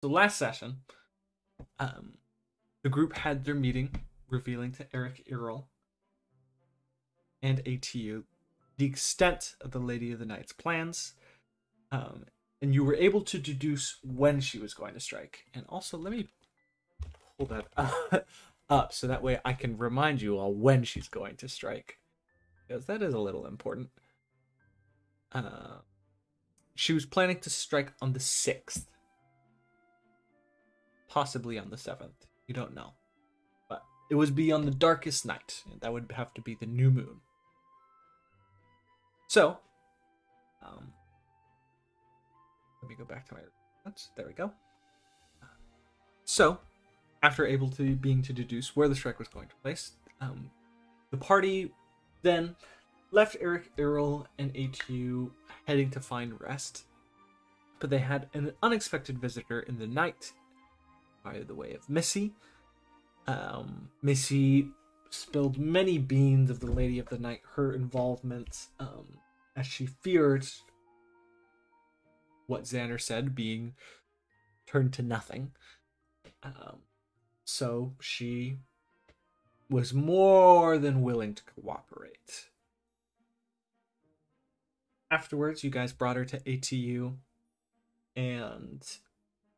So last session, the group had their meeting, revealing to Eric Earl and ATU the extent of the Lady of the Night's plans, and you were able to deduce when she was going to strike. And also, let me pull that up so that way I can remind you all when she's going to strike, because that is a little important. She was planning to strike on the 6th, possibly on the 7th. You don't know, but it would be on the darkest night. That would have to be the new moon. So, let me go back to my notes. There we go. So, after being to deduce where the strike was going to place, the party then left Eric, Earl, and ATU heading to find rest. But they had an unexpected visitor in the night by the way of Missy. Missy spilled many beans of the Lady of the Night, her involvement, as she feared what Xander said being turned to nothing. So she was more than willing to cooperate. Afterwards, you guys brought her to ATU, and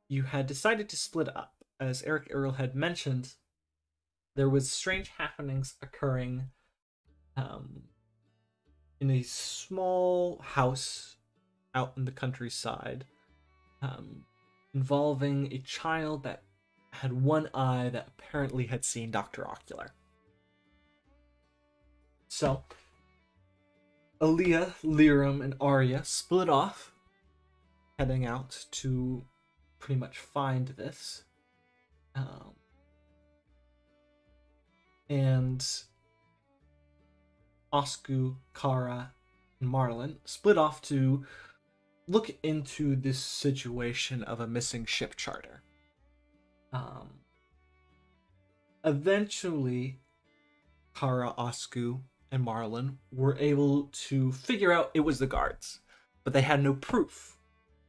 you had decided to split up. As Eric Earl had mentioned, there was strange happenings occurring in a small house out in the countryside, involving a child that had one eye that apparently had seen Dr. Ocular. So, Aaliyah, Liram, and Arya split off, heading out to pretty much find this. And Osku, Kara, and Marlin split off to look into this situation of a missing ship charter. Eventually, Kara, Osku, and Marlin were able to figure out it was the guards, but they had no proof.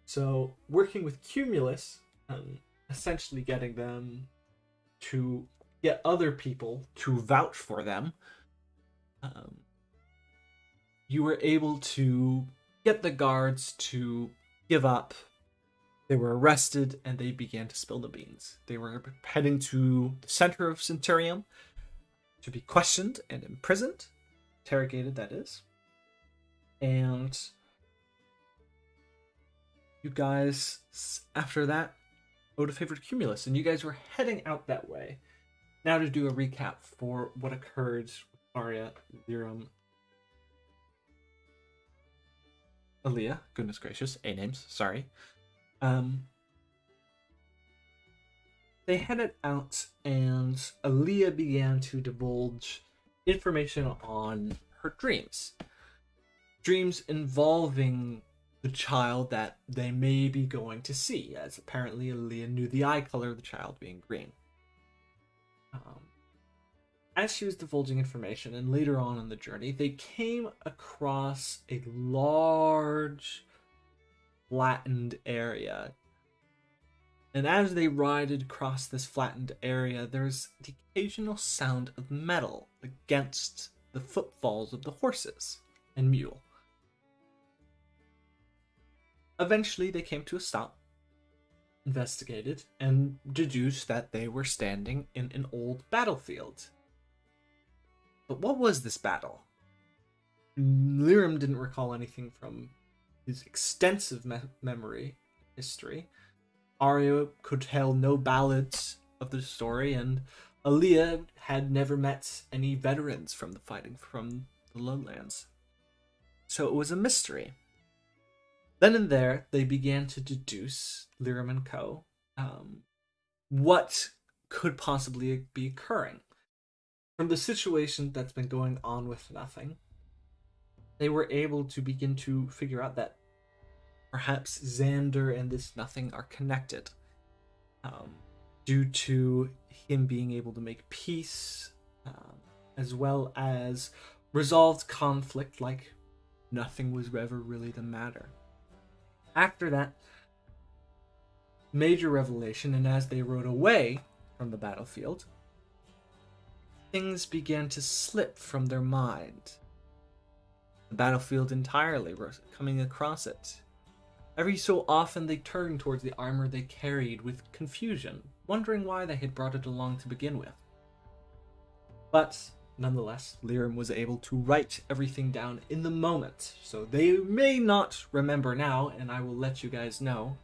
So, working with Cumulus, essentially getting them to get other people to vouch for them, you were able to get the guards to give up. They were arrested and they began to spill the beans. They were heading to the center of Centurium to be questioned and imprisoned, interrogated, that is. And you guys, after that, owed a favor to Cumulus, and you guys were heading out that way. Now to do a recap for what occurred with Arya, Liram, Aaliyah, goodness gracious, A names, sorry. They headed out, and Aaliyah began to divulge information on her dreams. Dreams involving the child that they may be going to see, as apparently Aaliyah knew the eye color of the child being green. As she was divulging information, and later on in the journey, they came across a large, flattened area. And as they rided across this flattened area, there's the occasional sound of metal against the footfalls of the horses and mule. Eventually, they came to a stop, investigated, and deduced that they were standing in an old battlefield. But what was this battle? Liram didn't recall anything from his extensive memory history. Arya could tell no ballads of the story, and Aaliyah had never met any veterans from the fighting from the lowlands. So it was a mystery. Then and there, they began to deduce, Liram and co., what could possibly be occurring. From the situation that's been going on with nothing, they were able to begin to figure out that perhaps Xander and this nothing are connected, due to him being able to make peace, as well as resolved conflict like nothing was ever really the matter. After that, major revelation, and as they rode away from the battlefield, things began to slip from their mind. The battlefield entirely was coming across it. Every so often they turned towards the armor they carried with confusion, wondering why they had brought it along to begin with. But nonetheless, Lyrim was able to write everything down in the moment, so they may not remember now, and I will let you guys know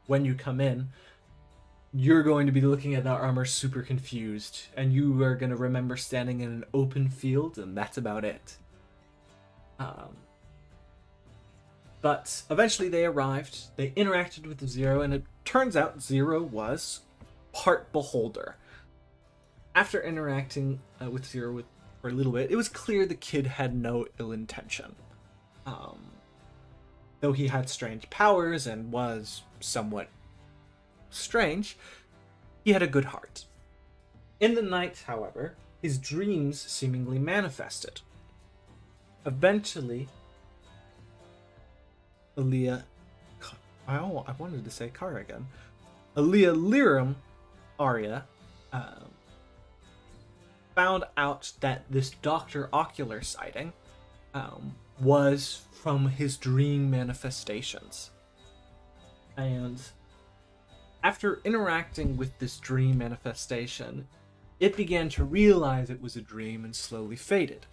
when you come in. You're going to be looking at that armor super confused, and you are going to remember standing in an open field, and that's about it. But eventually they arrived, they interacted with Zero, and it turns out Zero was part Beholder. After interacting with Zero for a little bit, it was clear the kid had no ill intention. Though he had strange powers and was somewhat strange, he had a good heart. In the night, however, his dreams seemingly manifested. Eventually, I wanted to say Kara again. Lyrim, Arya, found out that this Dr. Ocular sighting was from his dream manifestations. And after interacting with this dream manifestation, it began to realize it was a dream and slowly faded.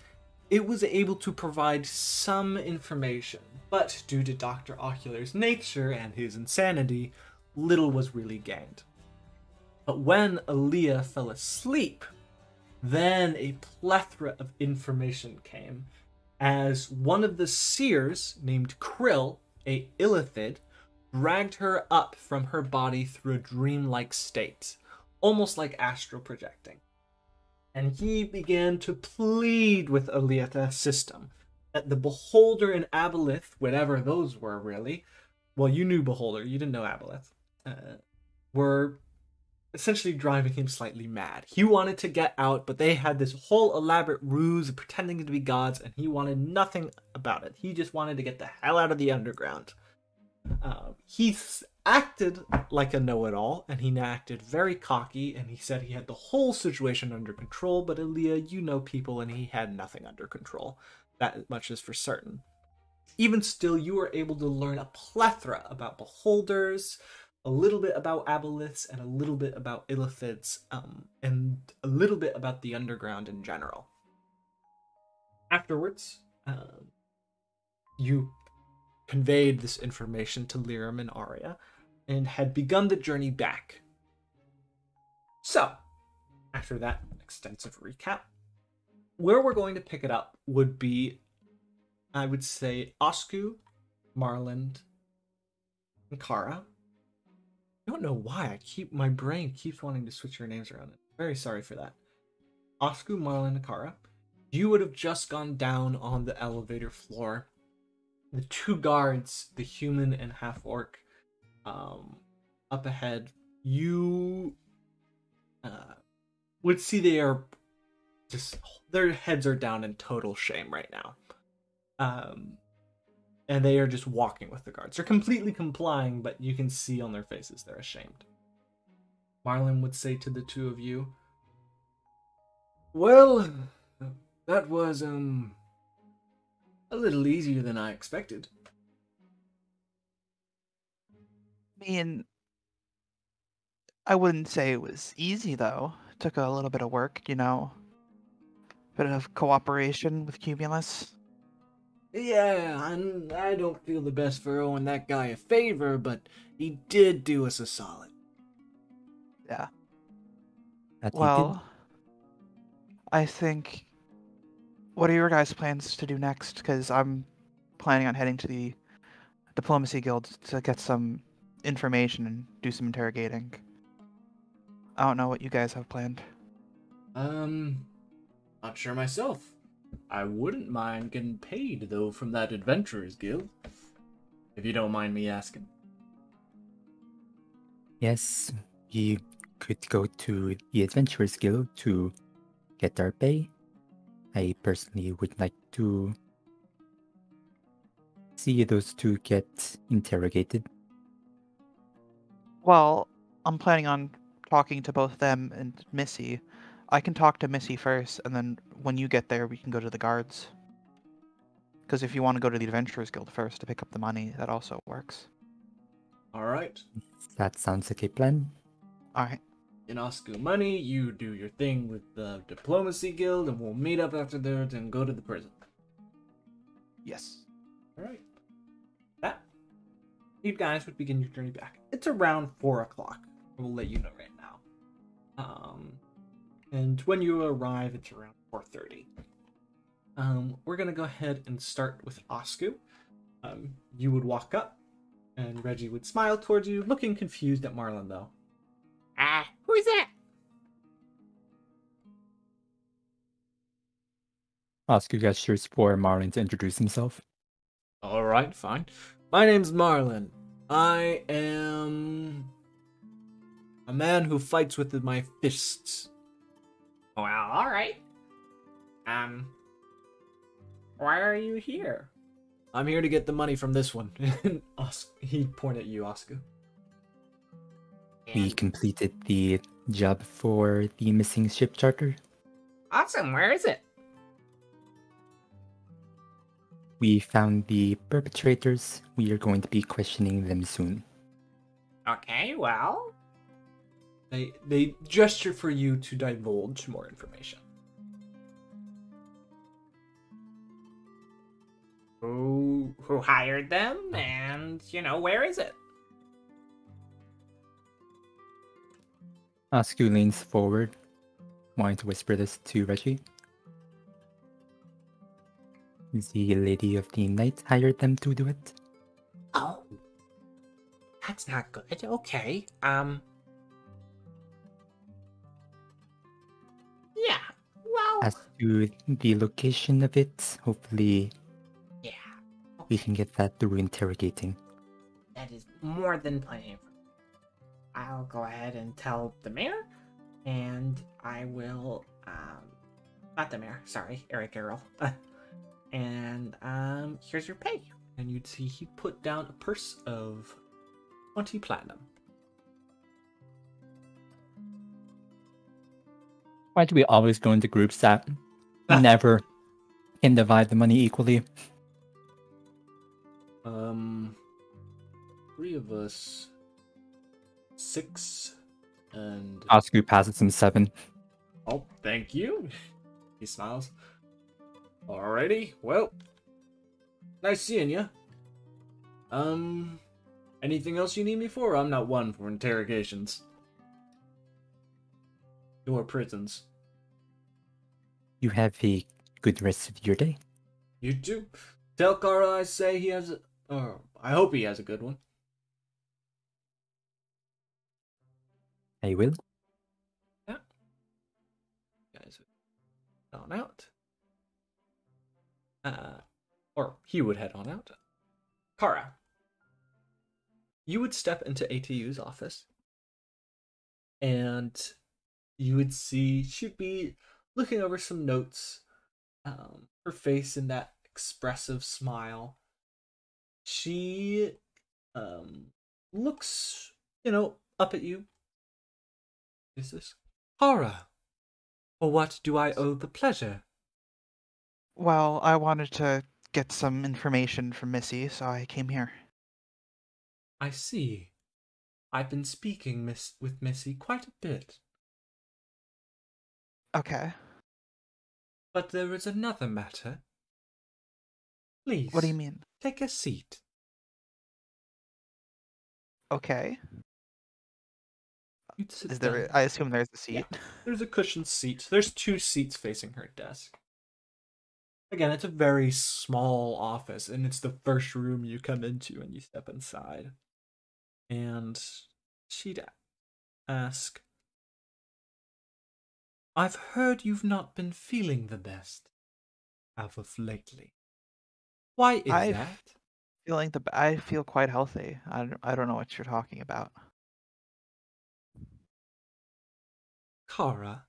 It was able to provide some information, but due to Dr. Ocular's nature and his insanity, little was really gained. But when Aaliyah fell asleep, then a plethora of information came, as one of the seers, named Krill, a Illithid, dragged her up from her body through a dreamlike state, almost like astral projecting. And he began to plead with Aaliyah to assist him, that the Beholder and Aboleth, whatever those were really, well, you knew Beholder, you didn't know Aboleth, were essentially driving him slightly mad. He wanted to get out, but they had this whole elaborate ruse of pretending to be gods, and he wanted nothing about it. He just wanted to get the hell out of the underground. He acted like a know-it-all, and he acted very cocky, and he said he had the whole situation under control, but Aaliyah, you know people, and he had nothing under control. That much is for certain. Even still, you were able to learn a plethora about Beholders, a little bit about Aboleths, and a little bit about Illithids, and a little bit about the underground in general. Afterwards, you conveyed this information to Lyrim and Arya, and had begun the journey back. So, after that extensive recap, where we're going to pick it up would be, I would say, Osku, Marland, and Kara. I don't know why my brain keeps wanting to switch your names around. Very sorry for that. Osku, Marland, and Kara. You would have just gone down on the elevator floor. The two guards, the human and half-orc, up ahead, you would see they are just, their heads are down in total shame right now. And they are just walking with the guards. They're completely complying, but you can see on their faces they're ashamed. Marlon would say to the two of you, "Well, that was, a little easier than I expected." I mean, I wouldn't say it was easy, though. It took a little bit of work, you know. Bit of cooperation with Cumulus. Yeah, and I don't feel the best for owing that guy a favor, but he did do us a solid. Yeah. That Well, I think... What are your guys' plans to do next? Because I'm planning on heading to the Diplomacy Guild to get some information and do some interrogating. I don't know what you guys have planned. Not sure myself. I wouldn't mind getting paid, though, from that Adventurers Guild. If you don't mind me asking. Yes, we could go to the Adventurers Guild to get our pay. I personally would like to see those two get interrogated. Well, I'm planning on talking to both them and Missy. I can talk to Missy first, and then when you get there, we can go to the guards. Because if you want to go to the Adventurers Guild first to pick up the money, that also works. All right. That sounds like a plan. Alright. In Osco money, you do your thing with the Diplomacy Guild, and we'll meet up after that and go to the prison. Yes. All right. That you guys would begin your journey back. It's around 4 o'clock. We'll let you know right now. And when you arrive, it's around 4:30. We're gonna go ahead and start with Oscu. You would walk up, and Reggie would smile towards you, looking confused at Marlon though. Who is that? Oscar gestures for Marlon to introduce himself. All right, fine. My name's Marlon. I am a man who fights with my fists. Well, alright. Why are you here? I'm here to get the money from this one. He'd point at you, Oscar. We completed the job for the missing ship charter. Awesome, where is it? We found the perpetrators. We are going to be questioning them soon. Okay, well, They gesture for you to divulge more information. who hired them, and, where is it? Oscar leans forward, wanting to whisper this to Reggie. The Lady of the Night hired them to do it. Oh, that's not good. Okay, yeah, well, As to the location of it, hopefully yeah, we can get that through interrogating. that is more than plenty. I'll go ahead and tell the mayor, and I will, not the mayor, sorry, Eric Errol. And, here's your pay. And you'd see he put down a purse of 20 platinum. Why do we always go into groups that never can divide the money equally? 3 of us, 6, and Oscar passes him 7. oh, thank you. He smiles. Alrighty, well, nice seeing you. Anything else you need me for? I'm not one for interrogations. Or prisons. You have a good rest of your day. You too. Tell Carl I say he has I hope he has a good one. I will. Yeah. Guys, on out. Or he would head on out. Kara, you would step into ATU's office, and you would see she'd be looking over some notes. Her face in that expressive smile. She looks, up at you. Is this Kara? For what do I owe the pleasure? Well, I wanted to get some information from Missy, so I came here. I see. I've been speaking with Missy quite a bit. Okay. But there is another matter. Please. What do you mean? Take a seat. Okay. You'd sit Is there? down. I assume there's a seat. Yeah. There's a cushioned seat. There's 2 seats facing her desk. Again, it's a very small office, and it's the first room you come into when you step inside. And she'd ask, I've heard you've not been feeling the best as of lately. Why is that? I feel quite healthy. I don't know what you're talking about. Kara,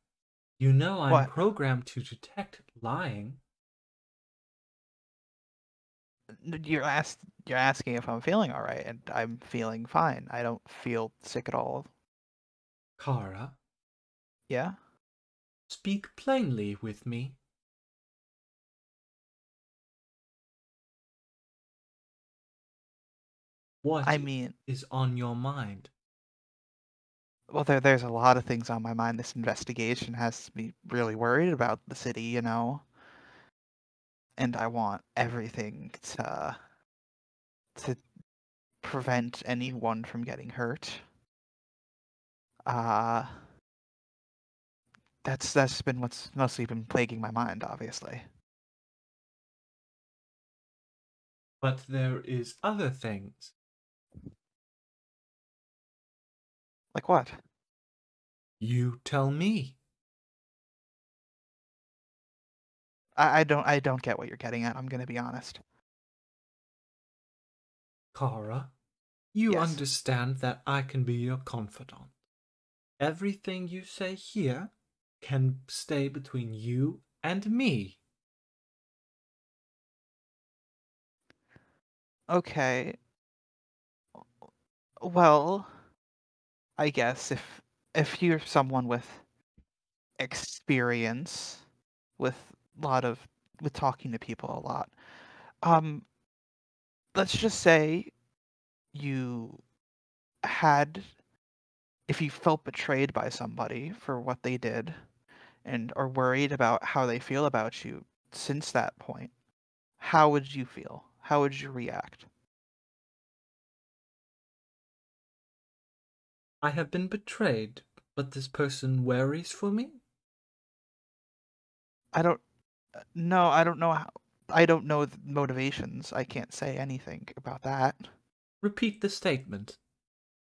you know I'm What? programmed to detect lying. You're asked. you're asking if I'm feeling all right, and I'm feeling fine. I don't feel sick at all. Kara, Yeah? speak plainly with me. What I mean, is on your mind? well, there's a lot of things on my mind. This investigation has me really worried about the city, you know? And I want everything to prevent anyone from getting hurt. Uh, that's been what's mostly been plaguing my mind, obviously. But there is other things. Like what? You tell me. I don't get what you're getting at. I'm gonna be honest. Kara, you Yes. understand that I can be your confidant. Everything you say here can stay between you and me. Okay. Well, I guess if you're someone with experience with a lot of with talking to people a lot, um, let's just say you had if you felt betrayed by somebody for what they did and are worried about how they feel about you since that point, how would you feel? How would you react? I have been betrayed, but this person worries for me? I don't no, I don't know how I don't know the motivations. I can't say anything about that. Repeat the statement.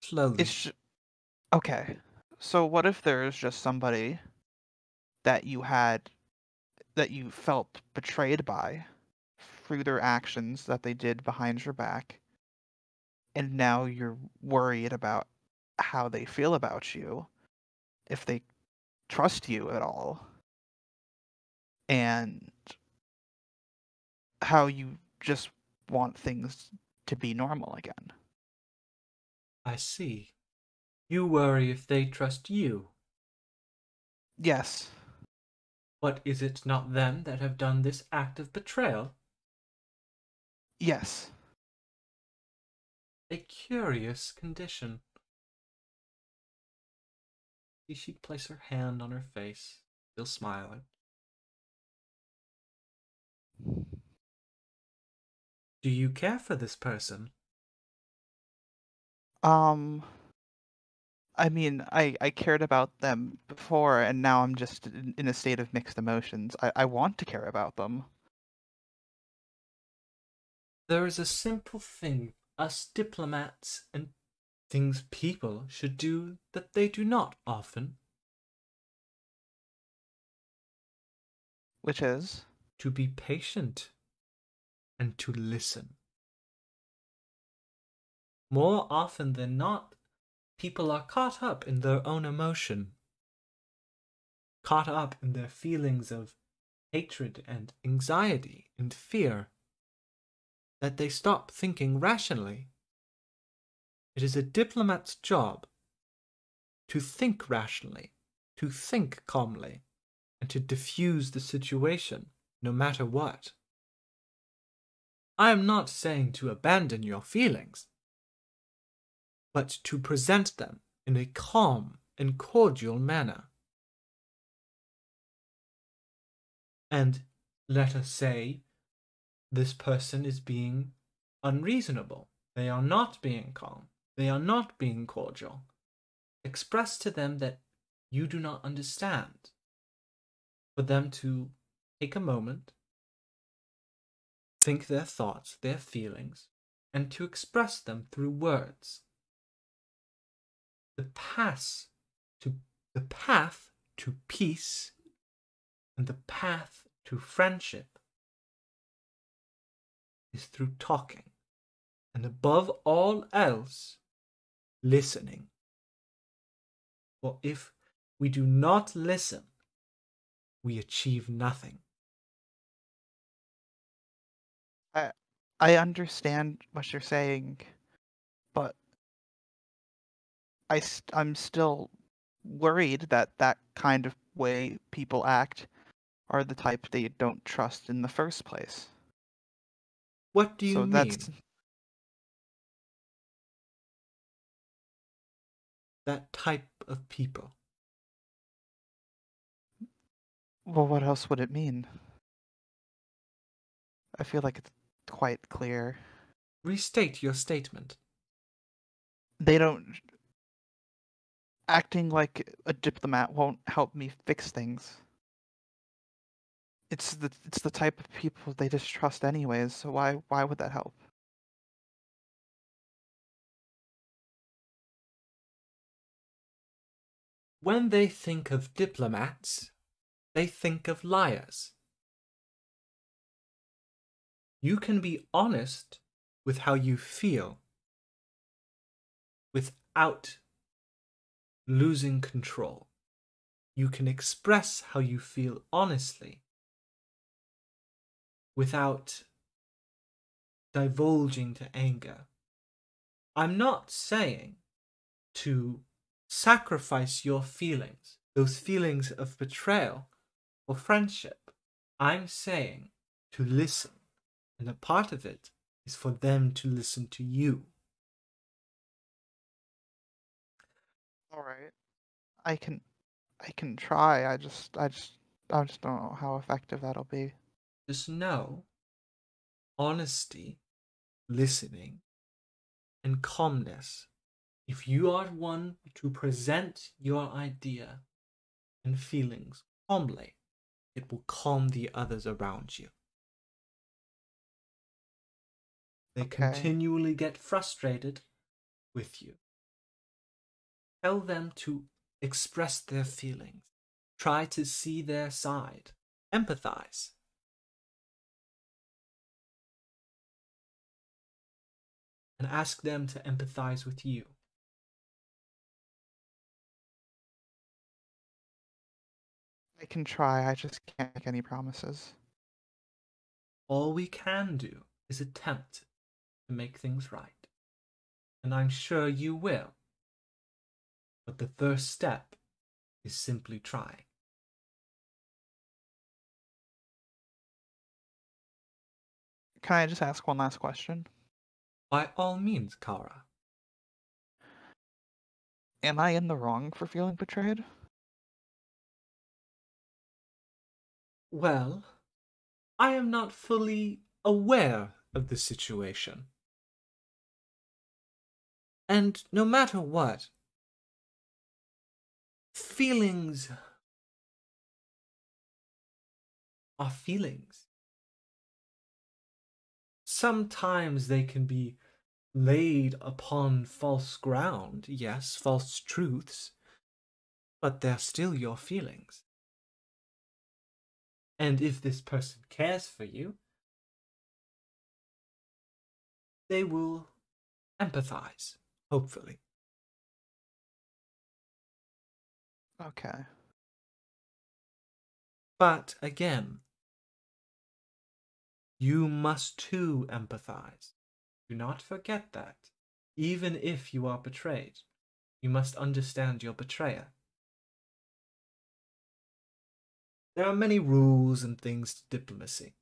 Slowly. It's okay. So what if there's just somebody that that you felt betrayed by through their actions that they did behind your back, and now you're worried about how they feel about you, if they trust you at all, and how you just want things to be normal again. I see. You worry if they trust you. Yes. But is it not them that have done this act of betrayal? Yes. A curious condition. She'd place her hand on her face, still smiling. Do you care for this person? Um, I mean, I cared about them before, and now I'm just in a state of mixed emotions. I want to care about them. There is a simple thing us diplomats and things people should do that they do not often. Which is? To be patient and to listen. More often than not, people are caught up in their own emotion, caught up in their feelings of hatred and anxiety and fear, that they stop thinking rationally. It is a diplomat's job to think rationally, to think calmly, and to diffuse the situation, no matter what. I am not saying to abandon your feelings, but to present them in a calm and cordial manner. And let us say this person is being unreasonable. They are not being calm. They are not being cordial. Express to them that you do not understand. For them to take a moment, think their thoughts, their feelings, and to express them through words. The path to the path to peace and the path to friendship is through talking, and above all else, listening. For if we do not listen, we achieve nothing. I understand what you're saying, but I'm still worried that that kind of way people act are the type that you don't trust in the first place. What do you So that's mean? That type of people. well, what else would it mean? I feel like it's quite clear. Restate your statement. They don't acting like a diplomat won't help me fix things. It's the type of people they distrust anyways, so why would that help? When they think of diplomats, they think of liars. You can be honest with how you feel without losing control. You can express how you feel honestly without divulging to anger. I'm not saying to sacrifice your feelings, those feelings of betrayal or friendship. I'm saying to listen, and a part of it is for them to listen to you. All right. I can try. I just don't know how effective that'll be. Just know honesty, listening, and calmness. If you are one to present your idea and feelings calmly, it will calm the others around you. They Okay. continually get frustrated with you. Tell them to express their feelings. Try to see their side. Empathize. And ask them to empathize with you. I can try. I just can't make any promises. All we can do is attempt to make things right. And I'm sure you will. But the first step is simply trying. Can I just ask one last question? By all means, Kara. Am I in the wrong for feeling betrayed? Well, I am not fully aware of the situation. And no matter what, feelings are feelings. Sometimes they can be laid upon false ground, yes, false truths, but they're still your feelings. And if this person cares for you, they will empathize, hopefully. Okay. But again, you must too empathize. Do not forget that. Even if you are betrayed, you must understand your betrayer. There are many rules and things to diplomacy.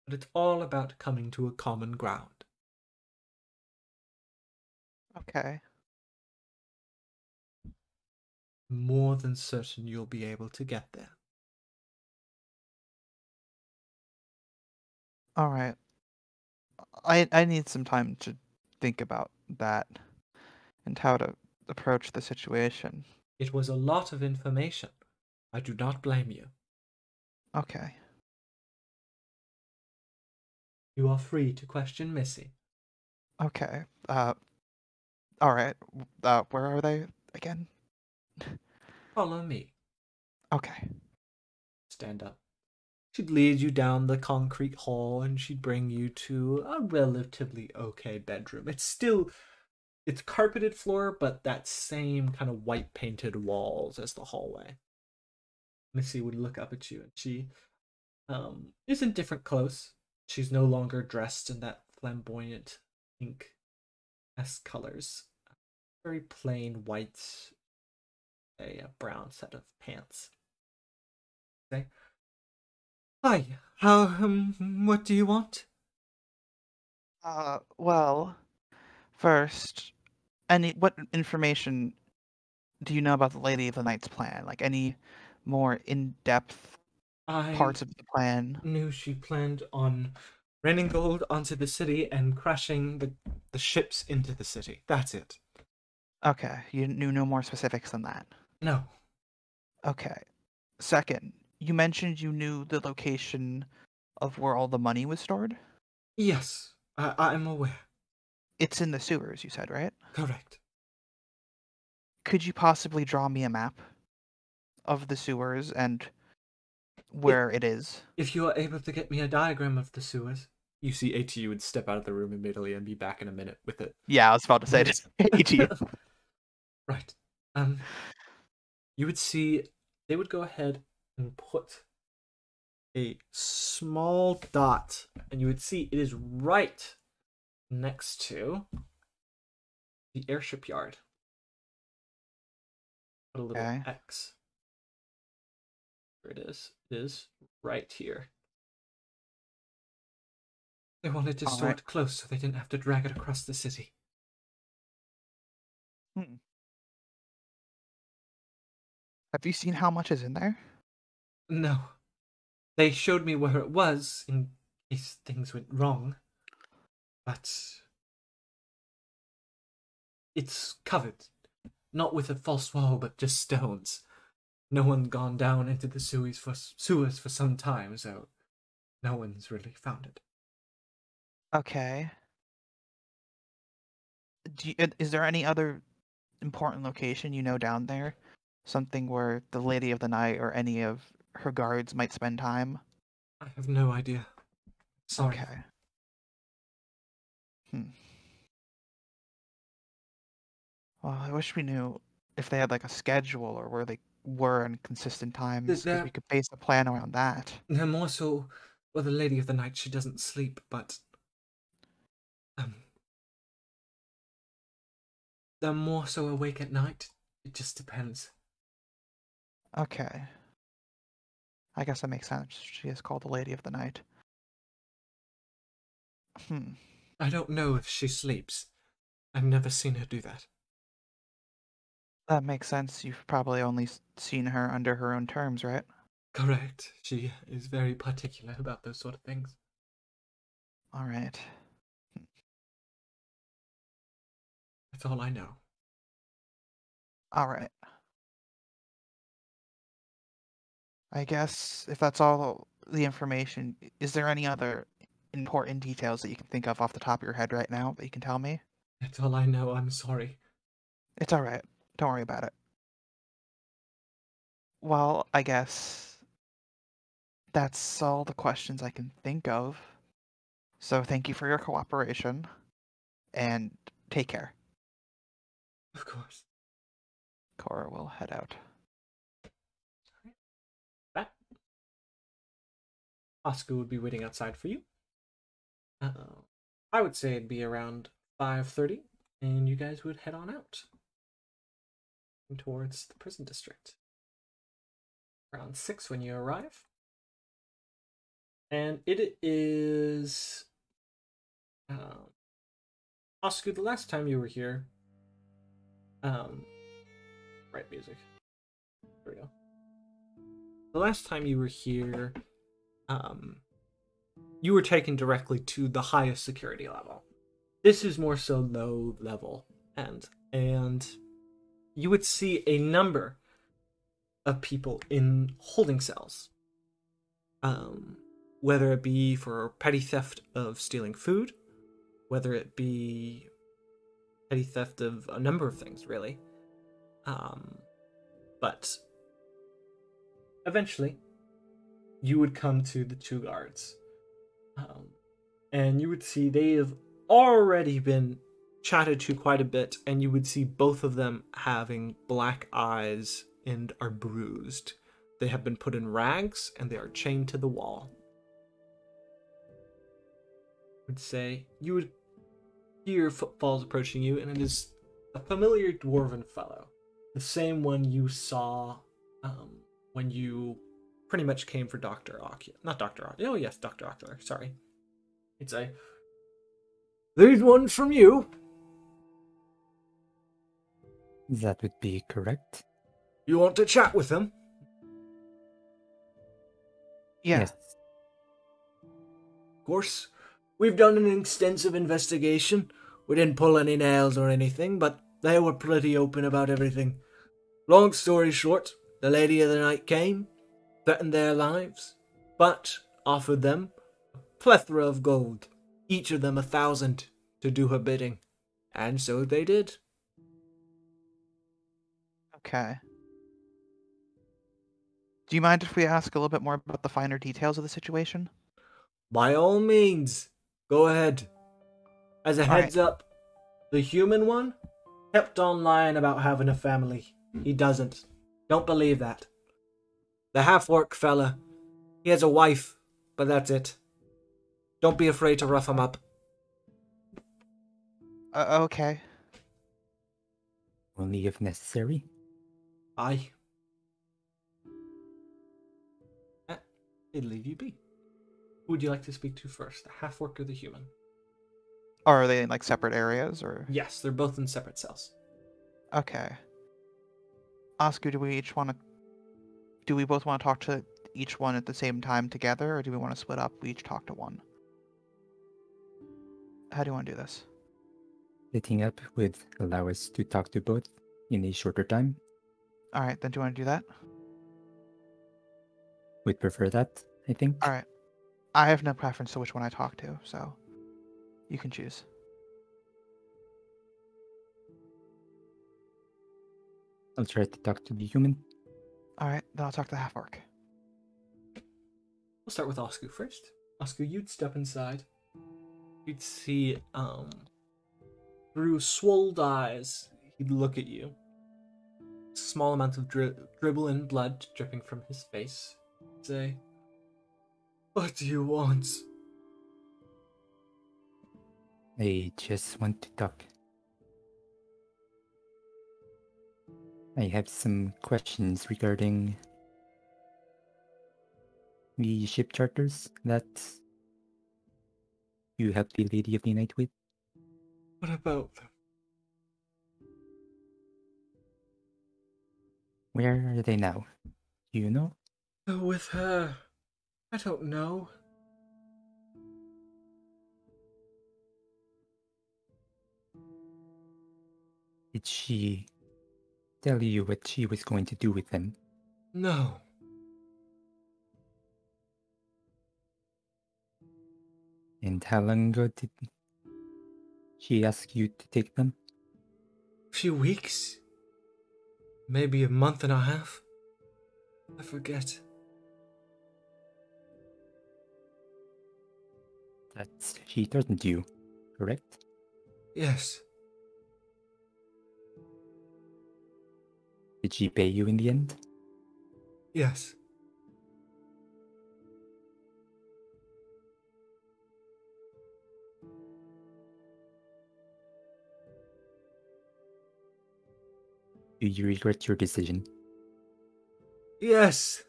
But it's all about coming to a common ground. Okay. More than certain you'll be able to get there. All right. I need some time to think about that and how to approach the situation. It was a lot of information. I do not blame you. Okay. You are free to question Missy. Okay. All right. Where are they again? Follow me. Okay. Stand up. She'd lead you down the concrete hall and she'd bring you to a relatively okay bedroom. It's carpeted floor, but that same kind of white painted walls as the hallway. Missy would look up at you and she is in different clothes. She's no longer dressed in that flamboyant pink-esque colors. Very plain white, a brown set of pants. Okay. Hi. How? What do you want? Well, first, what information do you know about the Lady of the Night's plan? Like any more in-depth I parts of the plan? knew she planned on raining gold onto the city and crashing the ships into the city. That's it. Okay, you knew no more specifics than that. No. Okay. Second, you mentioned you knew the location of where all the money was stored? Yes, I'm aware. It's in the sewers, you said, right? Correct. Could you possibly draw me a map of the sewers and where it is? If you are able to get me a diagram of the sewers. You see ATU would step out of the room immediately and be back in a minute with it. Yeah, I was about to say this. Right. You would see they would go ahead and put a small dot, and you would see it is right next to the airship yard. Put a little Okay. X. There it is. It is right here. They wanted to All store right. it close so they didn't have to drag it across the city. Have you seen how much is in there? No. They showed me where it was in case things went wrong. But it's covered. Not with a false wall, but just stones. No one's gone down into the sewers for some time, so no one's really found it. Okay. Is there any other important location you know down there? Something where the Lady of the Night or any of her guards might spend time? I have no idea. Sorry. Okay. Well, I wish we knew if they had like a schedule or where they were in consistent times, because we could base a plan around that. They're more so, well, the Lady of the Night, she doesn't sleep, but they're more so awake at night. It just depends. Okay. I guess that makes sense. She is called the Lady of the Night. I don't know if she sleeps. I've never seen her do that. That makes sense. You've probably only seen her under her own terms, right? Correct. She is very particular about those sort of things. All right. That's all I know. All right. I guess if that's all the information, is there any other important details that you can think of off the top of your head right now that you can tell me? That's all I know. I'm sorry. It's all right. Don't worry about it. Well, I guess that's all the questions I can think of. So thank you for your cooperation, and take care. Of course. Cora will head out. That Oscar would be waiting outside for you. I would say it'd be around 5:30, and you guys would head on out towards the prison district. Around 6 when you arrive. And it is... Oscar, the last time you were here... right music. There we go. The last time you were here, you were taken directly to the highest security level. This is more so low level, and you would see a number of people in holding cells. Whether it be for petty theft of stealing food, whether it be petty theft of a number of things, really. But eventually, you would come to the two guards. And you would see they have already been chatted to quite a bit, and you would see both of them having black eyes and are bruised. They have been put in rags, and they are chained to the wall. would say you would hear footfalls approaching you, and it is a familiar dwarven fellow, the same one you saw when you pretty much came for Dr. Ocular. Not Dr. Ocular. Oh, yes, Dr. Ocular. Sorry. He'd say, "These ones from you." That would be correct. You want to chat with them? Yeah. Yes. Of course. We've done an extensive investigation. We didn't pull any nails or anything, but they were pretty open about everything. Long story short, the Lady of the Night came, threatened their lives, but offered them a plethora of gold, each of them 1,000, to do her bidding. And so they did. Okay. Do you mind if we ask a little bit more about the finer details of the situation? By all means, go ahead. As a heads up, the human one kept on lying about having a family. He doesn't. Don't believe that. The half-orc fella, he has a wife, but that's it. Don't be afraid to rough him up. Okay. Only if necessary. Aye. They'd leave you be. Who would you like to speak to first, the half-orc or the human? Or are they in like separate areas or? Yes, they're both in separate cells. Okay. Oscar, do we both want to talk to each one at the same time together, or do we want to split up? We each talk to one. How do you want to do this? Splitting up would allow us to talk to both in a shorter time. All right, then do you want to do that? Would prefer that, I think. All right. I have no preference to which one I talk to, so you can choose. I'll try to talk to the human. All right, then I'll talk to the half-orc. We'll start with Oscar first. Oscar, you'd step inside. You'd see, through swolled eyes, he'd look at you. Small amount of dribble and blood dripping from his face. Say, "What do you want?" I just want to talk. I have some questions regarding the ship charters that you helped the Lady of the Night with. What about them? Where are they now? Do you know? With her, I don't know. Did she tell you what she was going to do with them? No. And how long ago did she ask you to take them? A few weeks? Maybe a month and a half? I forget. That she threatened you, correct? Yes. Did she pay you in the end? Yes. Do you regret your decision? Yes.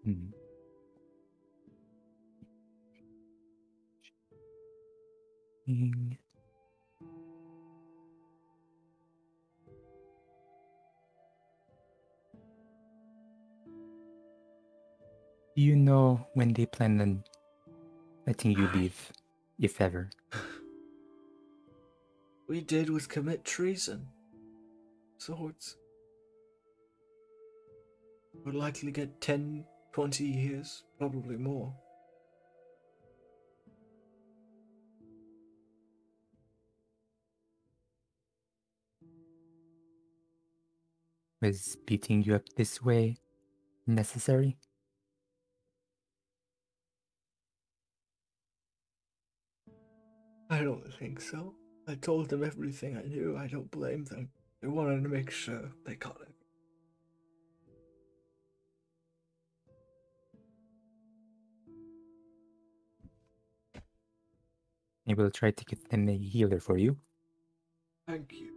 Hmm. Mm. Do you know when they plan on letting you leave, if ever? We did was commit treason. Swords. Would likely get 10, 20 years, probably more. Was beating you up this way necessary? I don't think so. I told them everything I knew. I don't blame them. They wanted to make sure they got it. I will try to get them a healer for you. Thank you.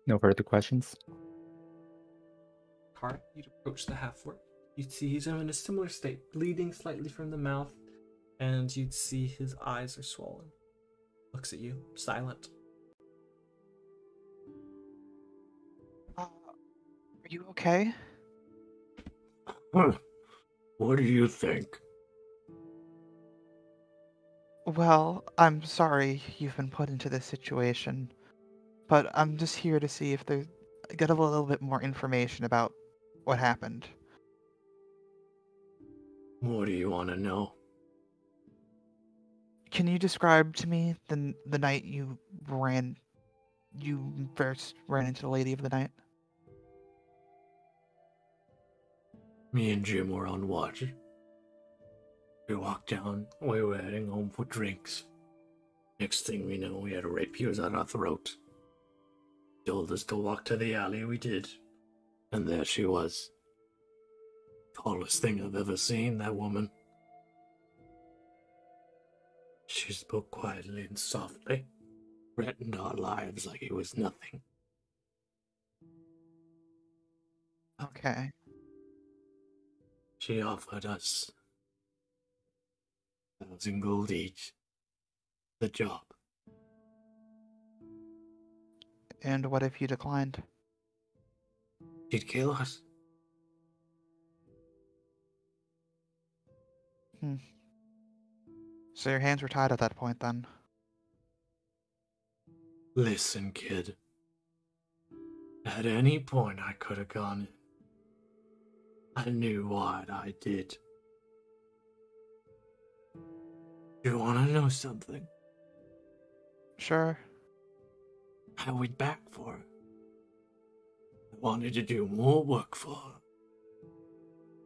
No further questions? Kara, you'd approach the half-orc. You'd see he's in a similar state, bleeding slightly from the mouth, and you'd see his eyes are swollen. Looks at you, silent. Are you okay? What do you think? Well, I'm sorry you've been put into this situation, but I'm just here to see if get a little bit more information about what happened. What do you want to know? Can you describe to me the night you first ran into the Lady of the Night? Me and Jim were on watch. We walked down. We were heading home for drinks. Next thing we know, we had rapiers on our throat. Told us to walk to the alley. We did. And there she was. Tallest thing I've ever seen, that woman. She spoke quietly and softly. Threatened our lives like it was nothing. Okay. She offered us 1,000 gold each. The job. And what if you declined? She'd kill us. So your hands were tied at that point then? Listen, kid. At any point I could have gone in. I knew what I did. You want to know something? Sure. I went back for her. I wanted to do more work for her.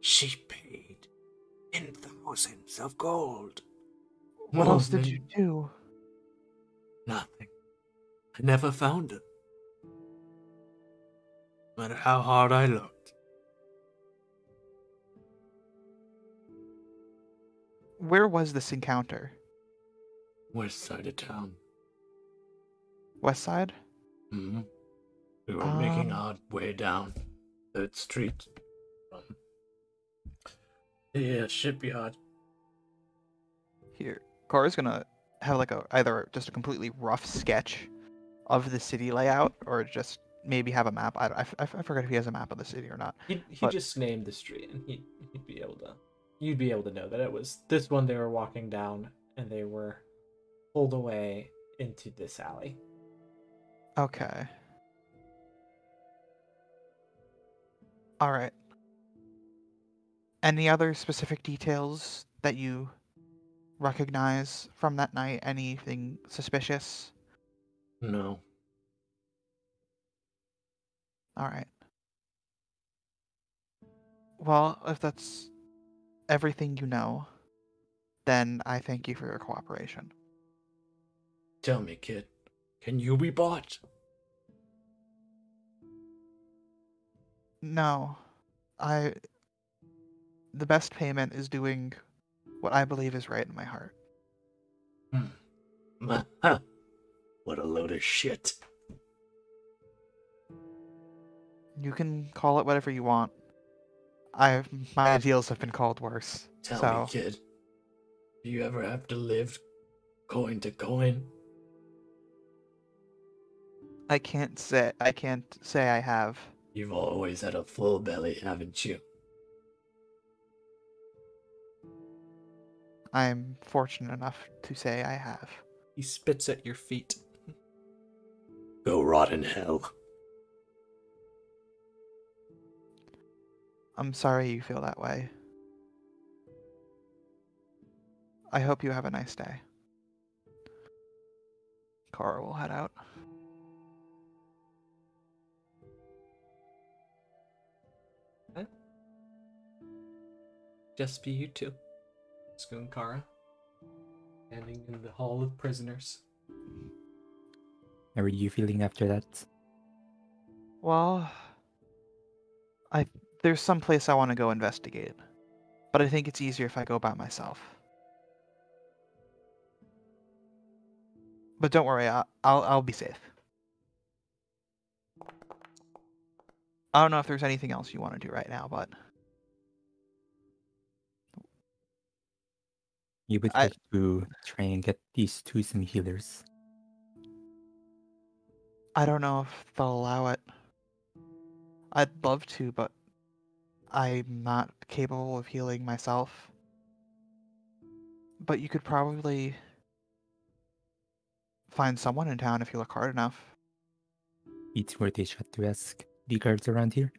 She paid in thousands of gold. What More else did than you do? Nothing. I never found her. No matter how hard I looked. Where was this encounter? West side of town. West Side? Mm-hmm. We were making our way down 3rd Street from the shipyard. Here, Cora's gonna have like either just a completely rough sketch of the city layout, or just maybe have a map. I forget if he has a map of the city or not. He But- just named the street, and he'd be able to. You'd be able to know that it was this one they were walking down, and they were pulled away into this alley. Okay. All right. Any other specific details that you recognize from that night? Anything suspicious? No. All right. Well, if that's everything you know, then I thank you for your cooperation. Tell me, kid. Can you be bought? No. The best payment is doing what I believe is right in my heart. What a load of shit. You can call it whatever you want. My ideals have been called worse. Tell so me, kid. Do you ever have to live coin to coin? I can't say I have. You've always had a full belly, haven't you? I'm fortunate enough to say I have. He spits at your feet. Go rot in hell. I'm sorry you feel that way. I hope you have a nice day. Cora will head out. Just be you two. Sku and Kara. Standing in the hall of prisoners. How are you feeling after that? Well, I There's some place I want to go investigate, but I think it's easier if I go by myself. But don't worry, I'll be safe. I don't know if there's anything else you want to do right now, but You would I- like to try and get these two some healers. I don't know if they'll allow it. I'd love to, but I'm not capable of healing myself. But you could probably find someone in town if you look hard enough. It's worth a shot to ask the guards around here.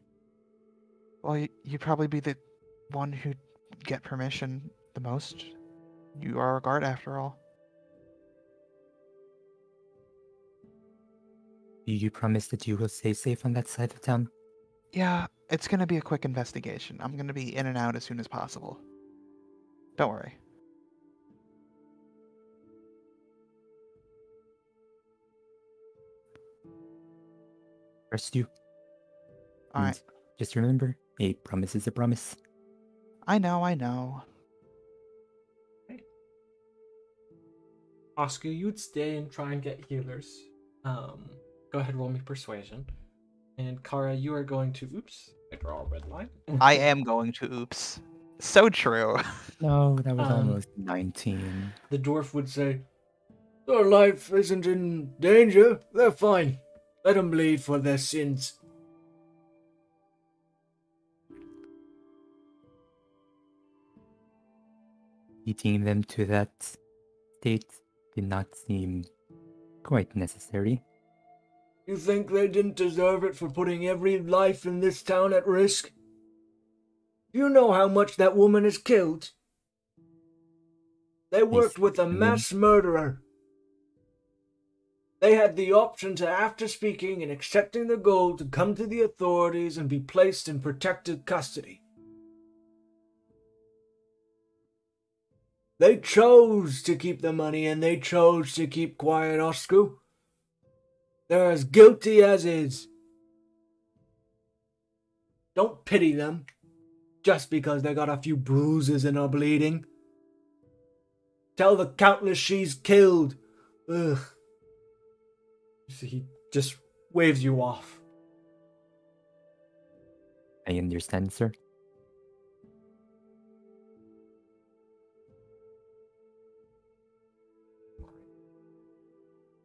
Well, you'd probably be the one who'd get permission the most. You are a guard after all. Do you promise that you will stay safe on that side of town? Yeah, it's gonna be a quick investigation. I'm gonna be in and out as soon as possible. Don't worry. Trust you. Alright. Just remember, a promise is a promise. I know. Oscar, you would stay and try and get healers. Go ahead, roll me persuasion. And Kara, you are going to. Oops, I draw a red line. I am going to oops. So true. No, that was Um, almost 19. The dwarf would say, Their life isn't in danger. They're fine. Let them bleed for their sins. Beating them to that state did not seem quite necessary. You think they didn't deserve it for putting every life in this town at risk? Do you know how much that woman has killed? They worked with a mass murderer. They had the option to, after speaking and accepting the gold, to come to the authorities and be placed in protective custody. They chose to keep the money and they chose to keep quiet, Oscar. They're as guilty as is. Don't pity them just because they got a few bruises and are bleeding. Tell the Countess she's killed. Ugh. he just waves you off. I understand, sir.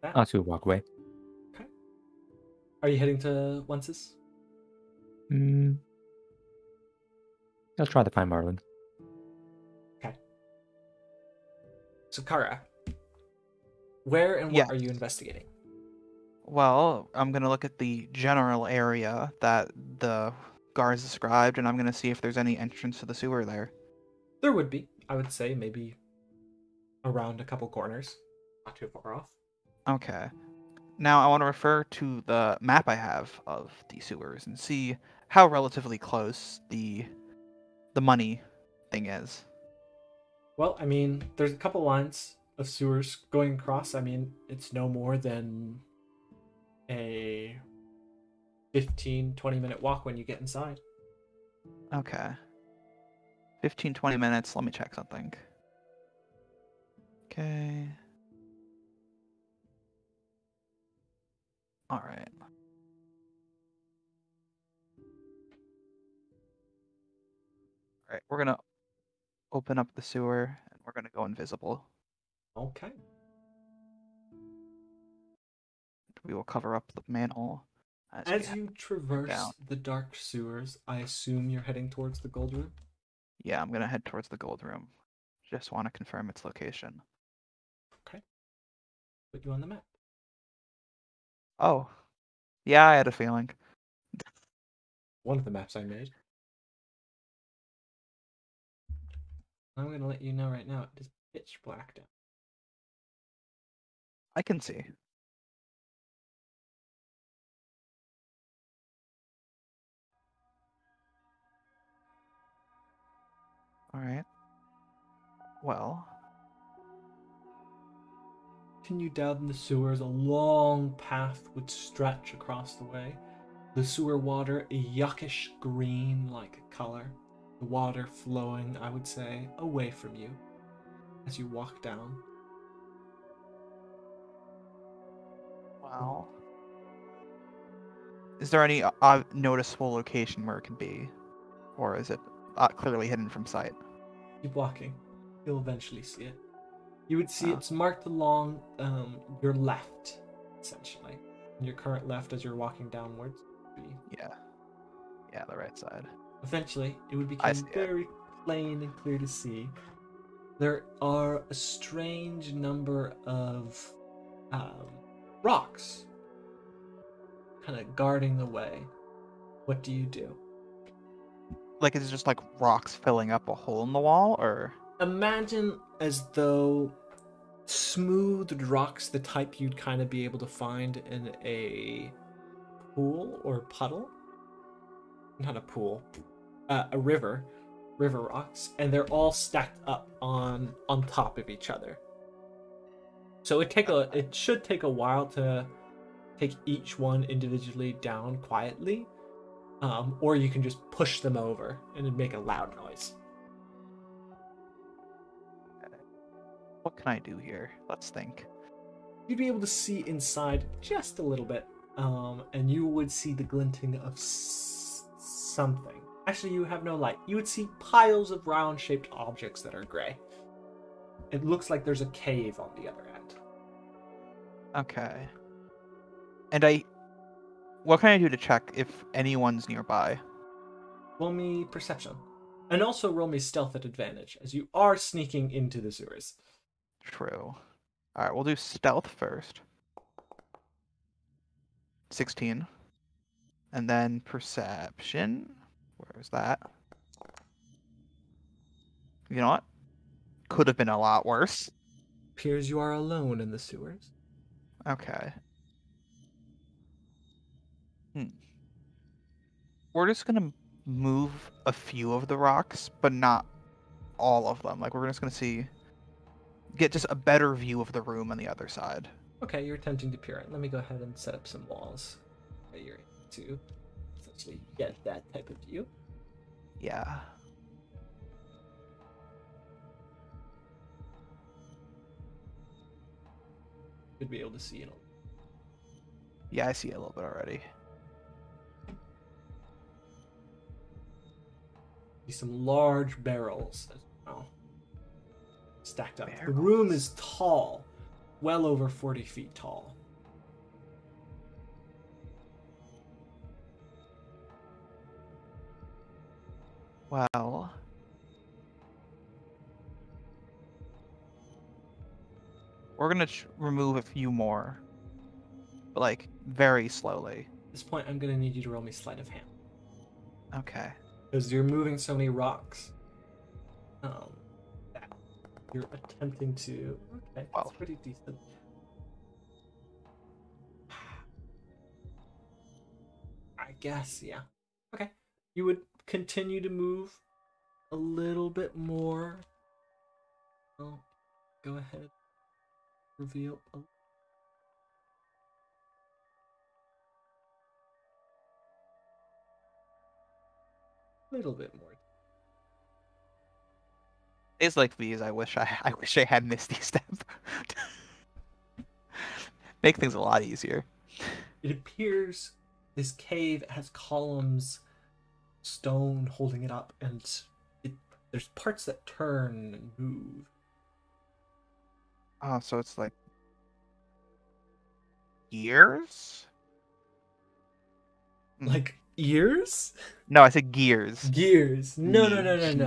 I'll also walk away. Are you heading to Wences? I'll try to find Marlon. Okay. So Kara, where and what Yeah. are you investigating? Well, I'm gonna look at the general area that the guards described, and I'm gonna see if there's any entrance to the sewer there. There would be, I would say, maybe around a couple corners, not too far off. Okay. Now I want to refer to the map I have of the sewers and see how relatively close the money thing is. Well, I mean, there's a couple lines of sewers going across. I mean, it's no more than a 15-20 minute walk when you get inside. Okay. 15-20 minutes. Let me check something. Okay. All right. All right, we're gonna open up the sewer and we're gonna go invisible. Okay. We will cover up the manhole As you traverse down. the dark sewers, I assume you're heading towards the gold room? Yeah, I'm gonna head towards the gold room. Just want to confirm its location. Okay. Put you on the map. Oh, yeah, I had a feeling. One of the maps I made. I'm going to let you know right now, it is pitch black down. I can see. All right. Well, Continue down the sewers, a long path would stretch across the way. The sewer water, a yuckish green like color. The water flowing, I would say, away from you as you walk down. Wow. Is there any noticeable location where it can be? Or is it clearly hidden from sight? Keep walking. You'll eventually see it. You would see Oh. it's marked along your left, essentially. Your current left as you're walking downwards. Yeah. Yeah, the right side. Eventually, it would I become see it. very plain and clear to see. There are a strange number of rocks kind of guarding the way. What do you do? Like, is it just like rocks filling up a hole in the wall, or? Imagine as though smoothed rocks, the type you'd kind of be able to find in a pool or puddle. Not a pool, a river rocks, and they're all stacked up on top of each other. So it should take a while to take each one individually down quietly, or you can just push them over and it'd make a loud noise. What can I do here? Let's think. You'd be able to see inside just a little bit, and you would see the glinting of something. Actually, you have no light. You would see piles of round-shaped objects that are gray. It looks like there's a cave on the other end. Okay. And what can I do to check if anyone's nearby? Roll me perception. And also roll me stealth at advantage, as you are sneaking into the sewers. True. Alright, we'll do stealth first. 16. And then perception. Where's that? You know what? Could have been a lot worse. Appears you are alone in the sewers. Okay. We're just gonna move a few of the rocks, but not all of them. Like, we're just gonna get just a better view of the room on the other side. Okay, you're attempting to peer in. Let me go ahead and set up some walls. Okay, you're able to essentially get that type of view. Yeah. You'd be able to see, Yeah, I see it a little bit already. see some large barrels as well, stacked up. The Barrels. room is tall, well over 40 feet tall. Well, we're gonna remove a few more, but like very slowly. At this point, I'm going to need you to roll me sleight of hand. Okay. Because you're moving so many rocks. That you're attempting to... Okay, that's 12. pretty decent. I guess, yeah. Okay. You would continue to move a little bit more. I'll go ahead. Reveal a little bit more. Days like these, I wish I had Misty Step. Make things a lot easier. It appears this cave has columns, stone holding it up, and there's parts that turn and move. Oh, so it's like gears? Like ears? No, I said gears. Gears. No.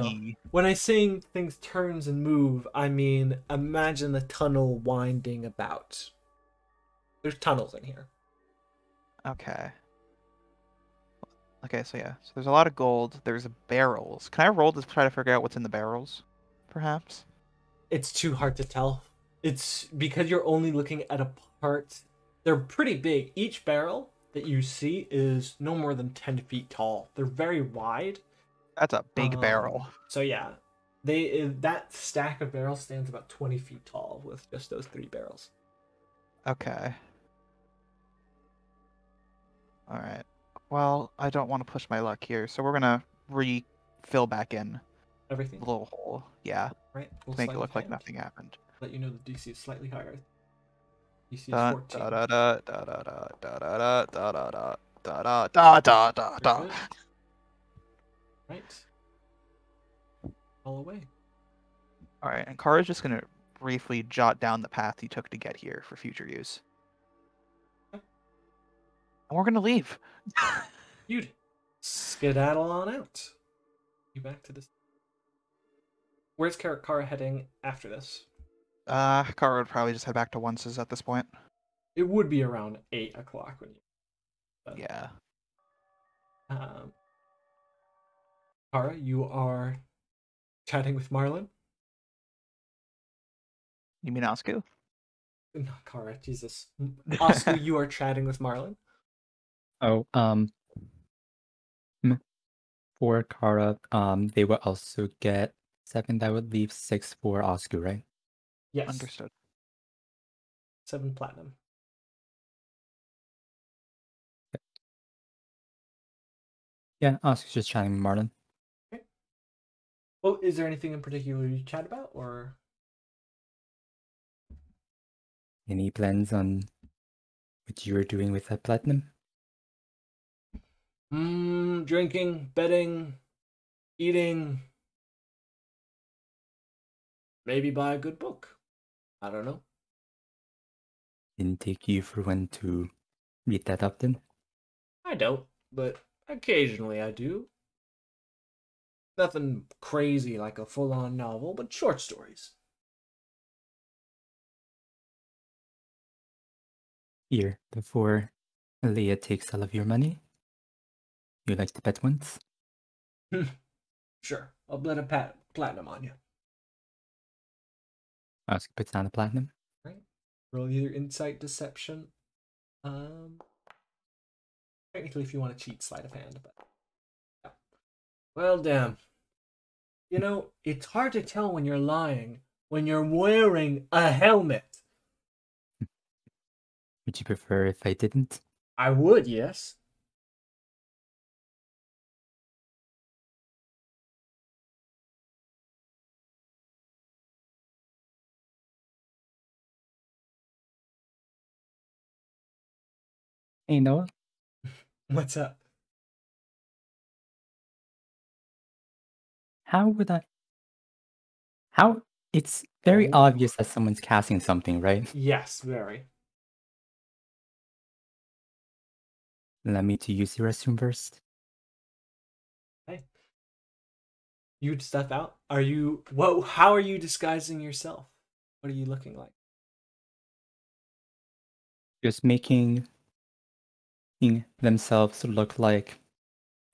Gee. When I saying things turns and move, I mean imagine the tunnel winding about. There's tunnels in here. Okay. Okay, so yeah. So there's a lot of gold. There's barrels. Can I roll to try to figure out what's in the barrels? Perhaps? It's too hard to tell. It's because you're only looking at a part. They're pretty big. Each barrel that you see is no more than 10 feet tall. They're very wide. That's a big barrel. So yeah, that stack of barrels stands about 20 feet tall with just those 3 barrels. Okay. Alright. Well, I don't want to push my luck here, so we're gonna refill back in Everything. the little hole. Yeah, Right. We'll to make it sleight of look like hand. nothing happened. Let you know the DC is slightly higher. DC is Da 14. da da da da da da da da da da da da da da da You're da. good. Right. All away. All right, and Kara's just gonna briefly jot down the path he took to get here for future use. And we're gonna leave. You'd skedaddle on out. You back to this. Where's Kara heading after this? Kara would probably just head back to Once's at this point. It would be around 8 o'clock when you. Yeah. Kara, you are chatting with Marlin. You mean Osku? Not Kara, Jesus. Oscar, you are chatting with Marlin. Oh, for Kara, they will also get 7. That would leave 6 for Osku, right? Yes. Understood. 7 platinum. Yeah, Osku's just chatting with Marlin. Okay. Well, is there anything in particular you chat about, or? Any plans on what you're doing with that platinum? Drinking, betting, eating. Maybe buy a good book. I don't know. Didn't take you for one to read that often. I don't, but occasionally I do. Nothing crazy like a full-on novel, but short stories. Here, before Leah takes all of your money, you like to bet once? Sure, I'll bet a platinum on you. Osku puts down the platinum. Right. Roll either insight, deception. Technically, if you want to cheat, sleight of hand, but yeah. Well, damn. You know, it's hard to tell when you're lying when you're wearing a helmet. Would you prefer if I didn't? I would, yes. Hey, Noah. What's up? How would I? How? It's very Oh. obvious that someone's casting something, right? Yes, very. Allow me to use the restroom first. Hey. You'd step out? Are you... Whoa, how are you disguising yourself? What are you looking like? Just making themselves look like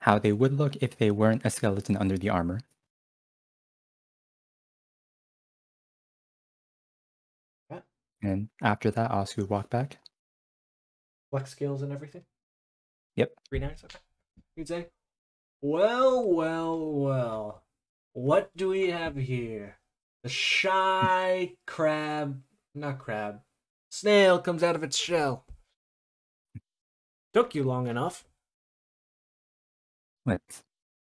how they would look if they weren't a skeleton under the armor. Yeah. And after that, Oscar would walk back. Flex skills and everything? Yep. 3 nights, okay. You'd say, well. What do we have here? The shy crab... Not crab. Snail comes out of its shell. Took you long enough. But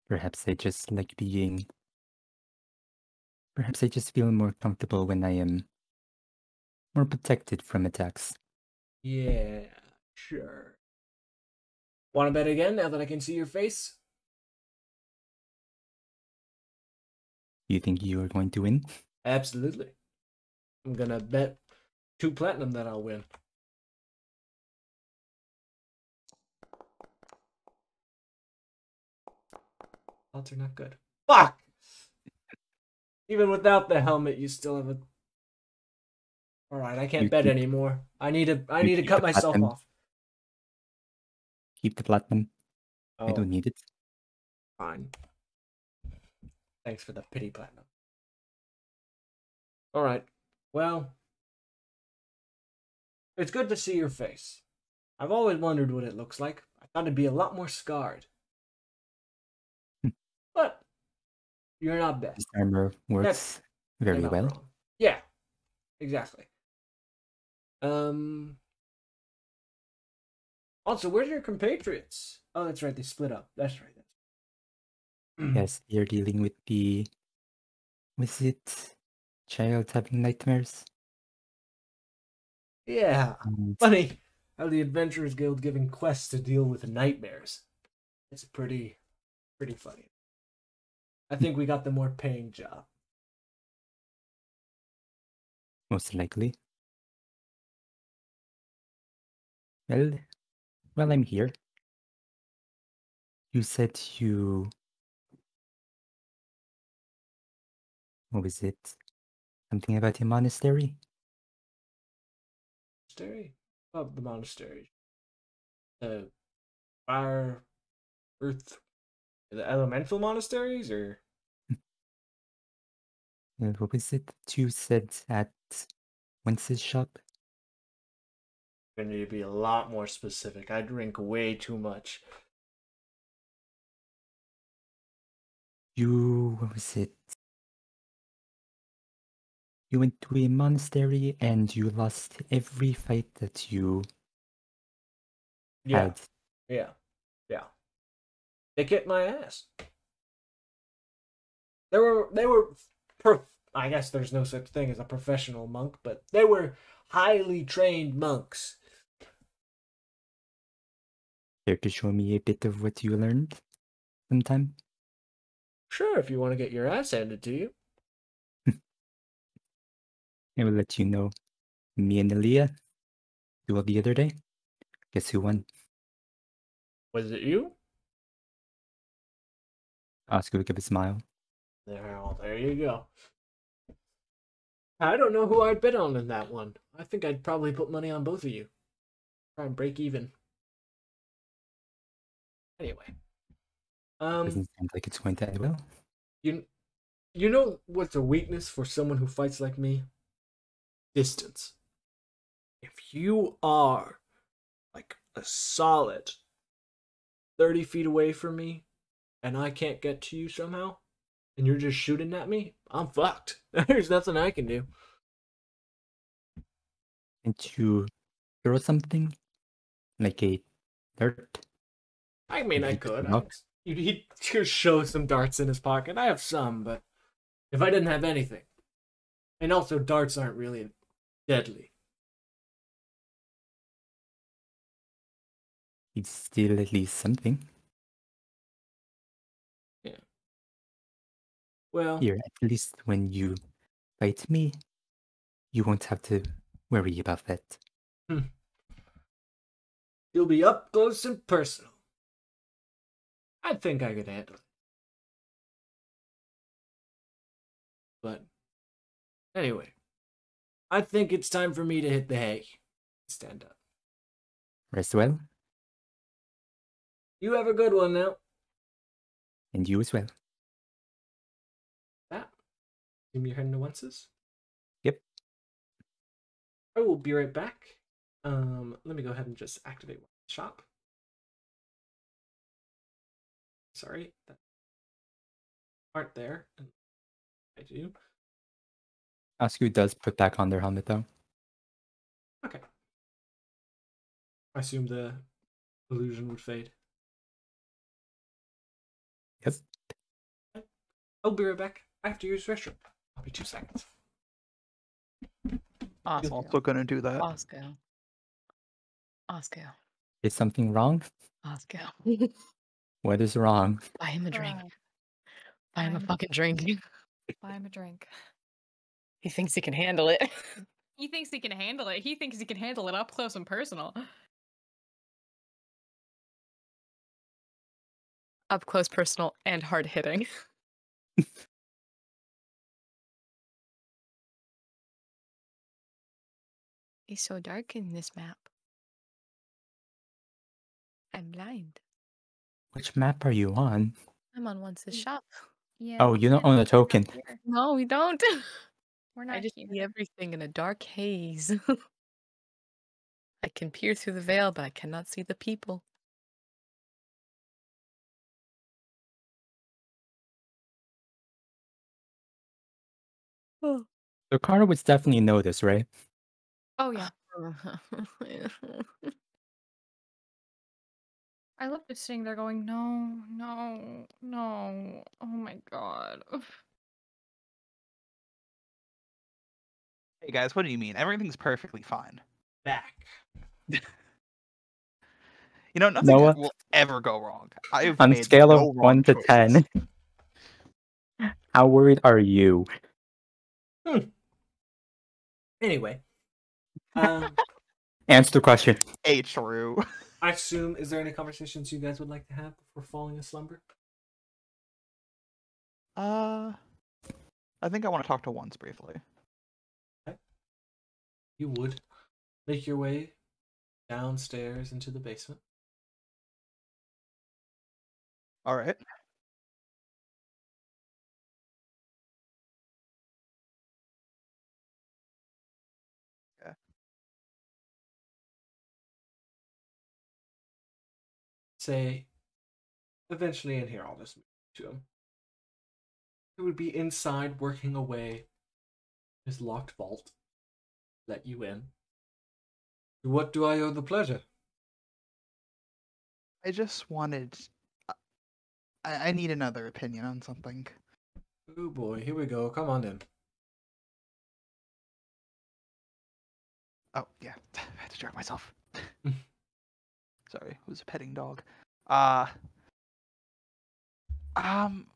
perhaps I just like being... Perhaps I just feel more comfortable when I am more protected from attacks. Yeah, sure. Want to bet again now that I can see your face? You think you are going to win? Absolutely. I'm gonna bet 2 platinum that I'll win. Odds are not good. Fuck! Even without the helmet, you still have a... Alright, I can't You bet keep- anymore. I need to keep cut the myself platinum. off. Keep the platinum. I Oh, don't need it. fine. Thanks for the pity platinum. Alright, well... It's good to see your face. I've always wondered what it looks like. I thought it'd be a lot more scarred. But you're not bad. This armor works very You're not well. wrong. Yeah, exactly. Also, where's your compatriots? Oh, that's right. They split up. That's right. Yes, you're dealing with the. Was it child having nightmares? Yeah. And Funny how the Adventurers Guild giving quests to deal with nightmares. It's pretty funny. I think we got the more paying job. most likely. Well, I'm here. You said you. What was it? Something about a monastery? Monastery? Oh, the monastery. The fire, earth, the elemental monasteries, or What was it that you said at Wence's shop? I need to be a lot more specific. I drink way too much. What was it? You went to a monastery and you lost every fight that you Yeah, had. yeah. They kicked my ass. They were I guess there's no such thing as a professional monk, but they were highly trained monks. Care to show me a bit of what you learned sometime? Sure, if you want to get your ass handed to you. I will let you know. Me and Aaliyah, duel the other day. Guess who won? Was it you? Oscar will give a smile. There you go. I don't know who I'd bet on in that one. I think I'd probably put money on both of you. Try and break even. Anyway. Doesn't sound like it's going to end well. You know what's a weakness for someone who fights like me? Distance. If you are like a solid 30 feet away from me and I can't get to you somehow and you're just shooting at me, I'm fucked. There's nothing I can do. Can't you throw something? Like a dart? I mean, I Maybe could. a rock? He'd just show some darts in his pocket. I have some, but if I didn't have anything. And also, darts aren't really deadly. It's still at least something. Yeah. Well, Here, at least when you fight me, you won't have to worry about that. you'll be up close and personal. I think I could handle it. But anyway, I think it's time for me to hit the hay. Stand up. Rest well, You have a good one now. and you as well. That. Assume you're heading to Wences? Yep. I will be right back. Let me go ahead and just activate shop. Sorry, that aren't there. I do. Oscar does put back on their helmet though. Okay. I assume the illusion would fade. Yes. I'll be right back. I have to use restroom. I'll be 2 seconds. I'm Oscar. also gonna do that. Oscar. Oscar. Is something wrong? Oscar. What is wrong? Buy him a drink. Bruh, Buy him a I'm- fucking drink. buy him a drink. He thinks he can handle it. He thinks he can handle it. He thinks he can handle it up close and personal. Up close, personal, and hard hitting. It's so dark in this map. I'm blind. Which map are you on? I'm on Once's shop. Yeah. Oh, you don't own a token. No, we don't. We're I not just here. see everything in a dark haze. I can peer through the veil, but I cannot see the people. Oh, So Carter would definitely know this, right? Oh yeah. I love just sitting there going, no, no, no. Oh my god. Hey guys, what do you mean? Everything's perfectly fine. Back. You know, nothing Noah? will ever go wrong. I've On made scale no of wrong 1 to choices. 10, how worried are you? Anyway, Answer the question. Hey, true. I assume, is there any conversations you guys would like to have before falling asleep? I think I want to talk to Once briefly. You would make your way downstairs into the basement. All right. Okay. Say, eventually in here, I'll just move to him. He would be inside working away his locked vault. Let you in. To what do I owe the pleasure? I just wanted. I need another opinion on something. Oh boy, here we go. Come on in. Oh yeah, I had to jerk myself. Sorry, it was a petting dog. Uh, um,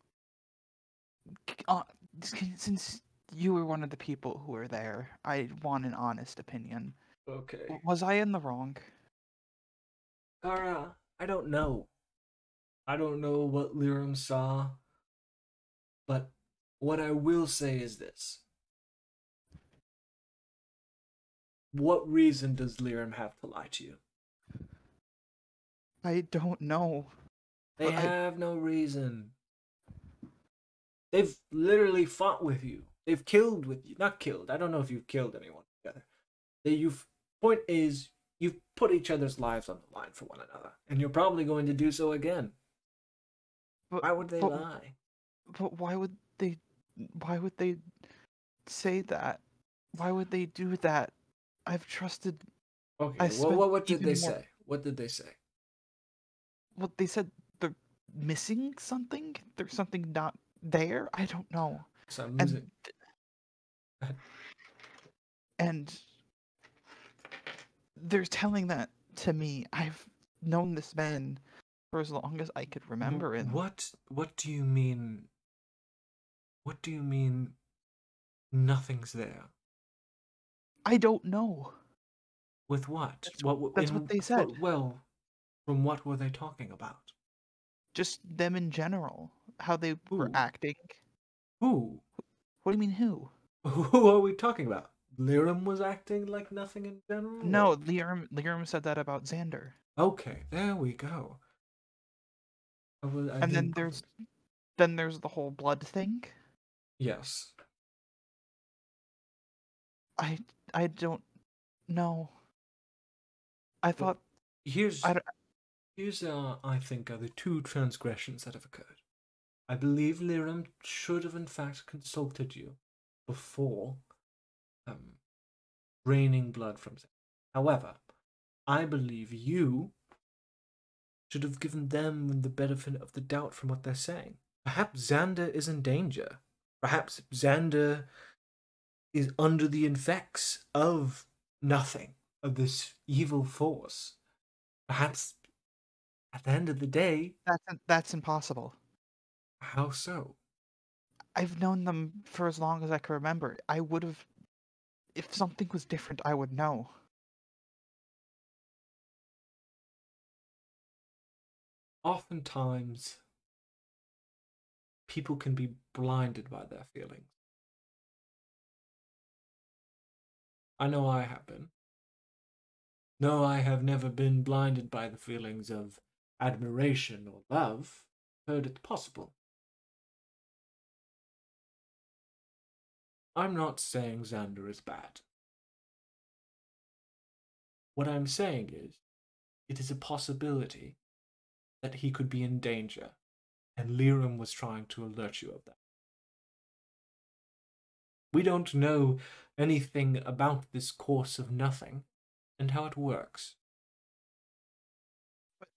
since you were one of the people who were there, I want an honest opinion. Okay. Was I in the wrong? Kara, I don't know. I don't know what Liram saw, but what I will say is this. What reason does Liram have to lie to you? I don't know. They But have no reason. They've literally fought with you. They've killed with you. Not killed. I don't know if you've killed anyone together. Point is, you've put each other's lives on the line for one another, and you're probably going to do so again. But, Why would they lie? But why would they? Why would they say that? Why would they do that? I've trusted. Okay, well, what did they say? What did they say? Well, they said they're missing something. There's something not there. I don't know. So I'm losing. And they're telling that to me. I've known this man for as long as I could remember. And What do you mean? What do you mean? Nothing's there. I don't know. With what? That's what they said. Well, from what were they talking about? Just them in general. How they were Who? acting. Who? What do you mean who? Who are we talking about? Liram was acting like nothing in general? No, Liram said that about Xander. Okay, there we go. And then there's the whole blood thing. Yes. I don't know. I thought Here's I think are the two transgressions that have occurred. I believe Liram should have in fact consulted you before draining blood from them. However, I believe you should have given them the benefit of the doubt from what they're saying. Perhaps Xander is in danger. Perhaps Xander is under the effects of nothing, of this evil force. Perhaps at the end of the day... That's impossible. How so? I've known them for as long as I can remember. I would have... If something was different, I would know. Oftentimes, people can be blinded by their feelings. I know I have been. No, I have never been blinded by the feelings of admiration or love. Heard it possible. I'm not saying Xander is bad. What I'm saying is, it is a possibility that he could be in danger, and Liram was trying to alert you of that. We don't know anything about this course of nothing and how it works. But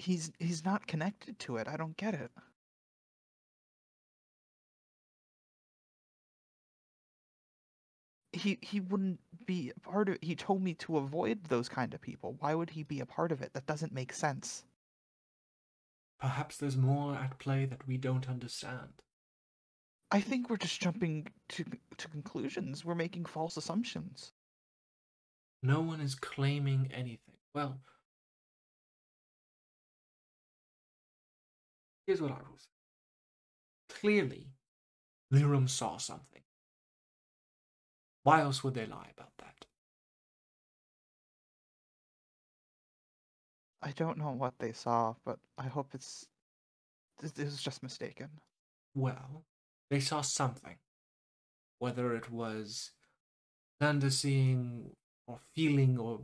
he's not connected to it. I don't get it. He wouldn't be a part of it. He told me to avoid those kind of people. Why would he be a part of it? That doesn't make sense. Perhaps there's more at play that we don't understand. I think we're just jumping to conclusions. We're making false assumptions. No one is claiming anything. Well, here's what I will say. Clearly, Lirum saw something. Why else would they lie about that? I don't know what they saw, but I hope it was just mistaken. Well, they saw something. Whether it was Xander seeing or feeling or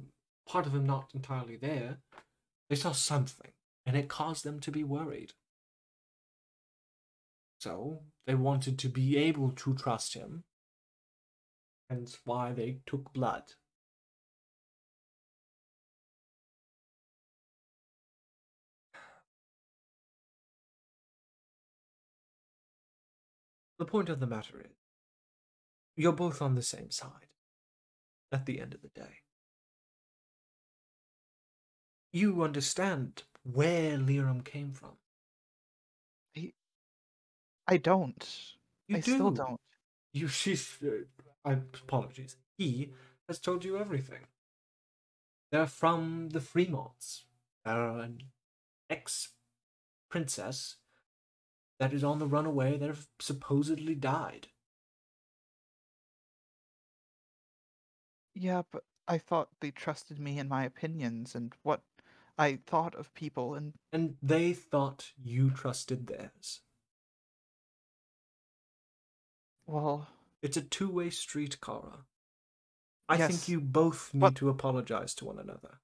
part of him not entirely there, they saw something, and it caused them to be worried. So, they wanted to be able to trust him, hence why they took blood. The point of the matter is, you're both on the same side at the end of the day. You understand where Lirum came from. I don't. You I do. still don't. Apologies. He has told you everything. They're from the Fremonts. They're an ex-princess that is on the runaway that have supposedly died. Yeah, but I thought they trusted me and my opinions and what I thought of people, And they thought you trusted theirs. well, It's a two-way street, Kara. I yes, think you both need but- to apologize to one another.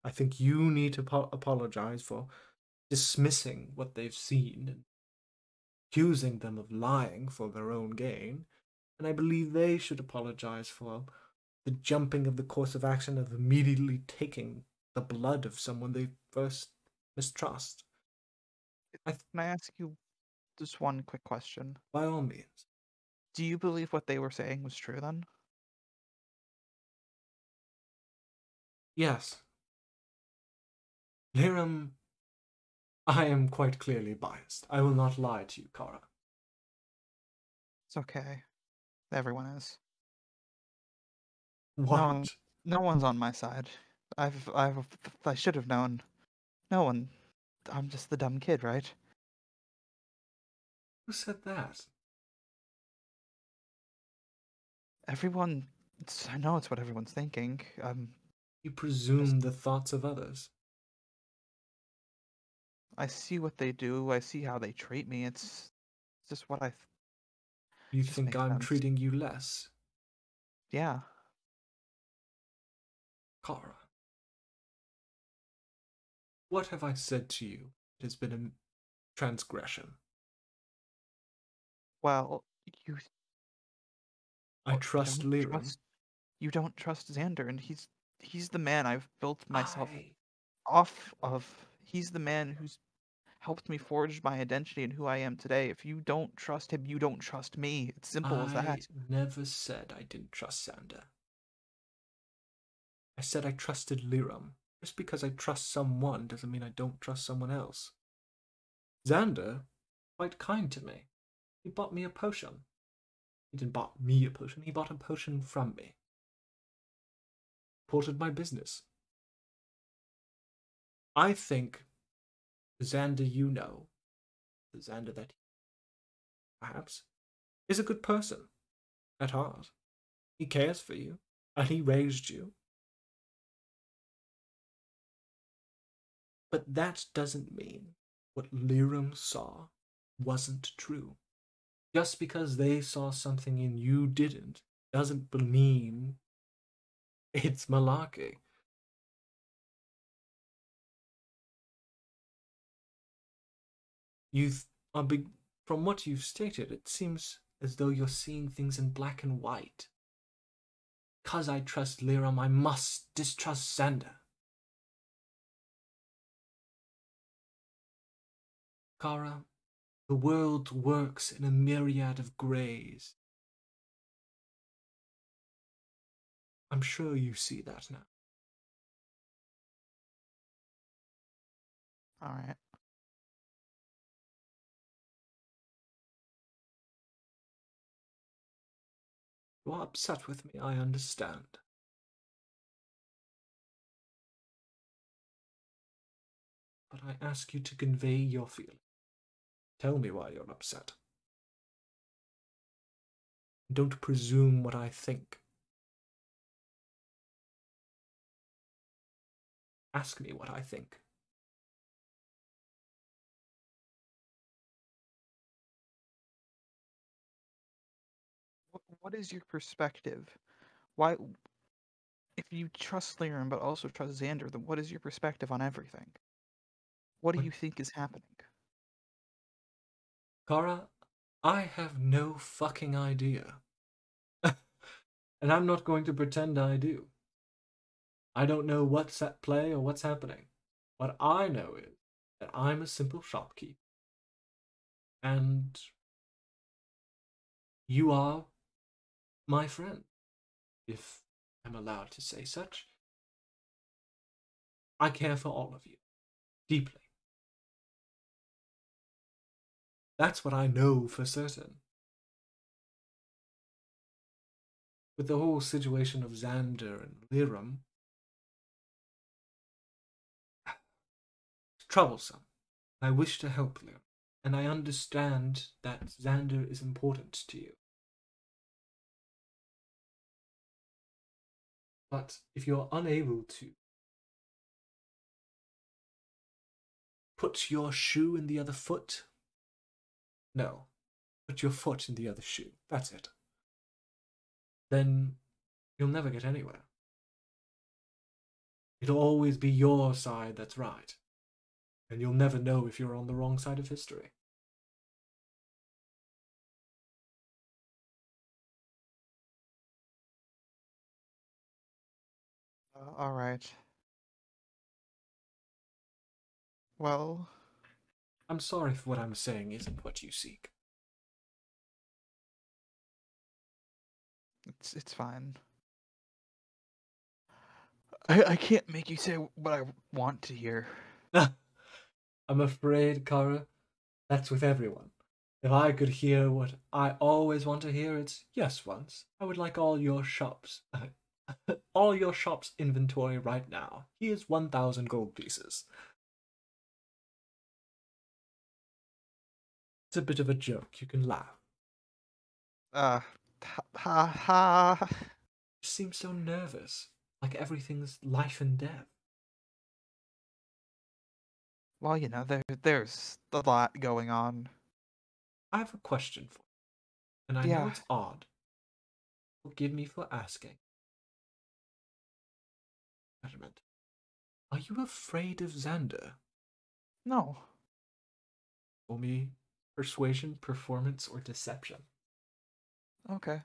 I think you need to apologize for dismissing what they've seen and accusing them of lying for their own gain. And I believe they should apologize for the jumping of the course of action of immediately taking the blood of someone they first mistrust. Can I ask you just one quick question? By all means. Do you believe what they were saying was true then? Yes. Lirum, I am quite clearly biased. I will not lie to you, Kara. It's okay. Everyone is. What? No one's on my side. I should have known. No one. I'm just the dumb kid, right? Who said that? Everyone. I know it's what everyone's thinking. You presume the thoughts of others. I see what they do. I see how they treat me. It's just what I. You Just think makes I'm sense. treating you less? Yeah. Kara. What have I said to you? It has been a transgression. Well, you. I trust don't Lirum. You don't trust Xander, and he's the man I've built myself I off of. He's the man who's helped me forge my identity and who I am today. If you don't trust him, you don't trust me. It's simple as that. never said I didn't trust Xander. I said I trusted Lirum. Just because I trust someone doesn't mean I don't trust someone else. Xander, quite kind to me. He bought me a potion. He didn't buy me a potion, he bought a potion from me. Supported my business. I think the Xander you know, the Xander that perhaps, is a good person at heart. He cares for you, and he raised you. But that doesn't mean what Lirum saw wasn't true. Just because they saw something and you didn't, doesn't mean it's malarkey. From what you've stated, it seems as though you're seeing things in black and white. Because I trust Lirum, I must distrust Xander. Kara, the world works in a myriad of greys. I'm sure you see that now. All right. You are upset with me, I understand. But I ask you to convey your feeling. Tell me why you're upset. Don't presume what I think. Ask me what I think. What is your perspective? Why, if you trust Lyran but also trust Xander, then what is your perspective on everything? What do you think is happening? Kara, I have no fucking idea. And I'm not going to pretend I do. I don't know what's at play or what's happening. What I know is that I'm a simple shopkeeper. And you are my friend, if I'm allowed to say such. I care for all of you, deeply. That's what I know for certain. With the whole situation of Xander and Lyram, it's troublesome. I wish to help Lyram, and I understand that Xander is important to you. But if you're unable to put your shoe in the other foot, no, put your foot in the other shoe, that's it, then you'll never get anywhere. It'll always be your side that's right, and you'll never know if you're on the wrong side of history. All right. Well, I'm sorry if what I'm saying isn't what you seek. it's fine. I can't make you say what I want to hear. I'm afraid, Kara, that's with everyone. If I could hear what I always want to hear, it's yes, once. I would like all your shops, all your shop's inventory right now. Here's 1,000 gold pieces. It's a bit of a joke. You can laugh. Ha ha ha. You seem so nervous, like everything's life and death. Well, you know, there's a lot going on. I have a question for you, and I know Yeah. it's odd. Forgive me for asking. Betterment. Are you afraid of Xander? No. For me, persuasion, performance, or deception, Okay.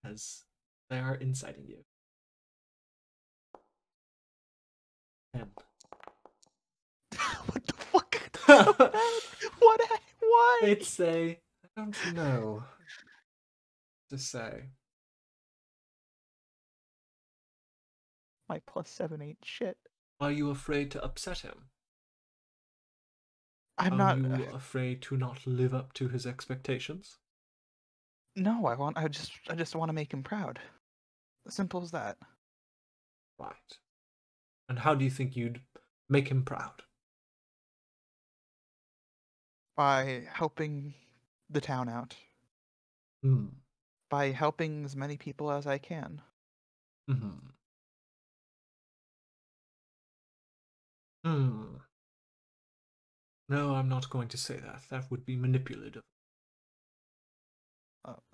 as they are inciting you. 10. What the fuck? So bad. What? Why? It's a... I don't know to say. My +7 ain't shit. Are you afraid to upset him? I'm Are not. you afraid to not live up to his expectations? No, I just want to make him proud. As simple as that. Right. And how do you think you'd make him proud? By helping the town out. Hmm. By helping as many people as I can. Hmm. Hmm. No, I'm not going to say that. That would be manipulative.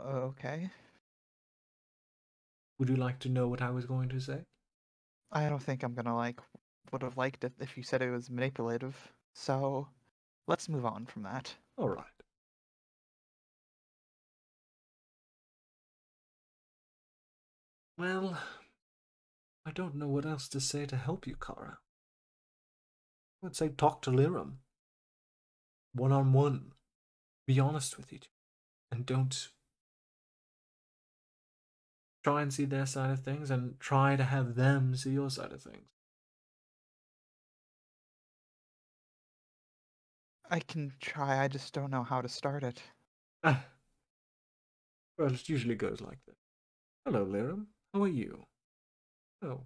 Okay. Would you like to know what I was going to say? I don't think I'm gonna would have liked it if you said it was manipulative. So, let's move on from that. All right. Well, I don't know what else to say to help you, Kara. I would say talk to Lyram. one-on-one. Be honest with each other, and don't try and see their side of things and try to have them see your side of things. I can try, I just don't know how to start it. Well, it usually goes like this. Hello, Liram. How are you? Oh,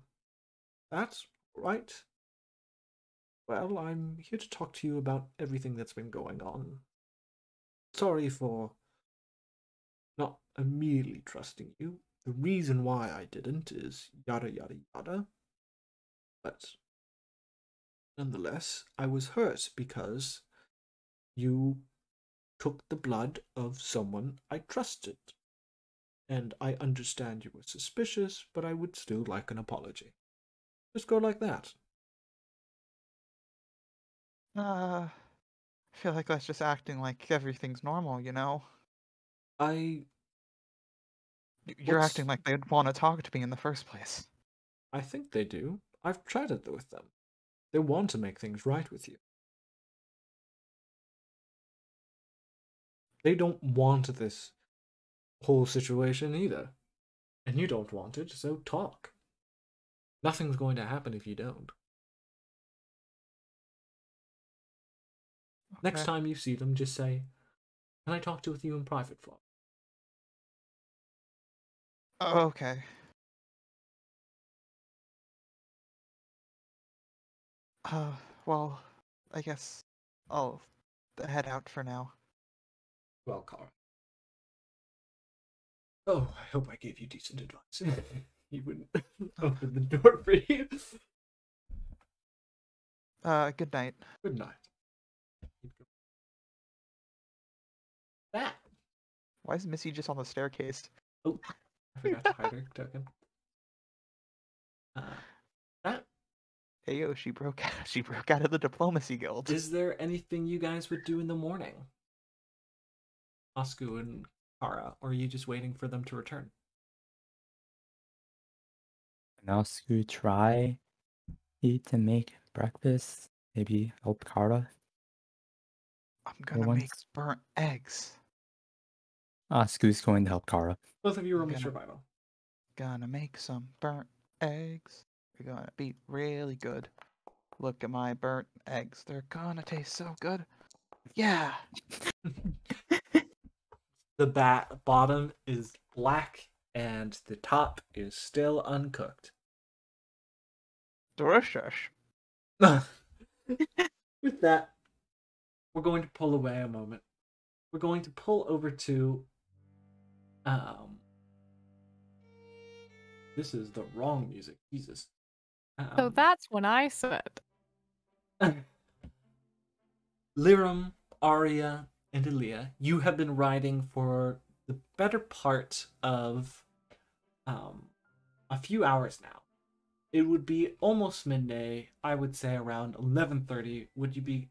that's right. Well, I'm here to talk to you about everything that's been going on. Sorry for not immediately trusting you. The reason why I didn't is yada yada yada. But nonetheless, I was hurt because you took the blood of someone I trusted. And I understand you were suspicious, but I would still like an apology. Just go like that. I feel like that's just acting like everything's normal, you know? I You're What's- acting like they'd want to talk to me in the first place. think they do. I've chatted with them. They want to make things right with you. They don't want this whole situation either. And you don't want it, so talk. Nothing's going to happen if you don't. Next Okay. time you see them, just say, "Can I talk to with you in private, Flo?" Oh, okay. Well, I guess I'll head out for now. Well, Cara. Oh, I hope I gave you decent advice. He wouldn't open the door for you. Good night. Good night. That. Why is Missy just on the staircase? Oh, I forgot to hide her token. That. Hey yo, she broke out of the diplomacy guild. Is there anything you guys would do in the morning? Osku and Kara, or are you just waiting for them to return? And also try eat and make breakfast. Maybe help Kara. I'm gonna once. make burnt eggs. Osku's going to help Kara. Both of you roll me Gonna- survival. Gonna make some burnt eggs. They're gonna be really good. Look at my burnt eggs. They're gonna taste so good. Yeah. The bottom is black and the top is still uncooked. Delicious. With that, we're going to pull away a moment. We're going to pull over to this is the wrong music. Jesus. So that's when I said. Liram, Arya, and Elia, you have been riding for the better part of a few hours now. It would be almost midday. I would say around 11:30 would you be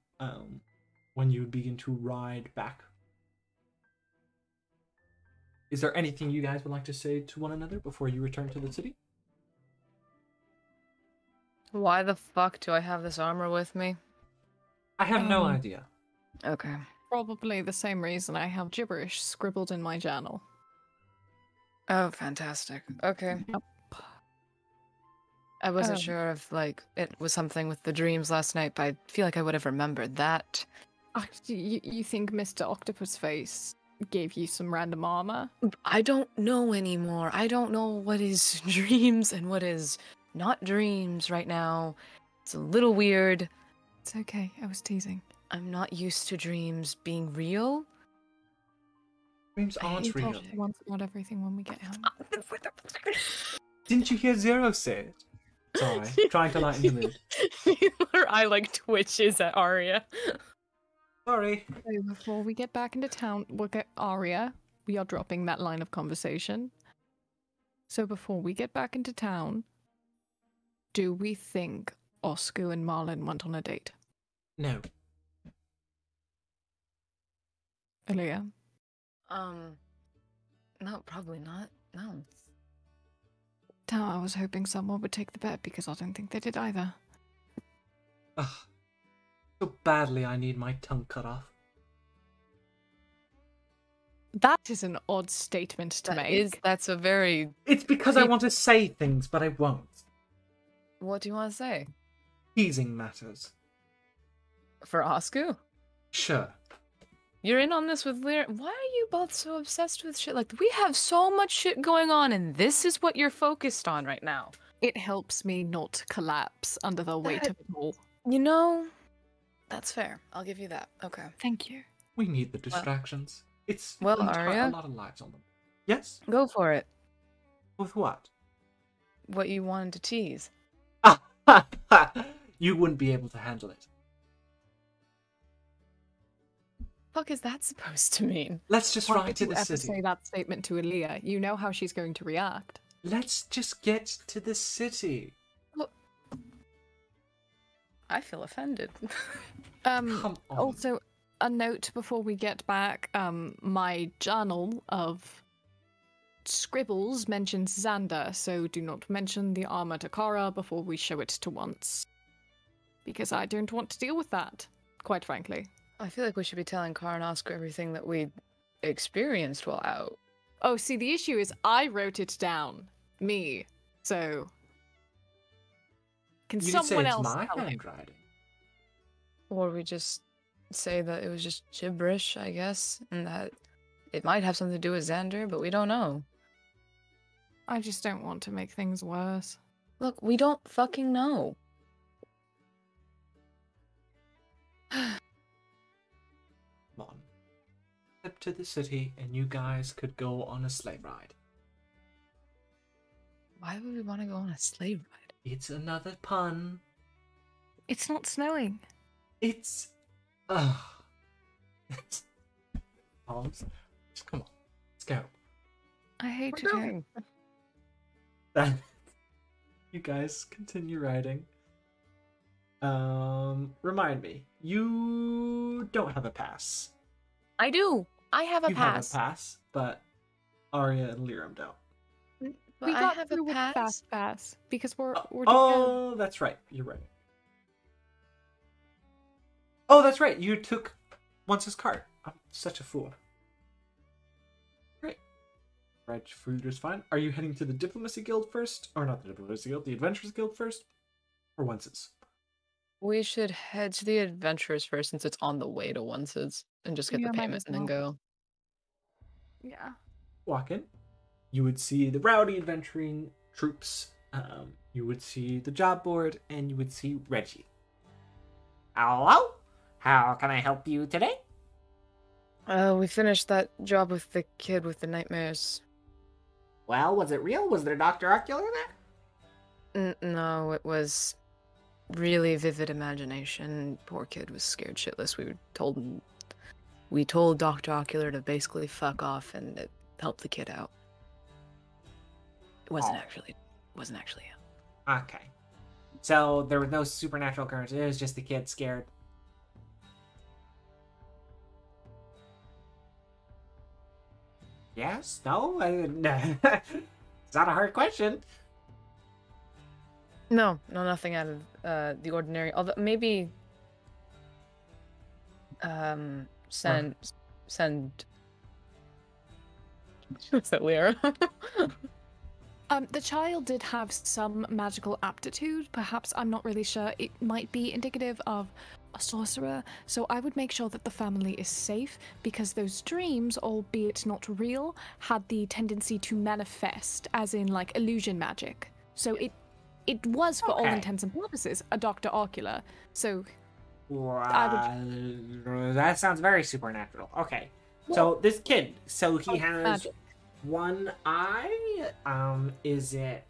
when you would begin to ride back. Is there anything you guys would like to say to one another before you return to the city? Why the fuck do I have this armor with me? I have no idea. Okay. Probably the same reason I have gibberish scribbled in my journal. Oh, fantastic. Okay. Yep. I wasn't sure if, like, it was something with the dreams last night, but I feel like I would have remembered that. You think Mr. Octopus Face gave you some random armor? I don't know anymore. I don't know what is dreams and what is not dreams right now. It's a little weird. It's okay. I was teasing. I'm not used to dreams being real. Dreams We aren't real. talked once about everything when we get home. Didn't you hear Zero say it? Sorry, trying to lighten the mood. Her eye like twitches at Arya. Sorry. So before we get back into town, we'll get Arya. We are dropping that line of conversation. So before we get back into town, do we think Osku and Marlin went on a date? No. Aaliyah? No, probably not. No. No, I was hoping someone would take the bet because I don't think they did either. Ugh. So badly I need my tongue cut off. That is an odd statement to make. That's a very... It's because I want to say things, but I won't. What do you want to say? Teasing matters. For Oscu? Sure. You're in on this with Lear. Why are you both so obsessed with shit? Like, we have so much shit going on, and this is what you're focused on right now. It helps me not collapse under the weight of it all. You know, that's fair. I'll give you that. Okay. Thank you. We need the distractions. It's Well, a Arya? lot of lives on them. Yes? Go for it. With what? What you wanted to tease. You wouldn't be able to handle it. Fuck is that supposed to mean? Let's just Why ride did to you the ever city. say that statement to Aaliyah? You know how she's going to react. Let's just get to the city. I feel offended. Come on. Also, a note before we get back. My journal of scribbles mentions Xander, so do not mention the armor to Kara before we show it to Once. Because I don't want to deal with that, quite frankly. I feel like we should be telling Kara and Oscar everything that we experienced while out. Oh, see, the issue is I wrote it down. Me. So... Can You could say someone it's else my tell him? handwriting. Or we just say that it was just gibberish, I guess, and that it might have something to do with Xander, but we don't know. I just don't want to make things worse. Look, we don't fucking know. Come on. Step to the city and you guys could go on a sleigh ride. Why would we want to go on a sleigh ride? It's another pun. It's not snowing. It's... Pause. Just come on. Let's go. I hate We're to going. You guys continue riding. Remind me. You don't have a pass. I do. I have a You pass. have a pass, but Arya and Liram don't. But we I got have through a with pass. fast pass because we're Oh, that's right. You're right. Oh, that's right. You took Once's cart. I'm such a fool. Great. Right, food is fine. Are you heading to the Diplomacy Guild first? Or not the Diplomacy Guild, the Adventurers Guild first? Or Once's? We should head to the adventurers first since it's on the way to Once's and just get Yeah, the might payment as and then well. go. Yeah. Walk in. You would see the rowdy adventuring troops. You would see the job board, and you would see Reggie. Hello? How can I help you today? We finished that job with the kid with the nightmares. Well, was it real? Was there Dr. Ocular there? No, it was really vivid imagination. Poor kid was scared shitless. We told Dr. Ocular to basically fuck off, and it helped the kid out. It wasn't actually him. Okay. So there was no supernatural occurrence. It was just the kid scared. Yes? No? It's not a hard question. No, nothing out of the ordinary. Although maybe send was that Lyra? The child did have some magical aptitude. Perhaps, I'm not really sure. It might be indicative of a sorcerer. So I would make sure that the family is safe because those dreams, albeit not real, had the tendency to manifest, as in like illusion magic. So it was, for all Okay. intents and purposes, a Dr. Ocular. So That sounds very supernatural. Okay. So this kid, so he has magic. one eye. Is it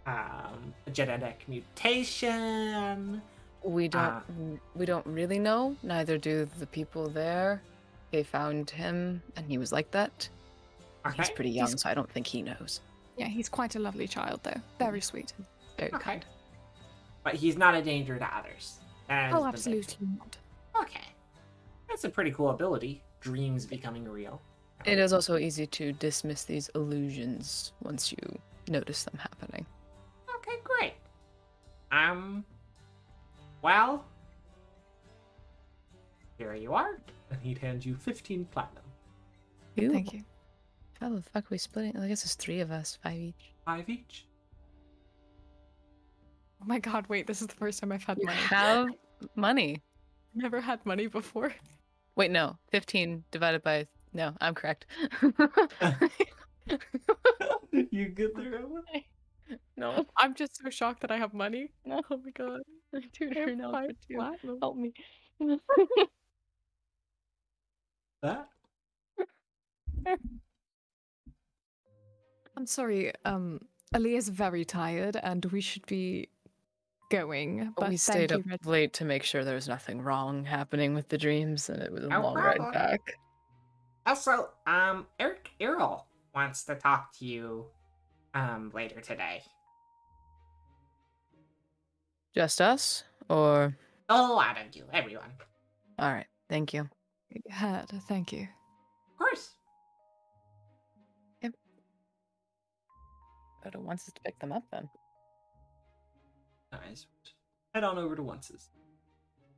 a genetic mutation? We don't really know. Neither do the people there. They found him, and he was like that. Okay. He's pretty young, so I don't think he knows. Yeah, he's quite a lovely child, though. Very sweet. Very Okay. kind. But he's not a danger to others. That Oh, is the absolutely not. big- Okay. That's a pretty cool ability. Dreams becoming real. It is also easy to dismiss these illusions once you notice them happening. Okay, great. Well, here you are. And he'd hand you 15 platinum. Ooh. Thank you. How the fuck are we splitting? I guess it's 3 of us, 5 each. 5 each. Oh my god, wait, this is the first time I've had You money. have money. Never had money before. Wait, no. 15 divided by... No, I'm correct. You good there, Emma? No. I'm just so shocked that I have money. No. Oh my god. Tutor now for 2. Platinum. Help me. That? I'm sorry, Aaliyah's very tired and we should be going. But We thank stayed you, up Red. late to make sure there was nothing wrong happening with the dreams, and it was a No long ride problem. back. Also, Eric Earl wants to talk to you, later today. Just us? Or... A lot of you, everyone. Alright, thank you. Heard, thank you. Of course. Go to Once's to pick them up, then. Nice. Head on over to Once's.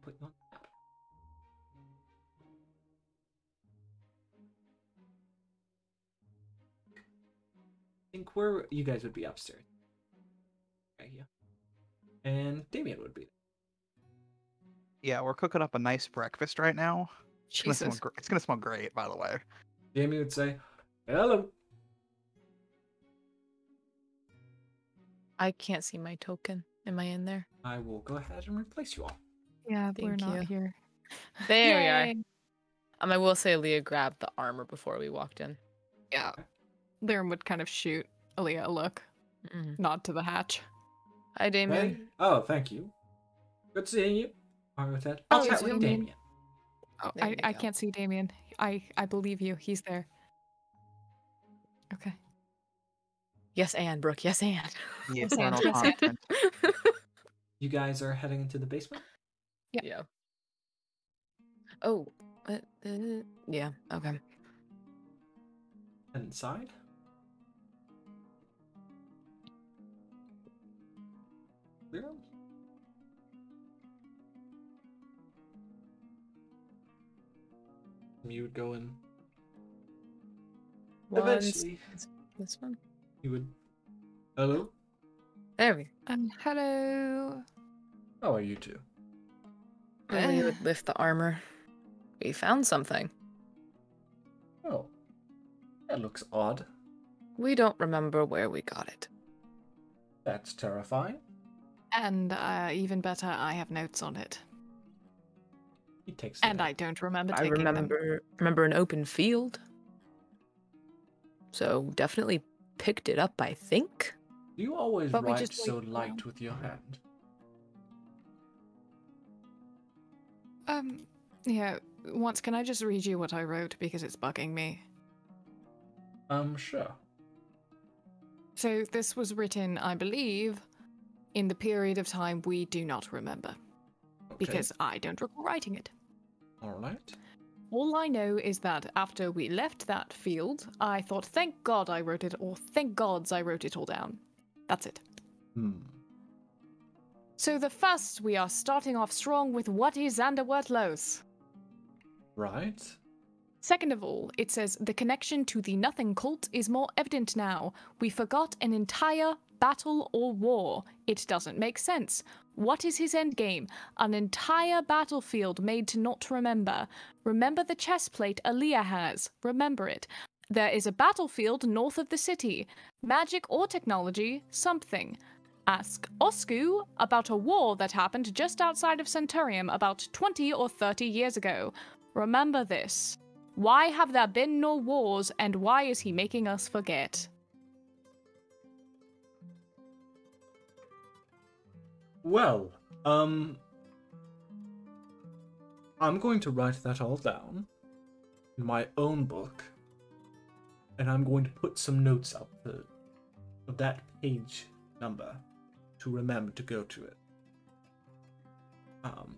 Put you on the map. I think where you guys would be upstairs. Right here. And Damien would be there. Yeah, we're cooking up a nice breakfast right now. It's gonna Jesus. it's gonna smell great, by the way. Damien would say, "Hello." I can't see my token. Am I in there? I will go ahead and replace you all. Yeah, we're Thank not you. here. There we Yay. are. I will say Leah grabbed the armor before we walked in. Yeah. Liam would kind of shoot Aaliyah a look, nod to the hatch. Hi, Damien. Hey. Oh, thank you. Good seeing you. Mario said, Oh, I'll chat it's with Damien. Damien. Oh, There I you go. can't see Damien. I believe you. He's there. Okay. Yes, and Brooke. Yes, and. The Yes, eternal yes, yes. constant. You guys are heading into the basement? Yeah. Oh. Yeah. Okay. Head inside. Clear 'em? You would go in. Eventually, This one. you would. Hello? There we Hello. How are you two? go. Leah would lift the armor. We found something. Oh. That looks odd. We don't remember where we got it. That's terrifying. And even better, I have notes on it. He takes the And note. I don't remember I taking them. remember an open field. So definitely picked it up, I think. Do you always But we write just so wait light around. with your hand? Yeah, once can I just read you what I wrote because it's bugging me? Sure. So this was written, I believe, in the period of time we do not remember. Okay. Because I don't recall writing it. Alright. All I know is that after we left that field, I thought, thank God I wrote it, or thank gods I wrote it all down. That's it. So the first, we are starting off strong with what is Anderwertlos. Right. Second of all, it says the connection to the Nothing cult is more evident now. We forgot an entire battle or war. It doesn't make sense. What is his endgame? An entire battlefield made to not remember. Remember the chest plate Aaliyah has. Remember it. There is a battlefield north of the city. Magic or technology, something. Ask Oscu about a war that happened just outside of Centurium about 20 or 30 years ago. Remember this. Why have there been no wars, and why is he making us forget? Well, I'm going to write that all down in my own book, and I'm going to put some notes up of that page number to remember to go to it.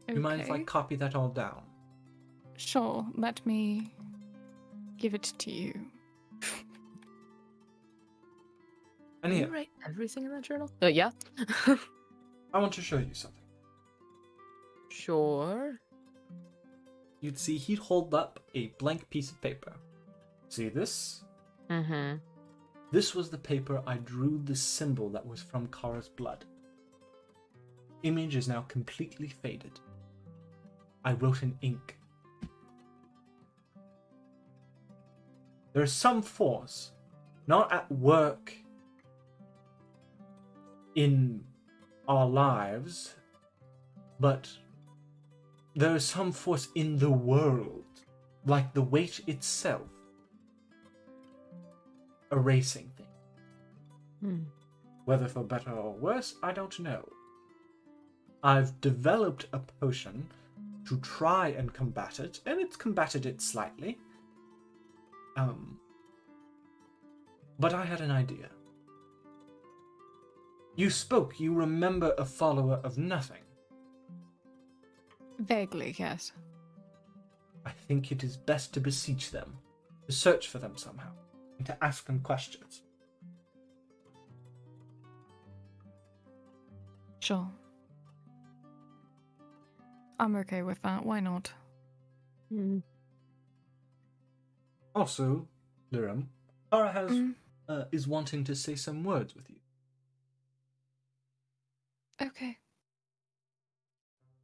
You mind if I Okay. copy that all down? Sure, let me give it to you. And Did here, you write everything in that journal? Yeah. I want to show you something. Sure. You'd see he'd hold up a blank piece of paper. See this? Mm-hmm. This was the paper I drew the symbol that was from Kara's blood. Image is now completely faded. I wrote in ink. There is some force, not at work in our lives, but there is some force in the world, like the weight itself, erasing things. Hmm. Whether for better or worse, I don't know. I've developed a potion to try and combat it, and it's combated it slightly. But I had an idea. You remember a follower of nothing. Vaguely, yes. I think it is best to beseech them, to search for them somehow, and to ask them questions. Sure. I'm okay with that. Why not? Mm. Also, Liram, Kara has Mm. is wanting to say some words with you. Okay.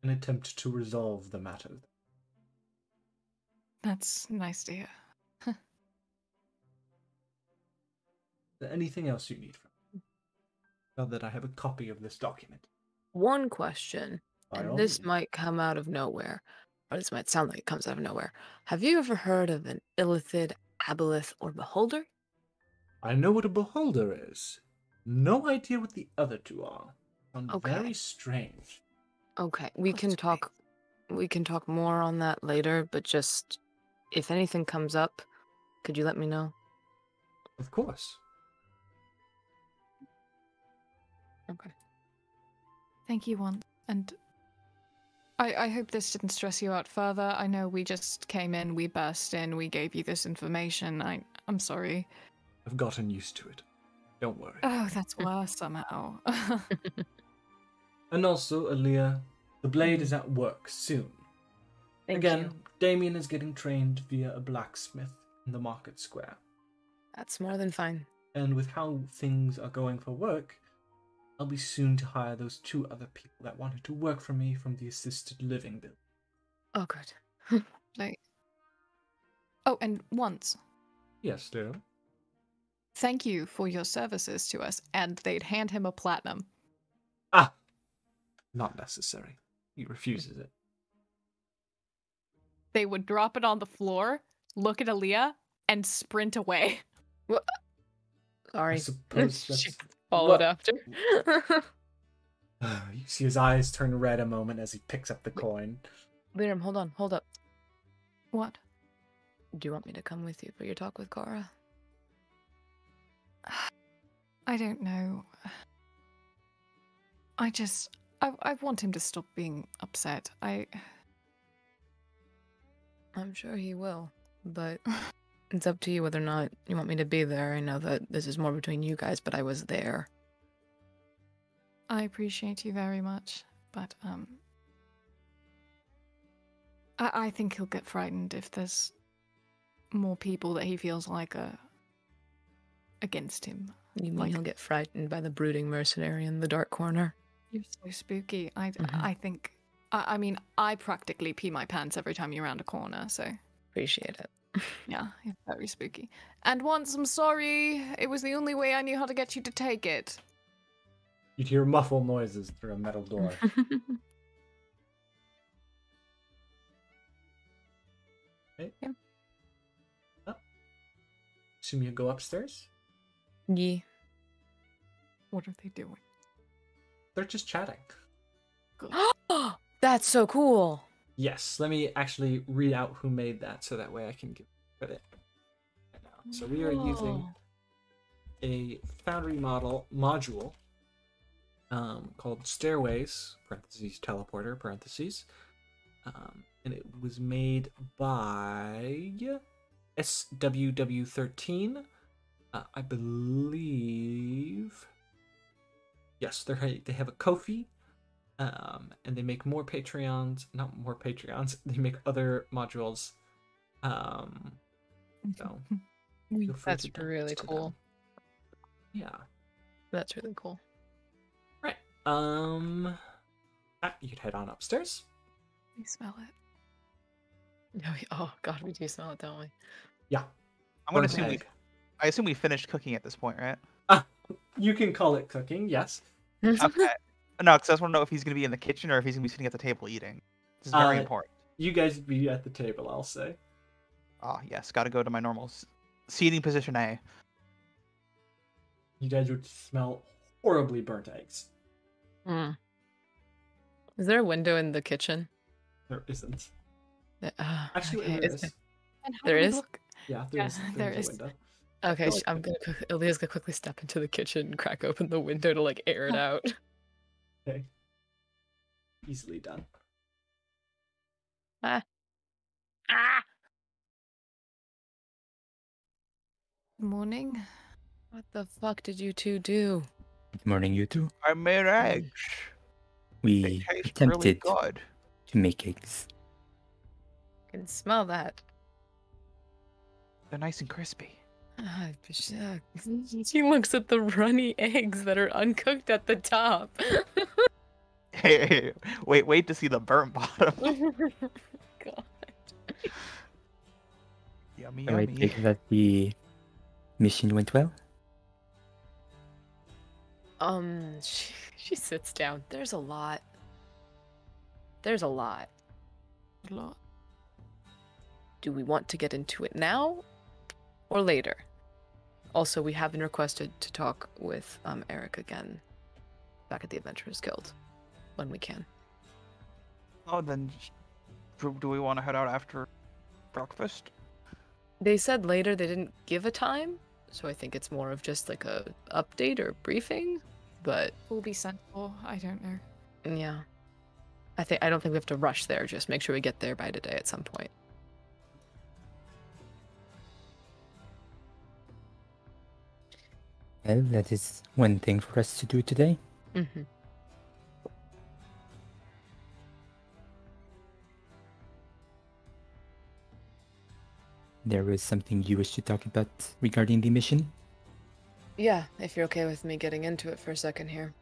An attempt to resolve the matter. That's nice to hear. Is there anything else you need from me? Now that I have a copy of this document. One question, By and all this means. might come out of nowhere, or this might sound like it comes out of nowhere. Have you ever heard of an illithid, aboleth, or beholder? I know what a beholder is. No idea what the other two are. Sound Okay. very strange. Okay, we can Possibly. talk. We can talk more on that later, but just if anything comes up, could you let me know? Of course. Okay. Thank you once. And I hope this didn't stress you out further. I know we just came in, we burst in, we gave you this information. I'm sorry. I've gotten used to it. Don't worry. Oh, that's worse somehow. And also, Aaliyah, the blade is at work soon. Thank Again, you. Damien is getting trained via a blacksmith in the market square. That's more than fine. And with how things are going for work, I'll be soon to hire those 2 other people that wanted to work for me from the assisted living building. Oh, good. Like, oh, and once, Yes, Lyra. thank you for your services to us. And they'd hand him a platinum. Ah! Not necessary. He refuses it. They would drop it on the floor, look at Aaliyah, and sprint away. I Sorry. suppose She that's... followed What? after. You see his eyes turn red a moment as he picks up the coin. Liram, hold up. What? Do you want me to come with you for your talk with Kara? I don't know. I want him to stop being upset. I'm sure he will, but it's up to you whether or not you want me to be there. I know that this is more between you guys, but I was there. I appreciate you very much, but I think he'll get frightened if there's more people that he feels like are against him. You mean Like- he'll get frightened by the brooding mercenary in the dark corner? You're so spooky. I Mhm. think. I mean, I practically pee my pants every time you're around a corner. So Appreciate it. yeah, you're very spooky. And once, I'm sorry. It was the only way I knew how to get you to take it. You'd hear muffled noises through a metal door. Okay. Yeah. Oh. Assume you go upstairs? Yeah. What are they doing? They're just chatting. Good. That's so cool. Yes, let me actually read out who made that so that way I can give credit. Right now. So we are using Whoa. a Foundry module called Stairways (parentheses teleporter parentheses), and it was made by SWW13, I believe. Yes, they have a Ko-fi, and they make more Patreons. Not more Patreons. They make other modules. So feel free That's to dance really to cool. them. Yeah. That's really cool. Right. You could head on upstairs. We smell it. Oh god, we do smell it, don't we? Yeah. I'm gonna Burnt assume egg. I assume we finished cooking at this point, right? You can call it cooking, yes. Okay. No, because I just want to know if he's gonna be in the kitchen or if he's gonna be sitting at the table eating. This is very important. You guys be at the table, I'll say. Ah, yes, gotta go to my normal seating position A. You guys would smell horribly burnt eggs. Mm. Is there a window in the kitchen? There isn't. Actually, There is. And how There do we is? look? Yeah, Yeah, there there is a is. window. Okay, Go I'm gonna. Elia's gonna quickly step into the kitchen and crack open the window to like air it out. Okay. Easily done. Ah! Morning. What the fuck did you two do? Good morning, you two. I made eggs. They We taste really attempted good. to make eggs. Can smell that. They're nice and crispy. She looks at the runny eggs that are uncooked at the top. Hey, wait to see the burnt bottom. God. Yummy, So I yummy. take that the mission went well. She sits down. There's a lot. There's a lot. A lot. Do we want to get into it now or later? Also, we have been requested to talk with Eric again back at the Adventurers Guild when we can. Oh, then do we want to head out after breakfast? They said later. They didn't give a time, so I think it's more of just like a update or briefing. But Will be sent for. I don't know. yeah, I don't think we have to rush there. Just make sure we get there by today at some point. Well, that is one thing for us to do today. Mm-hmm. There was something you wish to talk about regarding the mission. Yeah, if you're okay with me getting into it for a second here.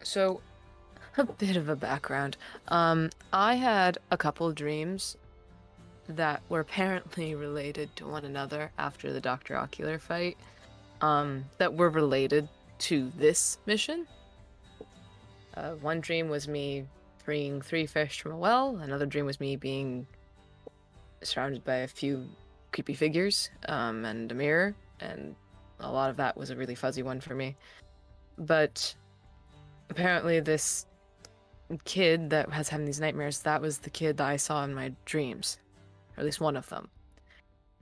So, a bit of a background. I had a couple dreams that were apparently related to one another after the Dr. Ocular fight, that were related to this mission. One dream was me freeing 3 fish from a well. Another dream was me being surrounded by a few creepy figures, and a mirror, and a lot of that was a really fuzzy one for me. But apparently this kid that has having these nightmares, that was the kid that I saw in my dreams, or at least one of them.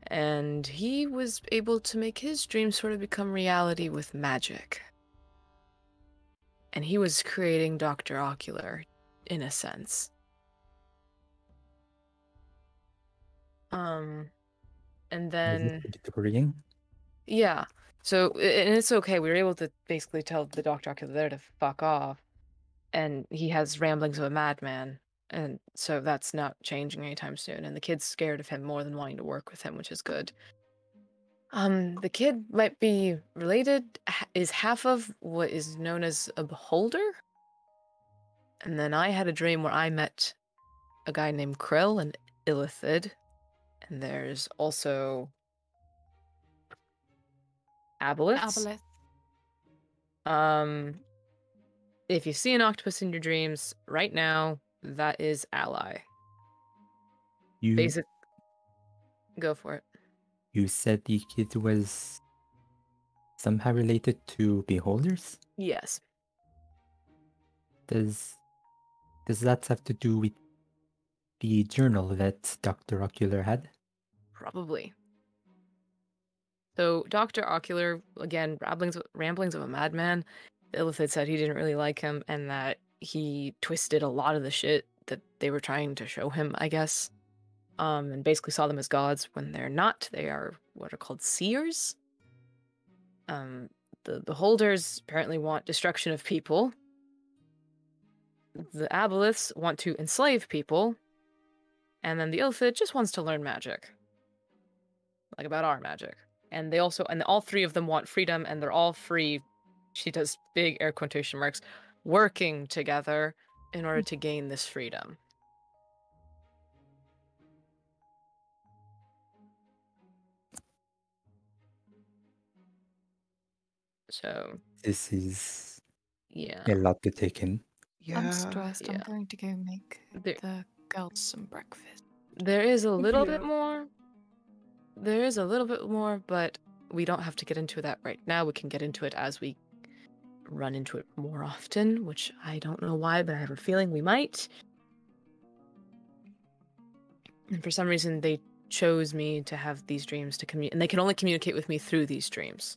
And he was able to make his dreams sort of become reality with magic. And he was creating Dr. Ocular, in a sense. And then... Worrying. Yeah. So, and it's okay. We were able to basically tell the Dr. Ocular there to fuck off. And he has ramblings of a madman. And so that's not changing anytime soon. And the kid's scared of him more than wanting to work with him, which is good. The kid might be related, is half of what is known as a beholder. And then I had a dream where I met a guy named Krill and Illithid. And there's also Aboleths. If you see an octopus in your dreams right now, that is ally. You Go for it. You said the kid was somehow related to beholders? Yes. Does that have to do with the journal that Dr. Ocular had? Probably. So Dr. Ocular, again, ramblings of a madman. Illithid said he didn't really like him and that he twisted a lot of the shit that they were trying to show him, I guess. And basically saw them as gods when they're not. They are what are called seers. The beholders apparently want destruction of people. The aboleths want to enslave people. And then the Illithid just wants to learn magic. Like about our magic. And they also, and all three of them want freedom, and they're all free, she does big air quotation marks, working together in order to gain this freedom. So, This is yeah. a lot to take in. Yeah. I'm stressed. I'm yeah. going to go make There- the girls some breakfast. There is a little Yeah. bit more. There is a little bit more, but we don't have to get into that right now. We can get into it as we run into it more often, which I don't know why, but I have a feeling we might. And for some reason, they chose me to have these dreams to communicate, and they can only communicate with me through these dreams.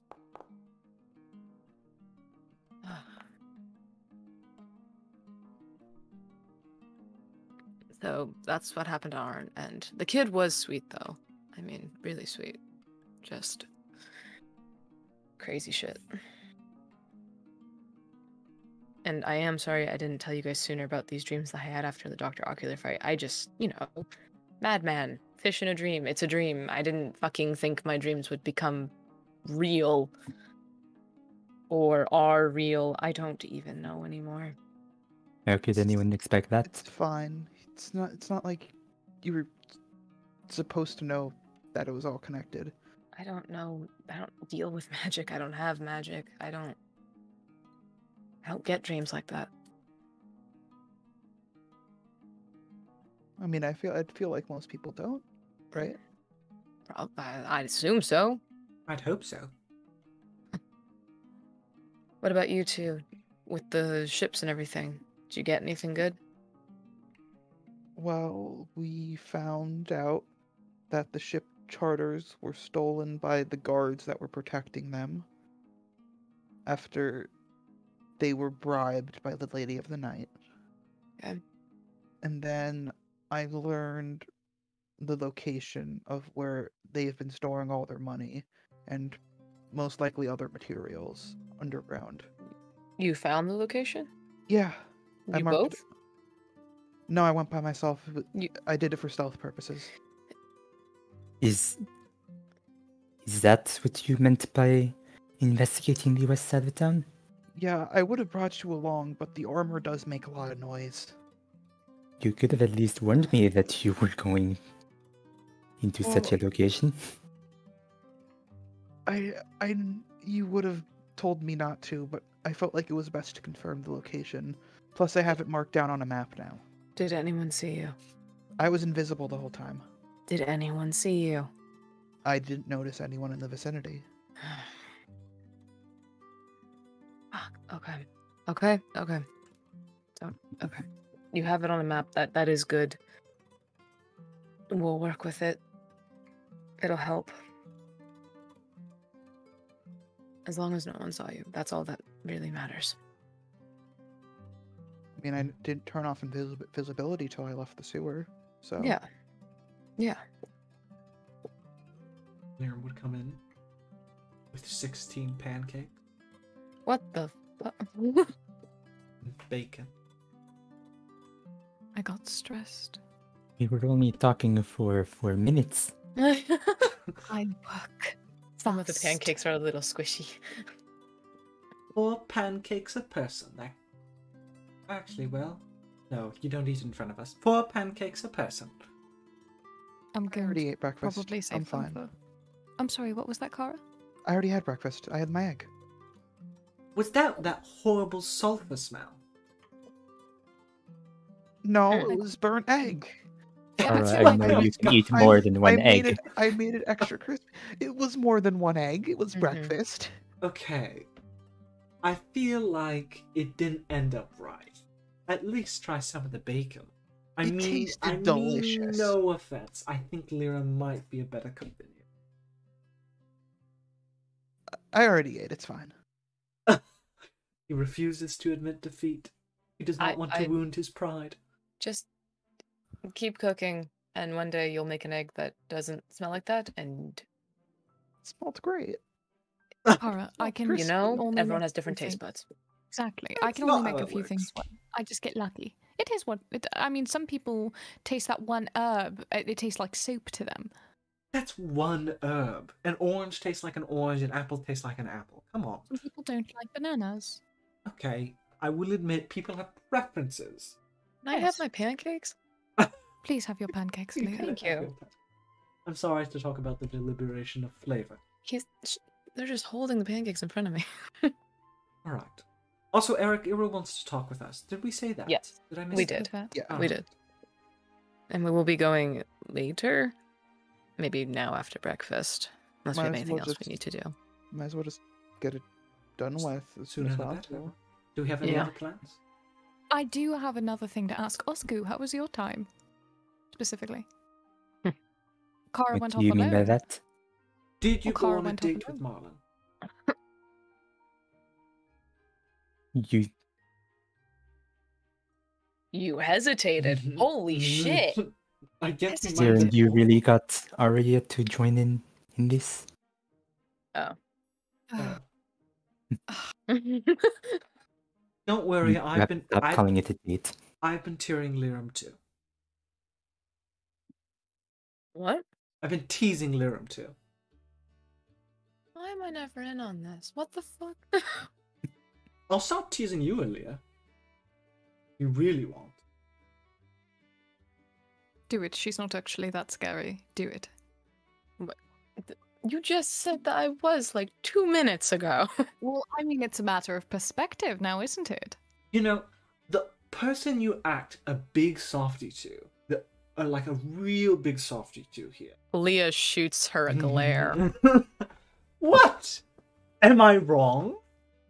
So that's what happened on our end. The kid was sweet, though. I mean, really sweet. Just crazy shit. And I am sorry I didn't tell you guys sooner about these dreams that I had after the Dr. Ocular fight. I just, madman, fish in a dream. It's a dream. I didn't fucking think my dreams would become real or are real. I don't even know anymore. How could anyone expect that? It's fine. It's not like you were supposed to know that it was all connected. I don't know. I don't deal with magic. I don't have magic. I don't get dreams like that. I mean, I'd feel like most people don't, right? I'd assume so. I'd hope so. What about you two? With the ships and everything? Did you get anything good? Well, we found out that the ship charters were stolen by the guards that were protecting them after they were bribed by the Lady of the Night. Okay. And then I learned the location of where they've been storing all their money and most likely other materials underground. You found the location? Yeah. I You marked both? it. No, I went by myself. You- I did it for stealth purposes. Is that what you meant by investigating the west side of town? Yeah, I would have brought you along, but the armor does make a lot of noise. You could have at least warned me that you were going into such a location. You would have told me not to, but I felt like it was best to confirm the location. Plus, I have it marked down on a map now. Did anyone see you? I was invisible the whole time. Did anyone see you? I didn't notice anyone in the vicinity. Fuck. Okay. Okay. You have it on a map. That is good. We'll work with it. It'll help. As long as no one saw you. That's all that really matters. I mean, I didn't turn off visibility till I left the sewer, so... Yeah. Liam would come in with 16 pancakes What the fuck? and bacon. I got stressed. We were only talking for 4 minutes. I work. Some of the fast. pancakes are a little squishy. 4 pancakes a person there. Actually, well, no, you don't eat in front of us. 4 pancakes a person. I'm I going already to ate breakfast. probably save I'm them fine. for... I'm sorry, what was that, Cara? I already had breakfast. I had my egg. Was that horrible sulfur smell? No, it was burnt egg. Alright, Yeah, I know you can eat more than one egg. I made it extra crispy. It was more than one egg. It was Mhm. breakfast. Okay. I feel like it didn't end up right. At least try some of the bacon. It tasted delicious. No offense. I think Lyra might be a better cook than you. I already ate. It's fine. He refuses to admit defeat. He does not want to wound his pride. Just keep cooking, and one day you'll make an egg that doesn't smell like that, and It smelled great. Cara, I can... you know, only everyone make has different a few taste things. buds. Exactly. I That's can not only how make a it few things works. well. I just get lucky. It is what I mean. Some people taste that one herb. It tastes like soup to them. That's one herb. An orange tastes like an orange, an apple tastes like an apple. Come on. Some people don't like bananas. Okay, I will admit people have preferences. Can I have my pancakes? Please have your pancakes, Leah. Thank you. I'm sorry to talk about the deliberation of flavor. They're just holding the pancakes in front of me. All right. Also, Eric Ira wants to talk with us. Did we say that? Yes, Did I miss we that? did. Yeah. We did. And we will be going later. Maybe now after breakfast. Unless we have Might as anything well else just- we need to do. Might as well just get it done with as soon Sooner as the better. possible. Do we have any Yeah. other plans? I do have another thing to ask. Osku, how was your time? Specifically. Kara What went do off you mean by alone. that? Did you Well, go Cara on a went off date with alone. Marlon? You hesitated. Holy shit. I guess you might Darren, have you been- really got Arya to join in this? Oh. Don't worry, You have to stop calling it a date. I've been teasing Liram too. What? I've been teasing Liram too. Why am I never in on this? What the fuck? I'll stop teasing you, Aaliyah. You really won't. Do it. She's not actually that scary. Do it. You just said that I was like 2 minutes ago. Well, I mean, it's a matter of perspective now, isn't it? You know, the person you act a big softy to, like a real big softy to here. Leah shoots her a glare. What? Am I wrong?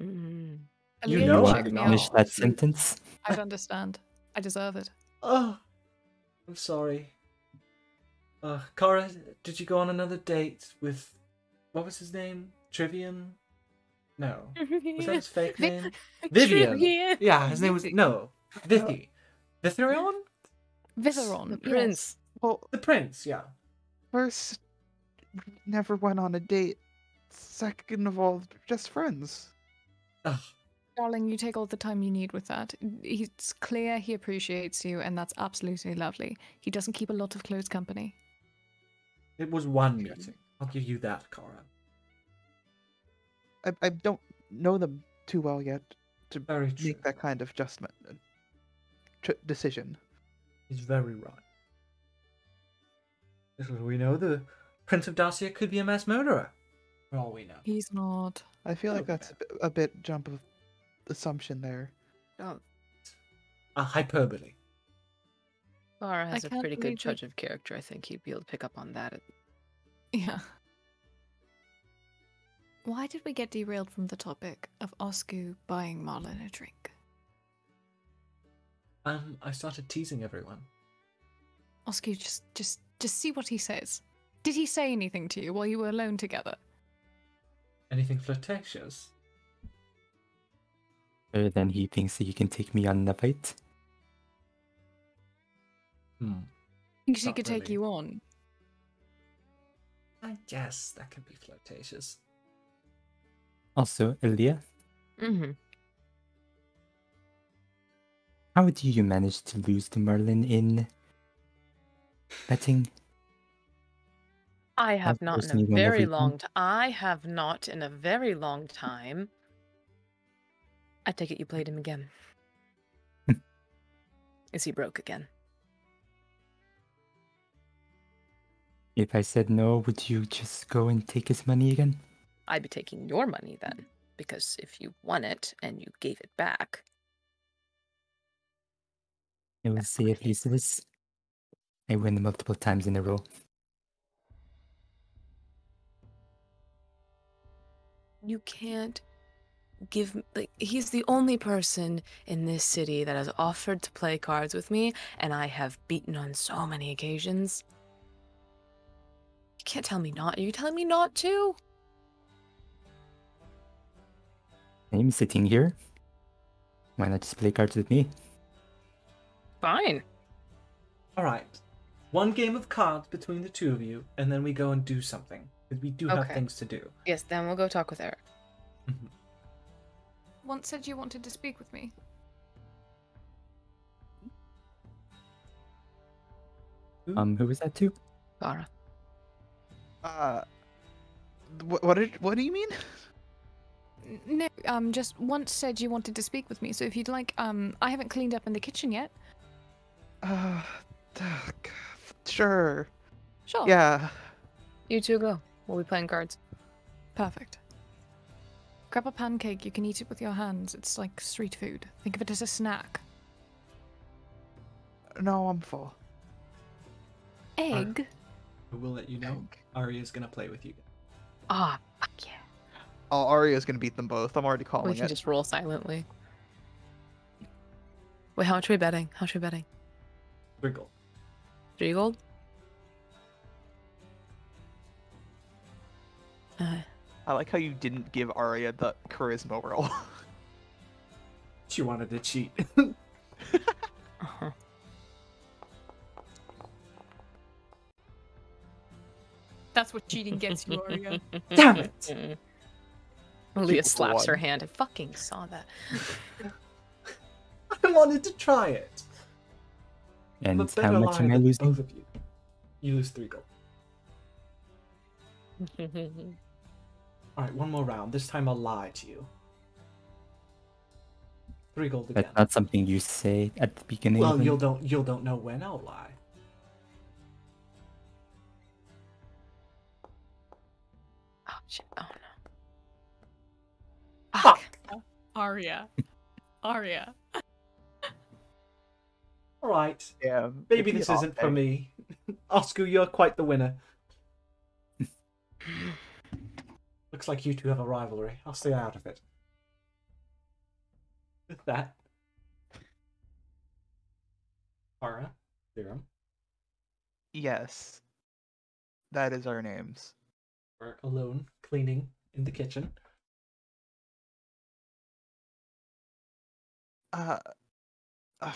Mm. You Aaliyah, know check I'm me not. out. Finish that sentence. I'd understand. I deserve it. Oh, I'm sorry. Cara, did you go on another date with, what was his name? Trivian? No. Was that his fake name? Vivian. Trivian. Yeah, his name was, no. Vithi. Vitherion? Vitheron. The yes. prince. Well, The prince, yeah. first, we never went on a date. Second of all, just friends. Ugh. Darling, you take all the time you need with that. It's clear he appreciates you, and that's absolutely lovely. He doesn't keep a lot of close company. It was one meeting. I'll give you that, Cara. I don't know them too well yet to Very true. make that kind of adjustment decision. He's very right. Little do we know, the Prince of Dacia could be a mass murderer. For all we know. He's not. I feel like Okay. that's a bit jump of assumption there. Oh, A hyperbole. Laura has a can't pretty good believe judge of character. I think he'd be able to pick up on that. Yeah. Why did we get derailed from the topic of Osku buying Marlon a drink? I started teasing everyone. Osku, just see what he says. Did he say anything to you while you were alone together? Anything flirtatious? Other than he thinks that you can take me on a fight. Thinks he Not could take really. you on. I guess that could be flirtatious. Also, Ilya, Mm-hmm. how did you manage to lose to Merlin in betting? I have not in personally a won very everything. long time. I have not in a very long time. I take it you played him again. Is he broke again? If I said no, would you just go and take his money again? I'd be taking your money then, because if you won it and you gave it back, I will That's say at great. least this. I win multiple times in a row. you can't give like he's the only person in this city that has offered to play cards with me, and I have beaten on so many occasions. You can't tell me not. Are you telling me not to? I'm sitting here. Why not just play cards with me? Fine. Alright. One game of cards between the two of you, and then we go and do something. Because we do have Okay. things to do. Yes, then we'll go talk with Eric. Mhm. Once said you wanted to speak with me. Who was that to? Gara. What do you mean? No, just once said you wanted to speak with me, so if you'd like, I haven't cleaned up in the kitchen yet. Uh, sure. Sure. Yeah. You two go. We'll be playing cards. Perfect. Grab a pancake, you can eat it with your hands. It's like street food. Think of it as a snack. No, I'm full. Egg? I will let you know. Arya's gonna play with you. Ah, fuck yeah. Oh, Arya's gonna beat them both. I'm already We calling can it. just roll silently. Wait, how much are we betting? How much are we betting? 3 gold. 3 gold? I like how you didn't give Arya the charisma roll. She wanted to cheat. Uh-huh. That's what cheating gets you, Arya. Damn it! Leah for slaps her one. hand. I fucking saw that. I wanted to try it. I'm a And how better much liar am I than losing? both of you. You lose 3 gold. Alright, one more round. This time I'll lie to you. 3 gold again. That's not something you say at the beginning. Well, of you'll an- don't know when I'll lie. Oh, shit. Oh, no. Fuck! Arya. Arya. Alright. Yeah. Maybe this isn't for me. Oscar, you're quite the winner. Looks like you two have a rivalry. I'll stay out of it. With that, Ara, Theorem, Yes. That is our names. we're alone cleaning in the kitchen. Uh, uh,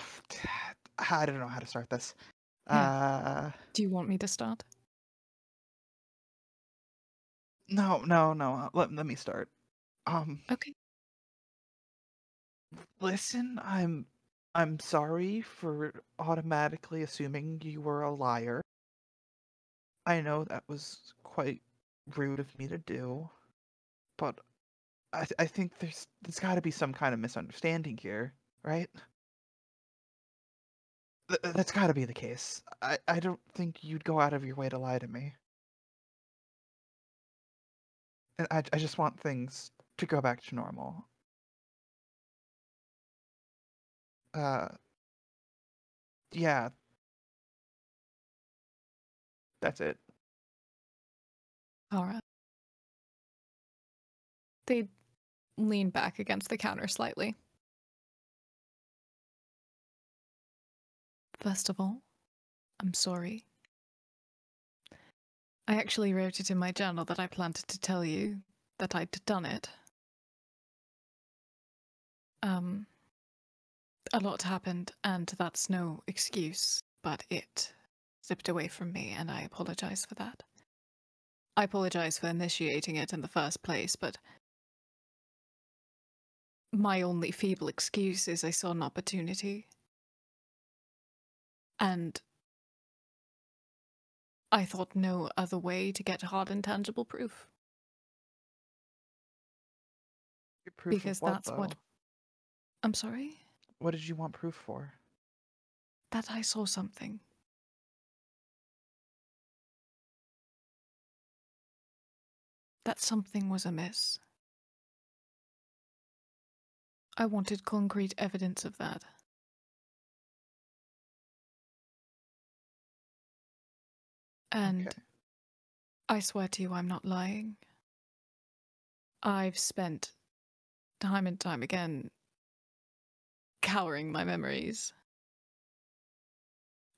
I don't know how to start this. Do you want me to start? No. Let me start. Okay. Listen, I'm sorry for automatically assuming you were a liar. I know that was quite rude of me to do, but I think there's got to be some kind of misunderstanding here, right? That's got to be the case. I don't think you'd go out of your way to lie to me. And I just want things to go back to normal. Yeah. That's it. Alright. They lean back against the counter slightly. First of all, I'm sorry. I actually wrote it in my journal that I planned to tell you that I'd done it. A lot happened, and that's no excuse, but it slipped away from me, and I apologize for that. I apologize for initiating it in the first place, but my only feeble excuse is I saw an opportunity. And I thought no other way to get hard and tangible proof. Proof Because of what, that's what. though? I'm sorry? What did you want proof for? That I saw something. That something was amiss. I wanted concrete evidence of that. And Okay. I swear to you, I'm not lying. I've spent time and time again cowering my memories.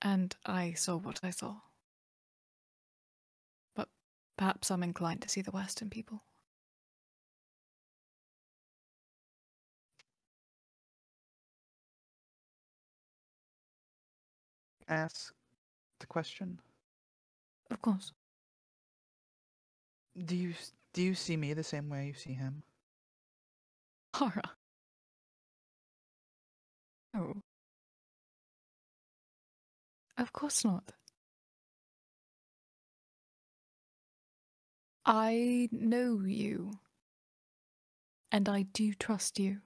And I saw what I saw. But perhaps I'm inclined to see the West in people. Ask the question. Of course. Do you see me the same way you see him? Horror. Oh. Of course not. I know you. And I do trust you.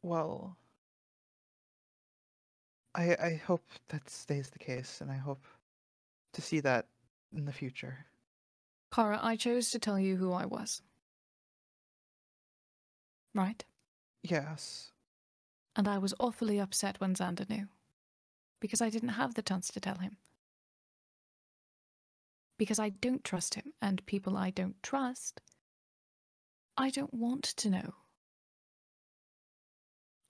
Well, I hope that stays the case, and I hope to see that in the future. Kara, I chose to tell you who I was. Right? Yes. And I was awfully upset when Xander knew. Because I didn't have the chance to tell him. Because I don't trust him, and people I don't trust, I don't want to know.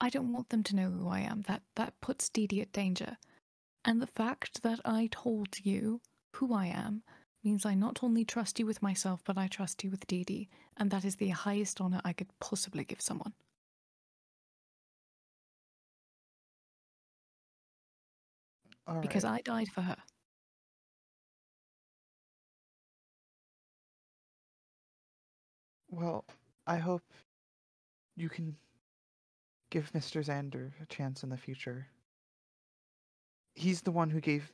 I don't want them to know who I am. That puts Dee Dee at danger. And the fact that I told you who I am means I not only trust you with myself, but I trust you with Dee Dee. And that is the highest honor I could possibly give someone. All Because right. I died for her. Well, I hope you can give Mr. Xander a chance in the future. He's the one who gave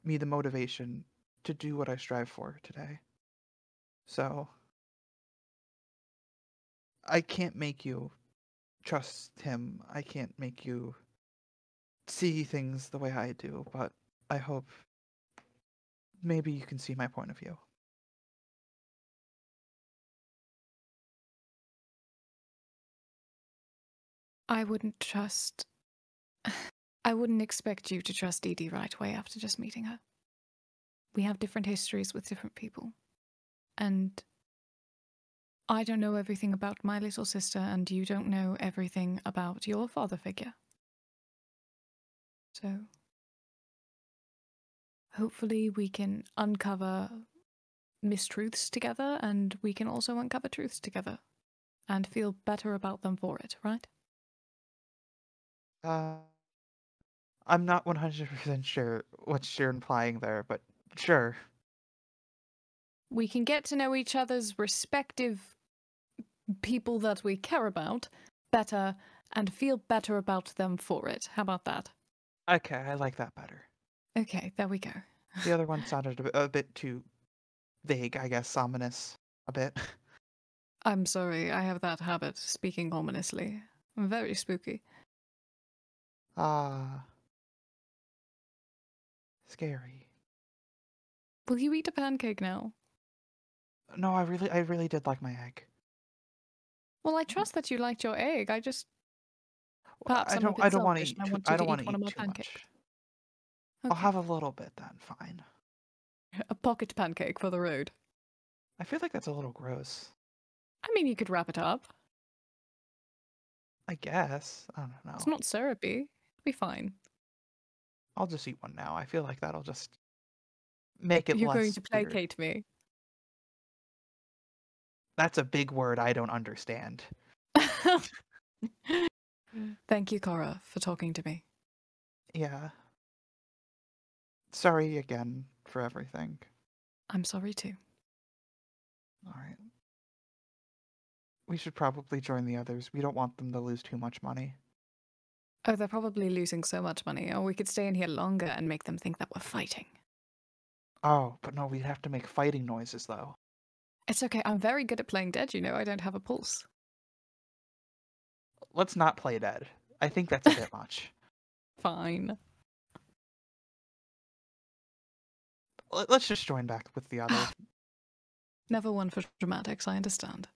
me the motivation to do what I strive for today. So, I can't make you trust him. I can't make you see things the way I do, but I hope maybe you can see my point of view. I wouldn't trust... I wouldn't expect you to trust Dee Dee right away after just meeting her. We have different histories with different people. And I don't know everything about my little sister, and you don't know everything about your father figure. So, hopefully we can uncover mistruths together, and we can also uncover truths together, and feel better about them for it, right? I'm not 100% sure what you're implying there, but sure. We can get to know each other's respective people that we care about better and feel better about them for it. How about that? Okay, I like that better. Okay, there we go. The other one sounded a bit too vague, I guess, ominous. A bit. I'm sorry, I have that habit, speaking ominously. Very spooky. Ah. Scary. Will you eat a pancake now? No, I really did like my egg. Well, I trust that you liked your egg. I just... Perhaps I I'm a don't bit want to selfish eat and I too, want I you don't to want eat to one of eat my too pancakes. much. Okay. I'll have a little bit then, fine. A pocket pancake for the road. I feel like that's a little gross. I mean, you could wrap it up. I guess. I don't know. It's not syrupy. It'll be fine. I'll just eat one now. I feel like that'll just make it You're going less to weird. placate me. That's a big word I don't understand. Thank you, Cora, for talking to me. Yeah. Sorry again for everything. I'm sorry too. Alright. We should probably join the others. We don't want them to lose too much money. Oh, they're probably losing so much money. Or we could stay in here longer and make them think that we're fighting. Oh, but no, we'd have to make fighting noises, though. It's okay. I'm very good at playing dead, you know. I don't have a pulse. Let's not play dead. I think that's a bit much. Fine. Let's just join back with the others. Never one for dramatics, I understand.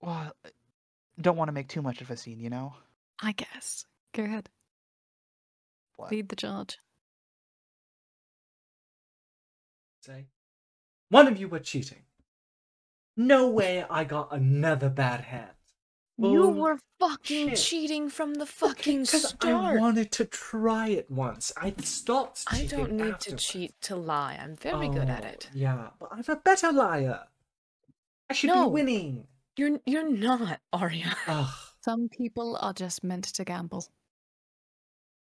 Well, don't want to make too much of a scene, you know? I guess. Go ahead. What? Lead the charge. Say, one of you were cheating. No way I got another bad hand. You Bull were fucking shit. cheating from the Okay, fucking 'cause start. I wanted to try it once. I stopped I cheating don't need afterwards. to cheat to lie. I'm very good at Oh, it. Yeah, but I'm a better liar. I should No. be winning. You're not, Arya. Ugh, Some people are just meant to gamble.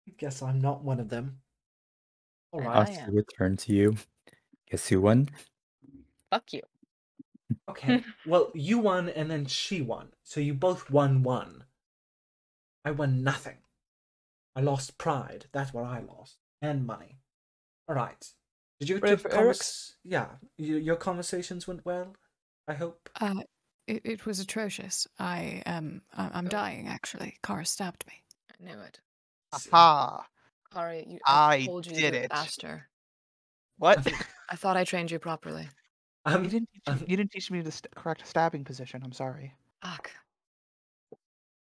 I guess I'm not one of them. All And right. I I'll am. return to you. Guess who won? Fuck you. Okay. Well, you won and then she won. So you both won one. I won nothing. I lost pride. That's what I lost. And money. Alright. Did your Ready for Eric's? Yeah. Your conversations went well, I hope? It was atrocious. I'm dying actually. Kara stabbed me. I knew it. Aha! Ari, I told you did to it. ask her. What? I thought I trained you properly. You didn't teach me the correct stabbing position. I'm sorry. Fuck.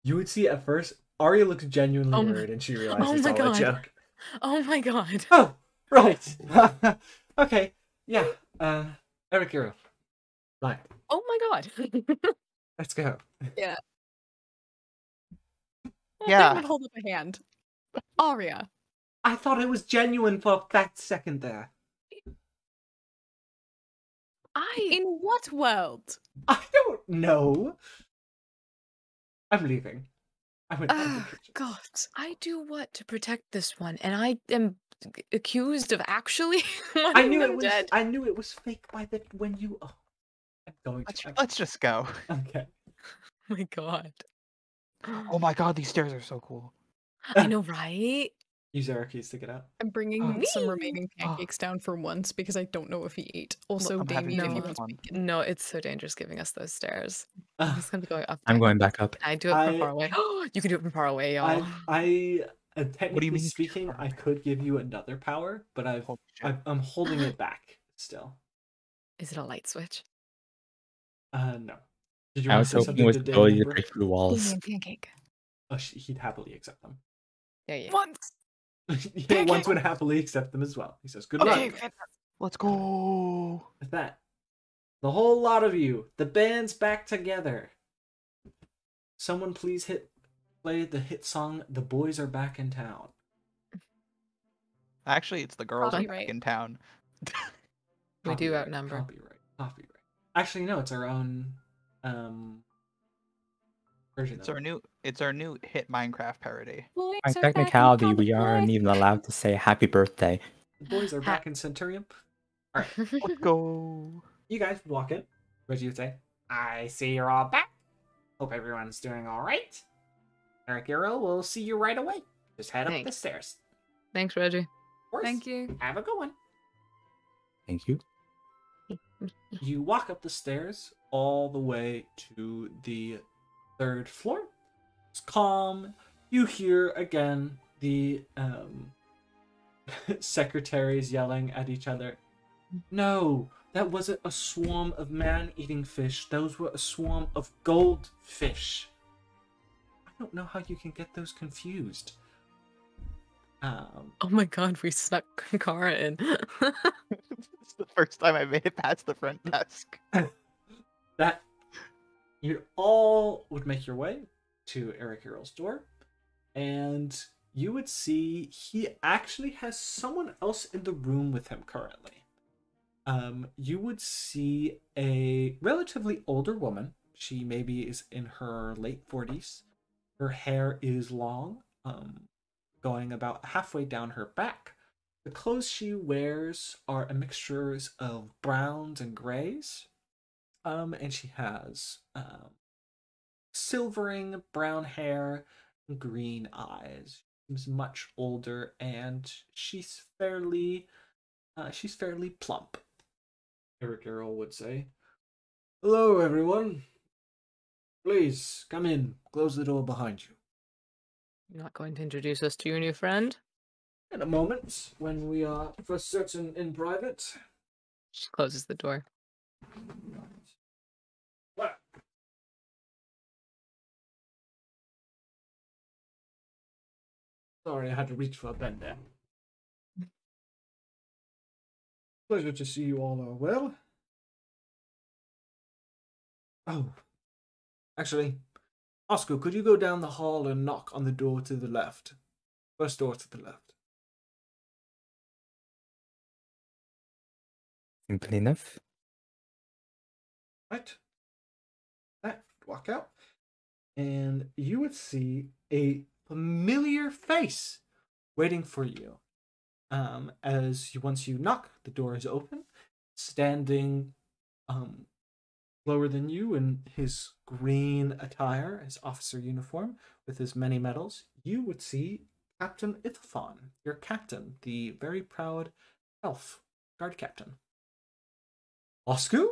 You would see at first, Arya looks genuinely worried and she realizes it's my all a God. joke. Oh my god. Oh, right. Okay, yeah. Eric, you're up. Right, Oh my god. let's go. Yeah. Yeah. David, hold up a hand. Aria. I thought it was genuine for that second there. In what world? I don't know. I'm leaving. I went to the Oh kitchen. god. I do what to protect this one, and I am accused of actually I wanting knew them it was. dead. I knew it was fake by the when you. Oh, I'm going to. Let's just go. Okay. Oh my god. Oh my god, these stairs are so cool. I know, right? Use Eric keys to get out. I'm bringing Oh. some remaining pancakes down for once because I don't know if he ate. Also, I'm having Damien, too if you much want fun. No, it's so dangerous giving us those stairs. I'm just gonna be going up. I'm there. going back up. Can I do it from far away. You can do it from far away, y'all. Technically mean? speaking, I could give you another power, but Holy shit. I'm holding it back still. Is it a light switch? No. Did you I want was to say hoping something it was to the ability to Emperor? break through walls. Damien pancake. Oh, he'd happily accept them. Yeah. Once. He once would happily accept them as well. He says, "Good Okay, luck." Let's go. With that, the whole lot of you, the band's back together. Someone please play the hit song "The Boys Are Back in Town." Actually, it's the girls are back Copyright. in town. We do Copyright, outnumber. Copyright. Actually, no, it's our own version. It's our new hit Minecraft parody. Boys By are back in technicality, we town. aren't even allowed to say happy birthday. The boys are back in Centurion. Alright, Let's go. you guys walk in. What do you say? I see you're all back. Hope everyone's doing alright. Eric Arrow, we'll see you right away. Just head up the Thanks. stairs. Thanks, Reggie. Of course. Thank you. Have a good one. Thank you. You walk up the stairs all the way to the 3rd floor. It's calm. You hear again the secretaries yelling at each other. No, that wasn't a swarm of man-eating fish. Those were a swarm of goldfish. I don't know how you can get those confused. Oh my god, we snuck Kara in. It's the first time I made it past the front desk. That you all would make your way to Eric Earl's door, and you would see he actually has someone else in the room with him currently. You would see a relatively older woman. She maybe is in her late 40s. Her hair is long, going about halfway down her back. The clothes she wears are a mixture of browns and grays. And she has silvering brown hair, green eyes. She's much older, and she's fairly plump. Eric Earl would say, "Hello, everyone. Please come in. Close the door behind you." You're not going to introduce us to your new friend? In a moment, when we are for certain in private. She closes the door. What? Sorry, I had to reach for a pen there. Pleasure to see you all are well. Oh, actually, Oscar, could you go down the hall and knock on the door to the left? First door to the left. Simple enough. Right. That walk out, and you would see a familiar face waiting for you. Once you knock, the door is open. Standing, lower than you in his green attire, his officer uniform with his many medals, you would see Captain Ithafon, your captain, the very proud elf guard captain. Osku,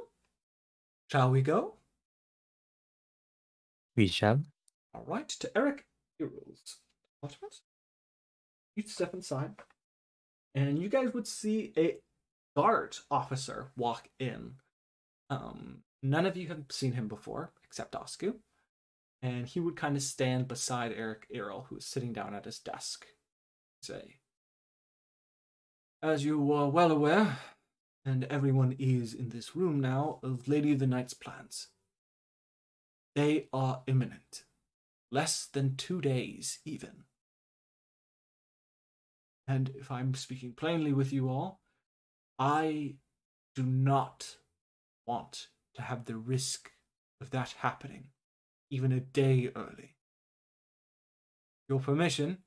shall we go? We shall. All right, to Eric Heroes. You'd step inside, and you guys would see a guard officer walk in. None of you have seen him before, except Osku. And he would kind of stand beside Eric Errol, who is sitting down at his desk. Say, as you are well aware, and everyone is in this room now, of Lady of the Night's plans. They are imminent. Less than 2 days, even. And if I'm speaking plainly with you all, I do not want to have the risk of that happening, even a day early. Your permission,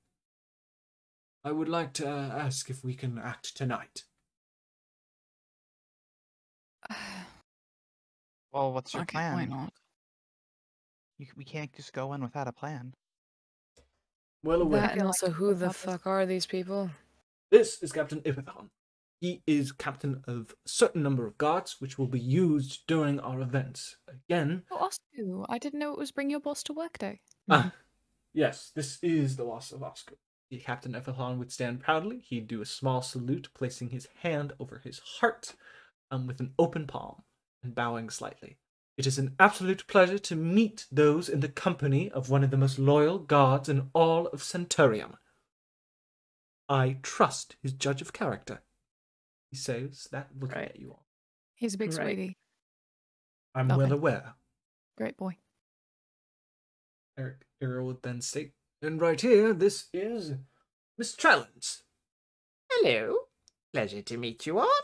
I would like to ask if we can act tonight. Well, what's your Okay, why plan? not? We can't just go in without a plan. Well aware. That and feel also, like who the about this- fuck are these people? This is Captain Ipithon. He is captain of a certain number of guards, which will be used during our events. Again, Oh, Osku, I didn't know it was Bring Your Boss to Work Day. yes, this is the loss of Oscar. The Captain Epithon would stand proudly. He'd do a small salute, placing his hand over his heart with an open palm and bowing slightly. It is an absolute pleasure to meet those in the company of one of the most loyal guards in all of Centurium. I trust his judge of character. He says that looking Right. at you all. He's a big Right. sweetie. I'm Love well it. aware. Great boy. Eric Earl would then state, and right here, this is Miss Trellens. Hello. Pleasure to meet you all.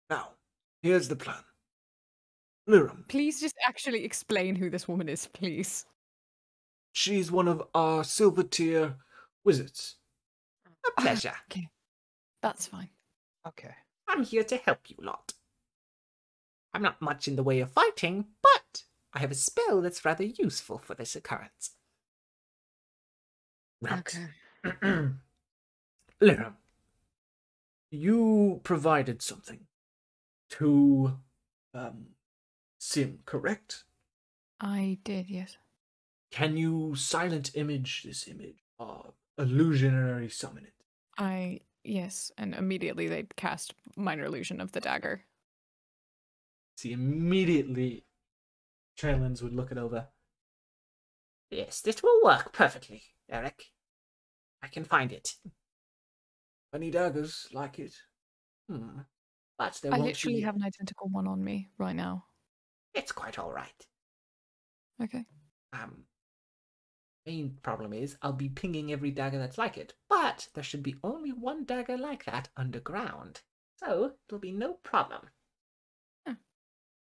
Now, here's the plan. Liram, Please just actually explain who this woman is, please. she's one of our silver tier wizards. A pleasure. Okay, that's fine. Okay. I'm here to help you lot. I'm not much in the way of fighting, but I have a spell that's rather useful for this occurrence. Right. Okay. Liram, you provided something to Sim, correct? I did, yes. Can you silent image this image? Illusionary summon it. Yes, and immediately they'd cast Minor Illusion of the dagger. See, immediately, Trellens would look it over. Yes, this will work perfectly, Eric. I can find it. Any daggers like it? But there I won't literally be... have an identical one on me right now. It's quite all right. Okay. Main problem is I'll be pinging every dagger that's like it, but there should be only one dagger like that underground. So it'll be no problem.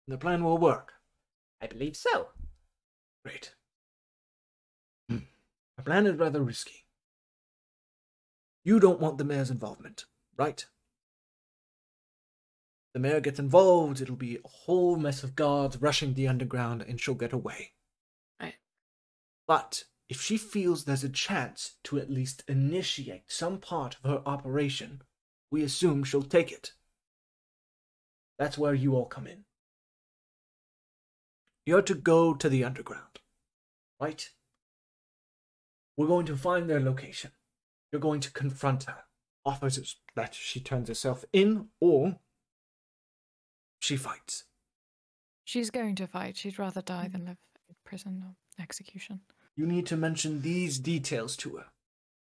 The plan will work. I believe so. Great. The plan is rather risky. You don't want the mayor's involvement, right? The mayor gets involved, it'll be a whole mess of guards rushing the underground, and she'll get away. Right. But if she feels there's a chance to at least initiate some part of her operation, we assume she'll take it. That's where you all come in. You're to go to the underground, right? We're going to find their location. You're going to confront her. Offers that she turns herself in, or she fights. She's going to fight. She'd rather die than live in prison or execution. You need to mention these details to her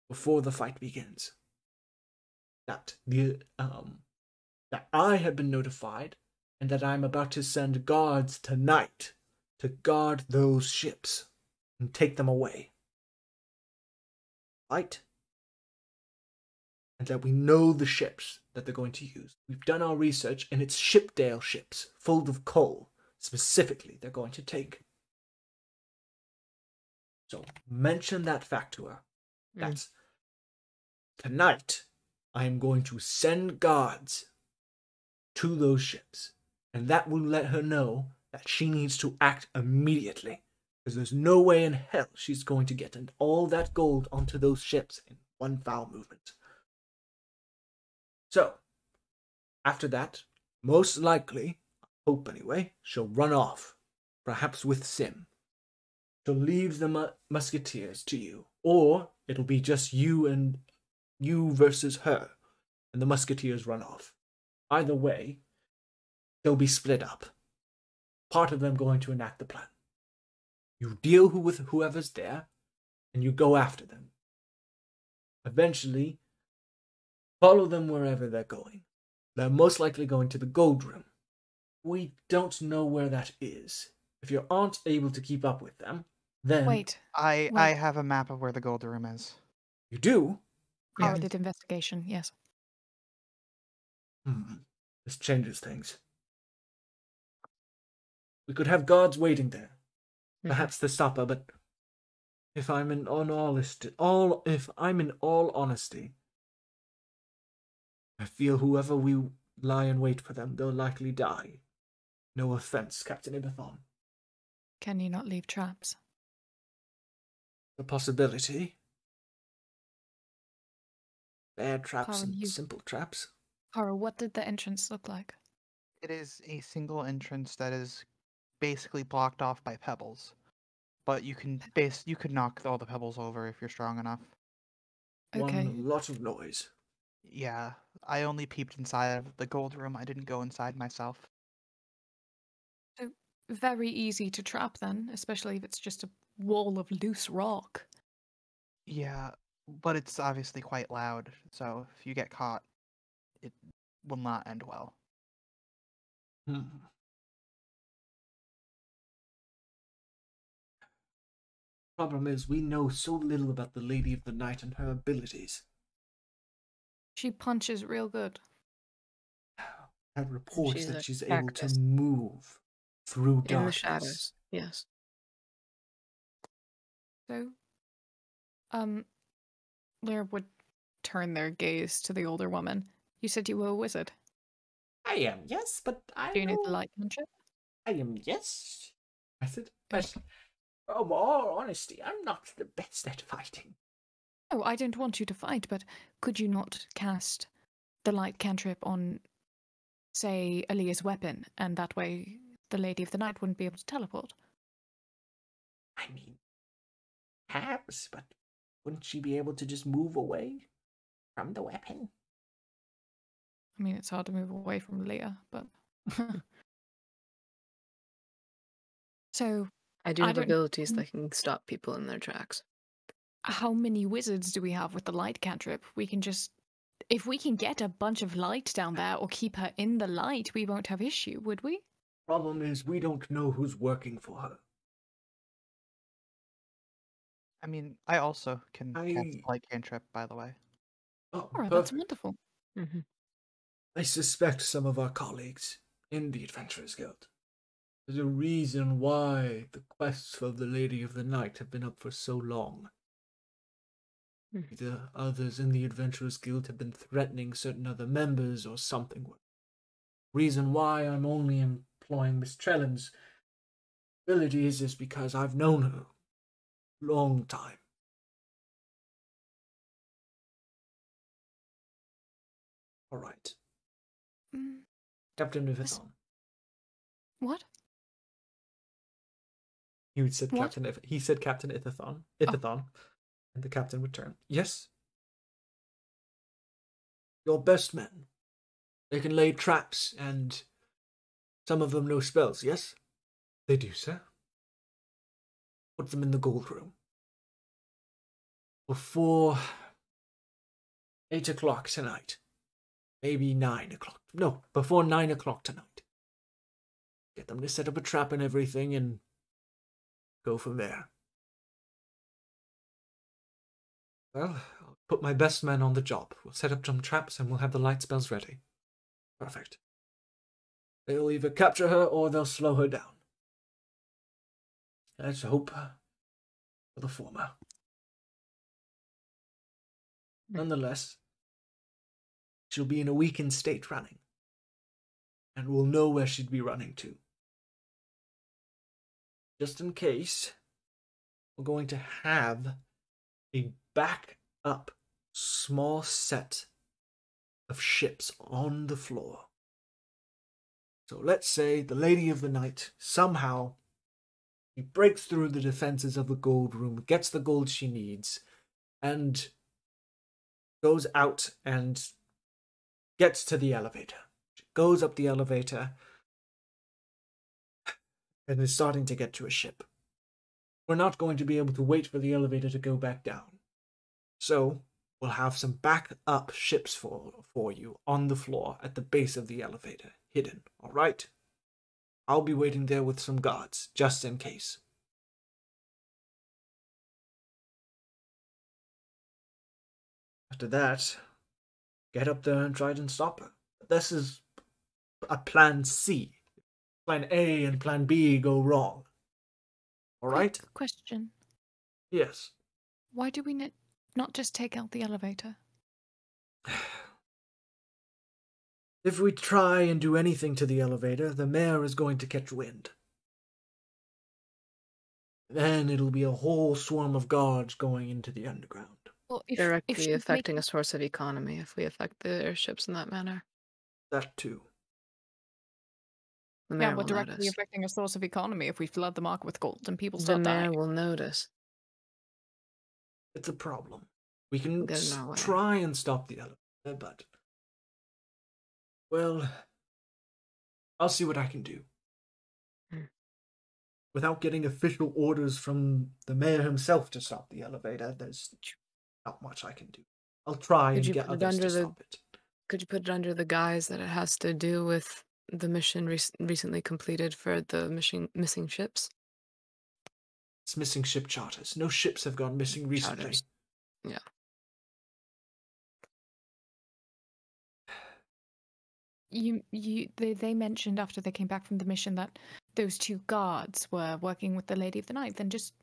before the fight begins. That I have been notified, and that I'm about to send guards tonight to guard those ships and take them away. Right? And that we know the ships that they're going to use. We've done our research, and it's Shipdale ships full of coal, specifically, they're going to take. So mention that fact to her. That's tonight I am going to send guards to those ships. And that will let her know that she needs to act immediately. Because there's no way in hell she's going to get all that gold onto those ships in one foul movement. So, after that, most likely, I hope anyway, she'll run off, perhaps with Sim. She'll leave the musketeers to you, or it'll be just you versus her, and the musketeers run off. Either way, they'll be split up. Part of them going to enact the plan. You deal with whoever's there, and you go after them. Eventually, follow them wherever they're going. They're most likely going to the gold room. We don't know where that is. If you aren't able to keep up with them, then... Wait. I Wait. have a map of where the gold room is. You do? Kara Yes. did investigation, yes. This changes things. We could have guards waiting there. Perhaps the supper, but if I'm in all honesty, I feel whoever we lie in wait for them, they'll likely die. No offense, Captain Ibathon. Can you not leave traps? The possibility. Bear traps Kara, and simple traps. Kara, what did the entrance look like? It is a single entrance that is basically blocked off by pebbles. But you could knock all the pebbles over if you're strong enough. Okay. One lot of noise. Yeah, I only peeped inside of the gold room. I didn't go inside myself. So very easy to trap then, especially if it's just a wall of loose rock. Yeah, but it's obviously quite loud, so if you get caught, it will not end well. Problem is, we know so little about the Lady of the Night and her abilities. She punches real good. Had reports She's that a she's able to cactus. move through darkness. In the shadows, yes. So, Lyra would turn their gaze to the older woman. You said you were a wizard. I am, yes, but I Do you need the know- light cantrip? I am, yes. I said, But, from all honesty, I'm not the best at fighting. Oh, I don't want you to fight, but could you not cast the light cantrip on, say, Aaliyah's weapon, and that way the Lady of the Night wouldn't be able to teleport? I mean, perhaps, but wouldn't she be able to just move away from the weapon? I mean, it's hard to move away from Leah, but... So, I do I have don't- abilities that can stop people in their tracks. how many wizards do we have with the light cantrip? We can just... If we can get a bunch of light down there, or keep her in the light, we won't have issue, would we? problem is, we don't know who's working for her. I mean, I also can cast I- light cantrip, by the way. Oh, Alright, that's perfect. wonderful. Hmm. I suspect some of our colleagues in the Adventurers Guild. There's a reason why the quests for the Lady of the Night have been up for so long. Either others in the Adventurers Guild have been threatening certain other members or something. Reason why I'm only employing Miss Trellan's abilities is because I've known her a long time. All right, Mm, Captain Yes. Ivathon. what? He said What? He said Captain Ivathon. And the captain would turn. Yes. Your best men. They can lay traps, and some of them know spells, yes? They do, sir. Put them in the gold room. Before 8 o'clock tonight. Maybe 9 o'clock. No, before 9 o'clock tonight. Get them to set up a trap and everything, and go from there. Well, I'll put my best men on the job. We'll set up some traps and we'll have the light spells ready. Perfect. They'll either capture her or they'll slow her down. Let's hope for the former. Nonetheless, she'll be in a weakened state running, and we'll know where she'd be running to. Just in case, we're going to have a backup small set of ships on the floor. So let's say the Lady of the Night somehow he breaks through the defenses of the gold room, gets the gold she needs, and goes out and gets to the elevator. She goes up the elevator and is starting to get to a ship. We're not going to be able to wait for the elevator to go back down. So we'll have some backup ships for you on the floor at the base of the elevator, hidden, all right? I'll be waiting there with some guards, just in case. After that, get up there and try and stop her. This is a plan C. Plan A and plan B go wrong. All right? Quick question. Yes. Why do we not just take out the elevator? If we try and do anything to the elevator, the mayor is going to catch wind. Then it'll be a whole swarm of guards going into the underground. Well, Directly she's affecting making- a source of economy if we affect the airships in that manner. That too. The Yeah, mayor we're will directly notice. affecting a source of economy if we flood the market with gold and people The start mayor dying. will notice. It's a problem. We can Get in our way. try and stop the elevator, but... Well, I'll see what I can do. Without getting official orders from the mayor himself to stop the elevator, there's not much I can do. I'll try Could and you get put it others under to the- stop it. Could you put it under the guise that it has to do with the mission recently completed for the missing ships? It's missing ship charters. No ships have gone missing recently. Charters. Yeah. They mentioned after they came back from the mission that those two guards were working with the Lady of the Night. Then just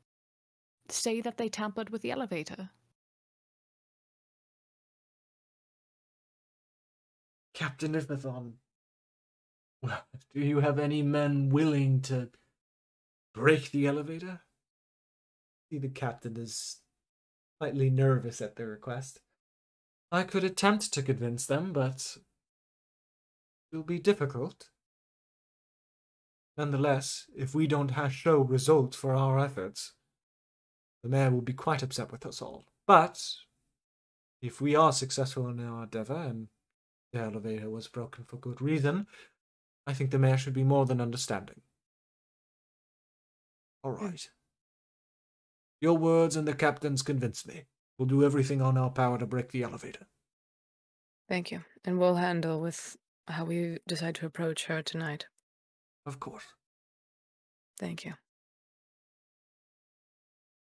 say that they tampered with the elevator. Captain Ifethon, well, do you have any men willing to break the elevator? See, the captain is slightly nervous at the request. I could attempt to convince them, but it will be difficult. Nonetheless, if we don't show results for our efforts, the mayor will be quite upset with us all. But if we are successful in our endeavor and the elevator was broken for good reason, I think the mayor should be more than understanding. All right. Your words and the captain's convinced me. We'll do everything on our power to break the elevator. Thank you. And we'll handle with how we decide to approach her tonight. Of course. Thank you.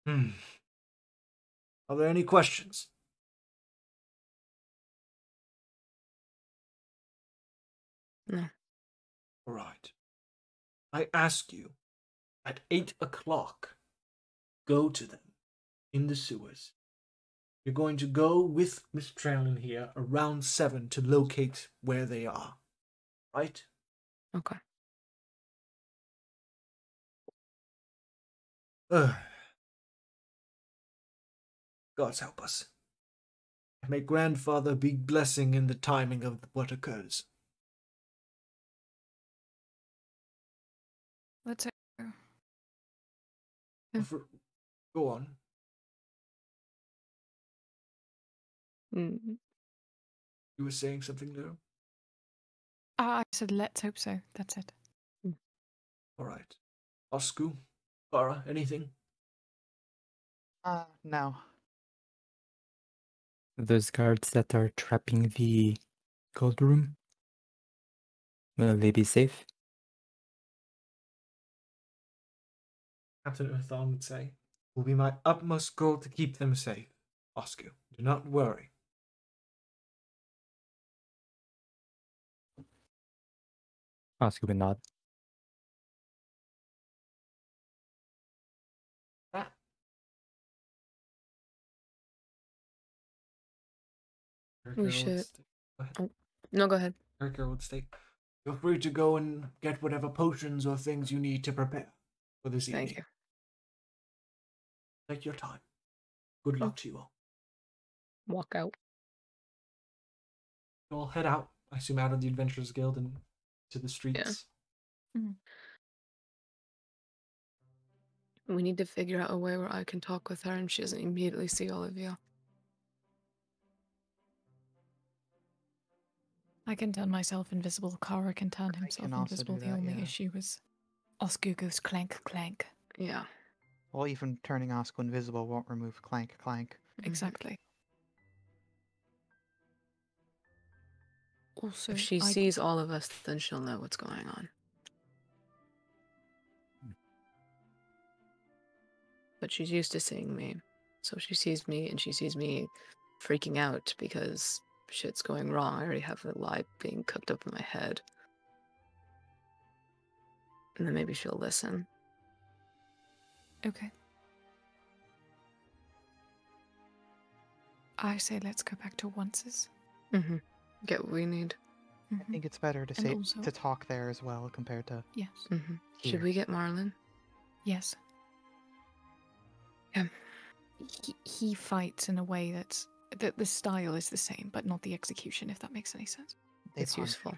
Are there any questions? No. All right. I ask you, at 8 o'clock, go to them in the sewers. You're going to go with Miss Traylon here around 7 to locate where they are. Right? Okay. Gods help us. May Grandfather be blessing in the timing of what occurs. Let's Go on. Mm. You were saying something, Lou? I said let's hope so. That's it. All right. Oscu? Farah, anything? No. Those guards that are trapping the gold room, will they be safe? Captain Uthon would say, "It will be my utmost goal to keep them safe. Oscu, do not worry." Oscar would nod. We should. Oh, no, go ahead. Erica would state, "Feel free to go and get whatever potions or things you need to prepare for this evening." Thank you. Take your time. Good luck to you all. Walk out. You all head out. I assume out of the Adventurers Guild and to the streets. We need to figure out a way where I can talk with her and she doesn't immediately see all of you. I can turn myself invisible. Kara can turn himself can also invisible. do The that, only yeah. issue is Oscar goes clank clank. Yeah. Well, even turning Oscar invisible won't remove clank clank. Exactly. Also, If she I sees all of us, then she'll know what's going on. But she's used to seeing me. So she sees me and she sees me freaking out because shit's going wrong. I already have a lie being cooked up in my head. And then maybe she'll listen. Okay. I say let's go back to Once's. Mm-hmm. Get what we need. I think it's better to And say also- to talk there as well compared to Yes. Mm-hmm. here. Should we get Marlon? Yes. Yeah. He fights in a way that the style is the same, but not the execution, if that makes any sense. They It's punch. useful.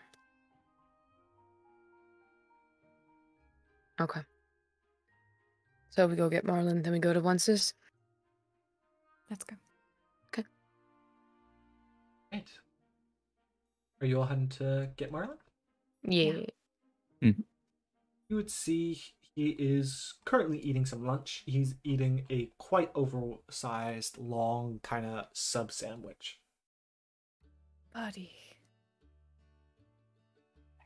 Okay. So we go get Marlon, then we go to Once's. Let's go. Right. Are you all heading to get Marlon? Yeah. You would see he is currently eating some lunch. He's eating a quite oversized, long kind of sub sandwich. Buddy.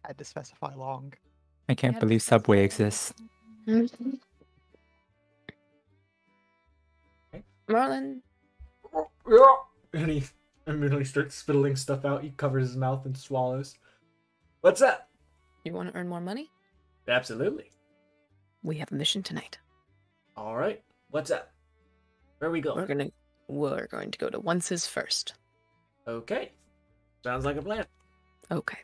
Had to specify long. I can't believe Subway exists. Marlon. And he immediately starts spitting stuff out. He covers his mouth and swallows. What's that? You want to earn more money? Absolutely. We have a mission tonight. All right. What's that? Where are we going? We're going to go to Once's first. Okay. Sounds like a plan. Okay.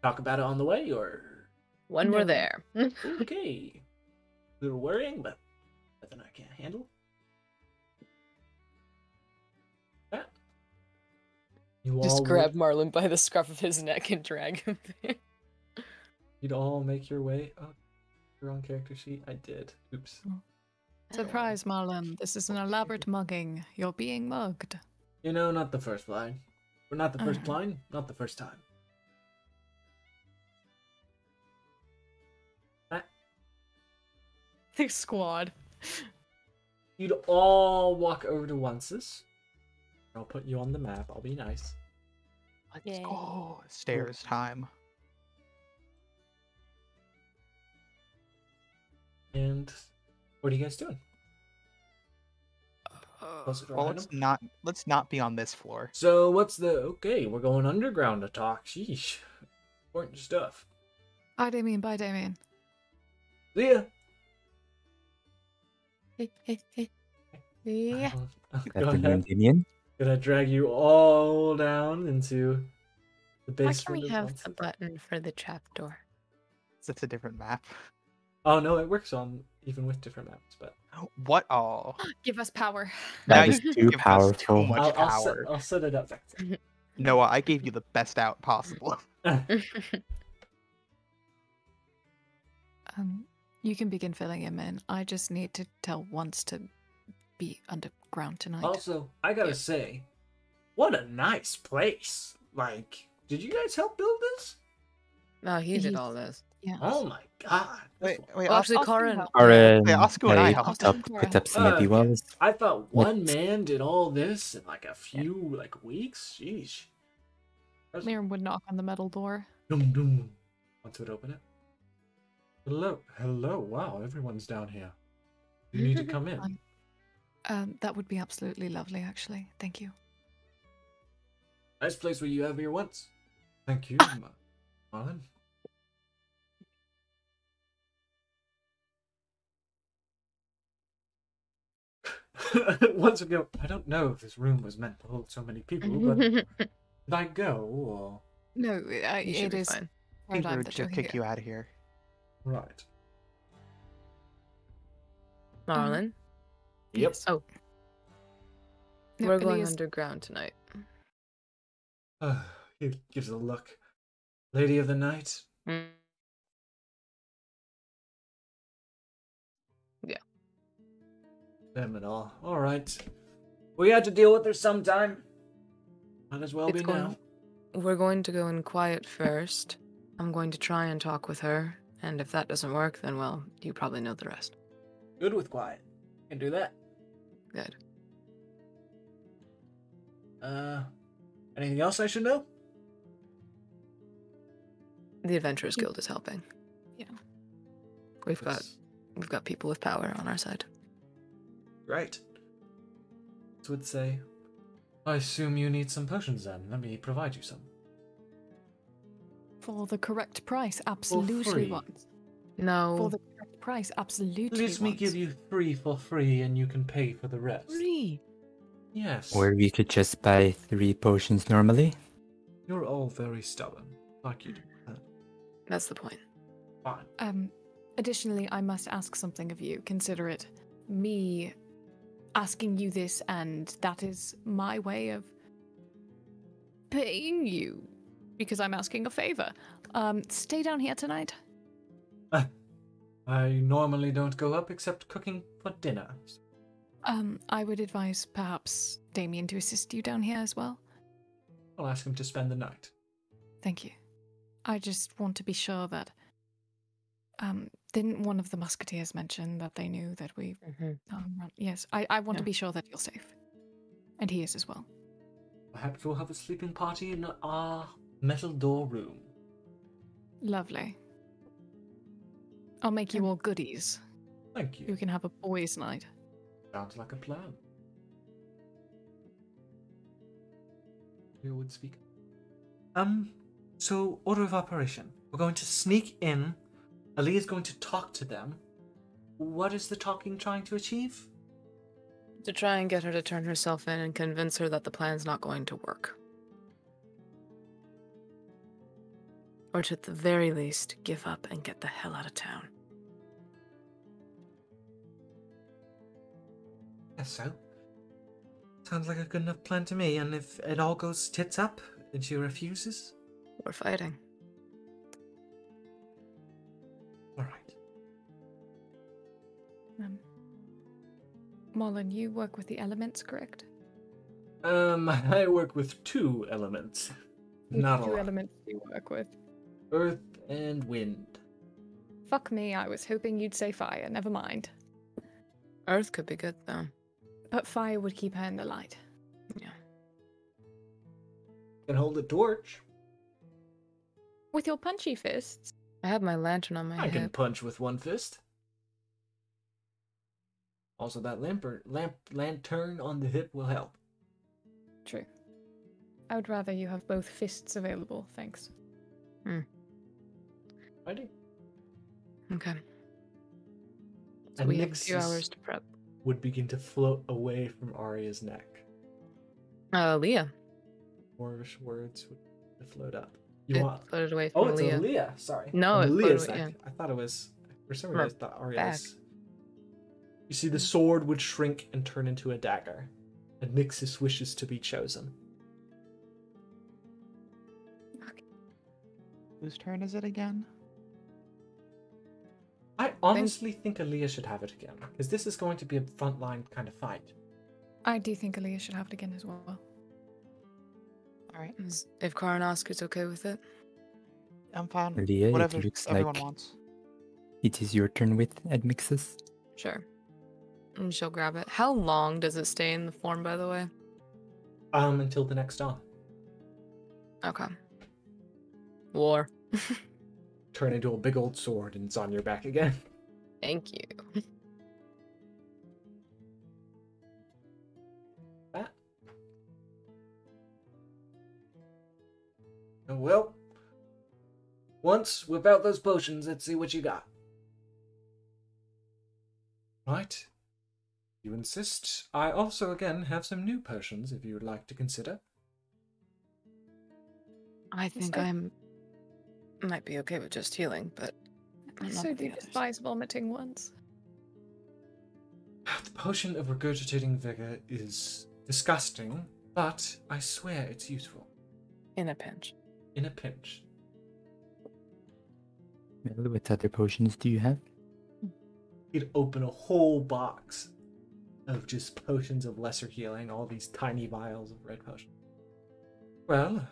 Talk about it on the way, or When we're there. okay. A little worrying, but nothing I can't handle. That. You Just all grab would- Marlon by the scruff of his neck and drag him there. You'd all make your way. Oh, you're on character sheet. I did. Oops. Surprise, Marlon. This is an elaborate mugging. You're being mugged. You know, not the first line. Or not the first line, not the first time. The squad. You'd all walk over to Once's. I'll put you on the map. I'll be nice. Let's Yay. go. Stairs time. And what are you guys doing? Closer to our Well, item? let's not be on this floor. So what's the... Okay, we're going underground to talk. Sheesh. Important stuff. Bye, Damien. Bye, Damien. See ya. Yeah. Go Afternoon, ahead. Damien. Gonna drag you all down into the Why basement. can't we of have Once. the button for the trapdoor? It's a different map. Oh no, it works on even with different maps, but What all? Give us power. Now That is you too give us powerful. too much power. I'll set it up next time. Noah, I gave you the best out possible. You can begin filling him in. I just need to tell Once to be underground tonight. Also, I gotta say, what a nice place. Like, did you guys help build this? No, he did all this. Yes. Oh my god. Wait, Well, actually, Oscar Karin. helped. Oren, Wait, Oscar and I I helped. helped up, put up some of the walls. I thought one Yes. man did all this in like a few weeks. Sheesh. Miriam would knock on the metal door. Dum dum. Want to open it? Hello. Wow, everyone's down here. You need to come in. That would be absolutely lovely, actually. Thank you. Nice place where you have your once. Thank you, Marlon. Once ago, I don't know if this room was meant to hold so many people, but did I go or No, You should it be is fine. I think paradigm we that should you're kick here. you out of here. right? Marlon. Yep. Yes. Oh, No, we're going Elias- underground tonight. He gives a look. Lady of the night. Mm. Yeah. Damn it all. All right. We had to deal with her sometime. Might as well It's be going- now. We're going to go in quiet first. I'm going to try and talk with her, and if that doesn't work, then, well, you probably know the rest. Good with quiet. Can do that. Good. Anything else I should know? The Adventurers Guild is helping. Yeah. We've got people with power on our side. Right. This would say, I assume you need some potions then. Let me provide you some. For the correct price, absolutely free. once. No. For the correct price, absolutely Let me once. give you 3 for free and you can pay for the rest. 3. Yes. Or we could just buy 3 potions normally. You're all very stubborn. Like you do. That's the point. Fine. Additionally, I must ask something of you. Consider it me asking you this, and that is my way of paying you because I'm asking a favor. Stay down here tonight. I normally don't go up except cooking for dinner. I would advise perhaps Damien to assist you down here as well. I'll ask him to spend the night. Thank you. I just want to be sure that. Didn't one of the musketeers mention that they knew that we? Yes, I want to be sure that you're safe, and he is as well. Perhaps we'll have a sleeping party in our metal door room. Lovely. I'll make you all goodies. Thank you. You can have a boys' night. Sounds like a plan. Who would speak? So order of operation. We're going to sneak in. Ali is going to talk to them. What is the talking trying to achieve? To try and get her to turn herself in and convince her that the plan's not going to work. Or to at the very least, give up and get the hell out of town. Yes, so. Sounds like a good enough plan to me, and if it all goes tits up and she refuses? We're fighting. Alright. Marlon, you work with the elements, correct? I work with 2 elements. Not a Two lot. elements you work with. Earth and wind. Fuck me, I was hoping you'd say fire. Never mind. Earth could be good, though. But fire would keep her in the light. Yeah. Can hold a torch. With your punchy fists. I have my lantern on my I can hip. punch with one fist. Also, that lantern on the hip will help. True. I would rather you have both fists available, thanks. Righty. Okay. So And we have a few Nyx's hours to prep. would begin to float away from Arya's neck. Leah. More words would float up. It Want? floated away Oh, from it's Leah. Leah. Sorry. No, From it Leah's floated- neck. I thought it was. For some From reason, I her thought Arya's. back. You see, the sword would shrink and turn into a dagger, and Nyx's wishes to be chosen. Whose turn is it again? I honestly think Aaliyah should have it again, because this is going to be a frontline kind of fight. I do think Aaliyah should have it again as well. Alright. If Karanosk is okay with it. I'm fine. Leah, Whatever it looks everyone like wants. it is your turn with Admixus. Sure. And she'll grab it. How long does it stay in the form, by the way? Until the next dawn. Okay. War. Turn into a big old sword and it's on your back again. Thank you. That. Oh, well. Once whip out those potions, let's see what you got. Right. You insist. I also, again, have some new potions if you would like to consider. I think might be okay with just healing, but I I'm not so with the do others. despise vomiting ones. The potion of regurgitating vigor is disgusting, but I swear it's useful. In a pinch. In a pinch. Well, what other potions do you have? He'd open a whole box of just potions of lesser healing, all these tiny vials of red potion. Well,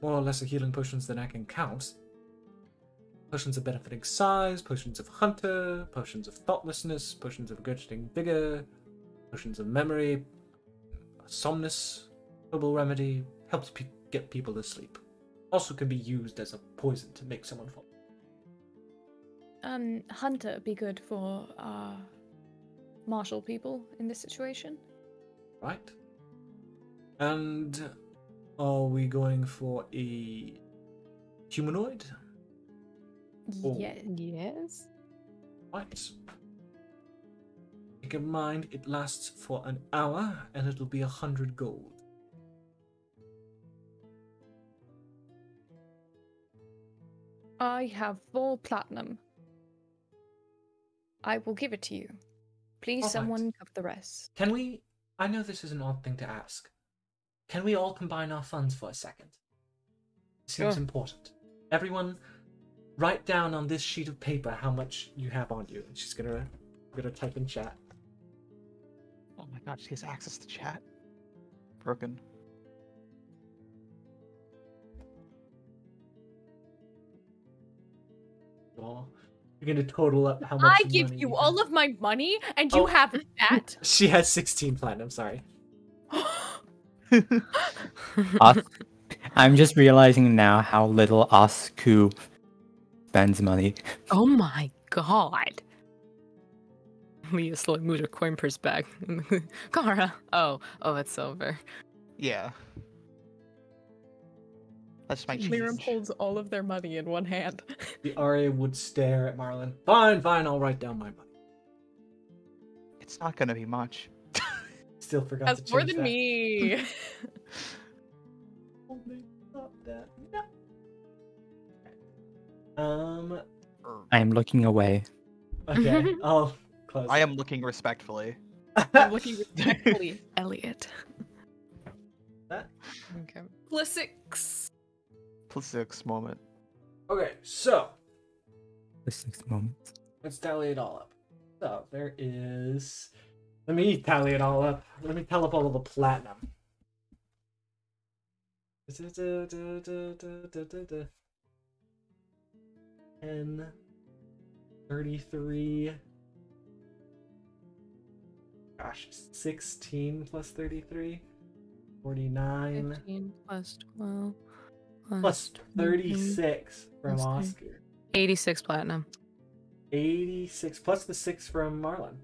more or lesser healing potions than I can count. Potions of benefiting size, potions of hunter, potions of thoughtlessness, potions of regurgitating vigor, potions of memory, somnus, herbal remedy, helps get people to sleep. Also can be used as a poison to make someone fall. Hunter would be good for martial people in this situation. Right. And are we going for a humanoid? Oh. Yeah. Yes. Right. Keep in mind it lasts for an hour and it'll be 100 gold. I have 4 platinum. I will give it to you. Please, All right. someone cover the rest. Can we... I know this is an odd thing to ask. Can we all combine our funds for a second? It seems Sure. important. Everyone, write down on this sheet of paper how much you have on you. And she's gonna type in chat. Oh my god, she has access to chat. Broken. Oh, you're gonna total up how much I give money you have. all of my money, and you Oh. have that. She has 16 platinum, sorry. Us, I'm just realizing now how little Osku spends money. Oh my god. Leah slowly moved her coin purse back. Kara. Oh, it's silver. Yeah. That's my Miriam change. holds all of their money in one hand. The Arya would stare at Marlon. Fine, I'll write down my money. It's not gonna be much. Still forgot to That's change more than that. me. Only not that. No. I am looking away. Okay, I'll close. I it. am looking respectfully. I'm looking respectfully. Elliot. That? Okay. Plus 6. Plus 6 moment. Okay, so The 6 moments. let's tally it all up. So there is. Let me tally it all up. Let me tally up all of the platinum. 10, 33. Gosh, 16 plus 33. 49. 15 plus 12 Plus 36 from Plus Oscar. 86 platinum. 86 plus the 6 from Marlon.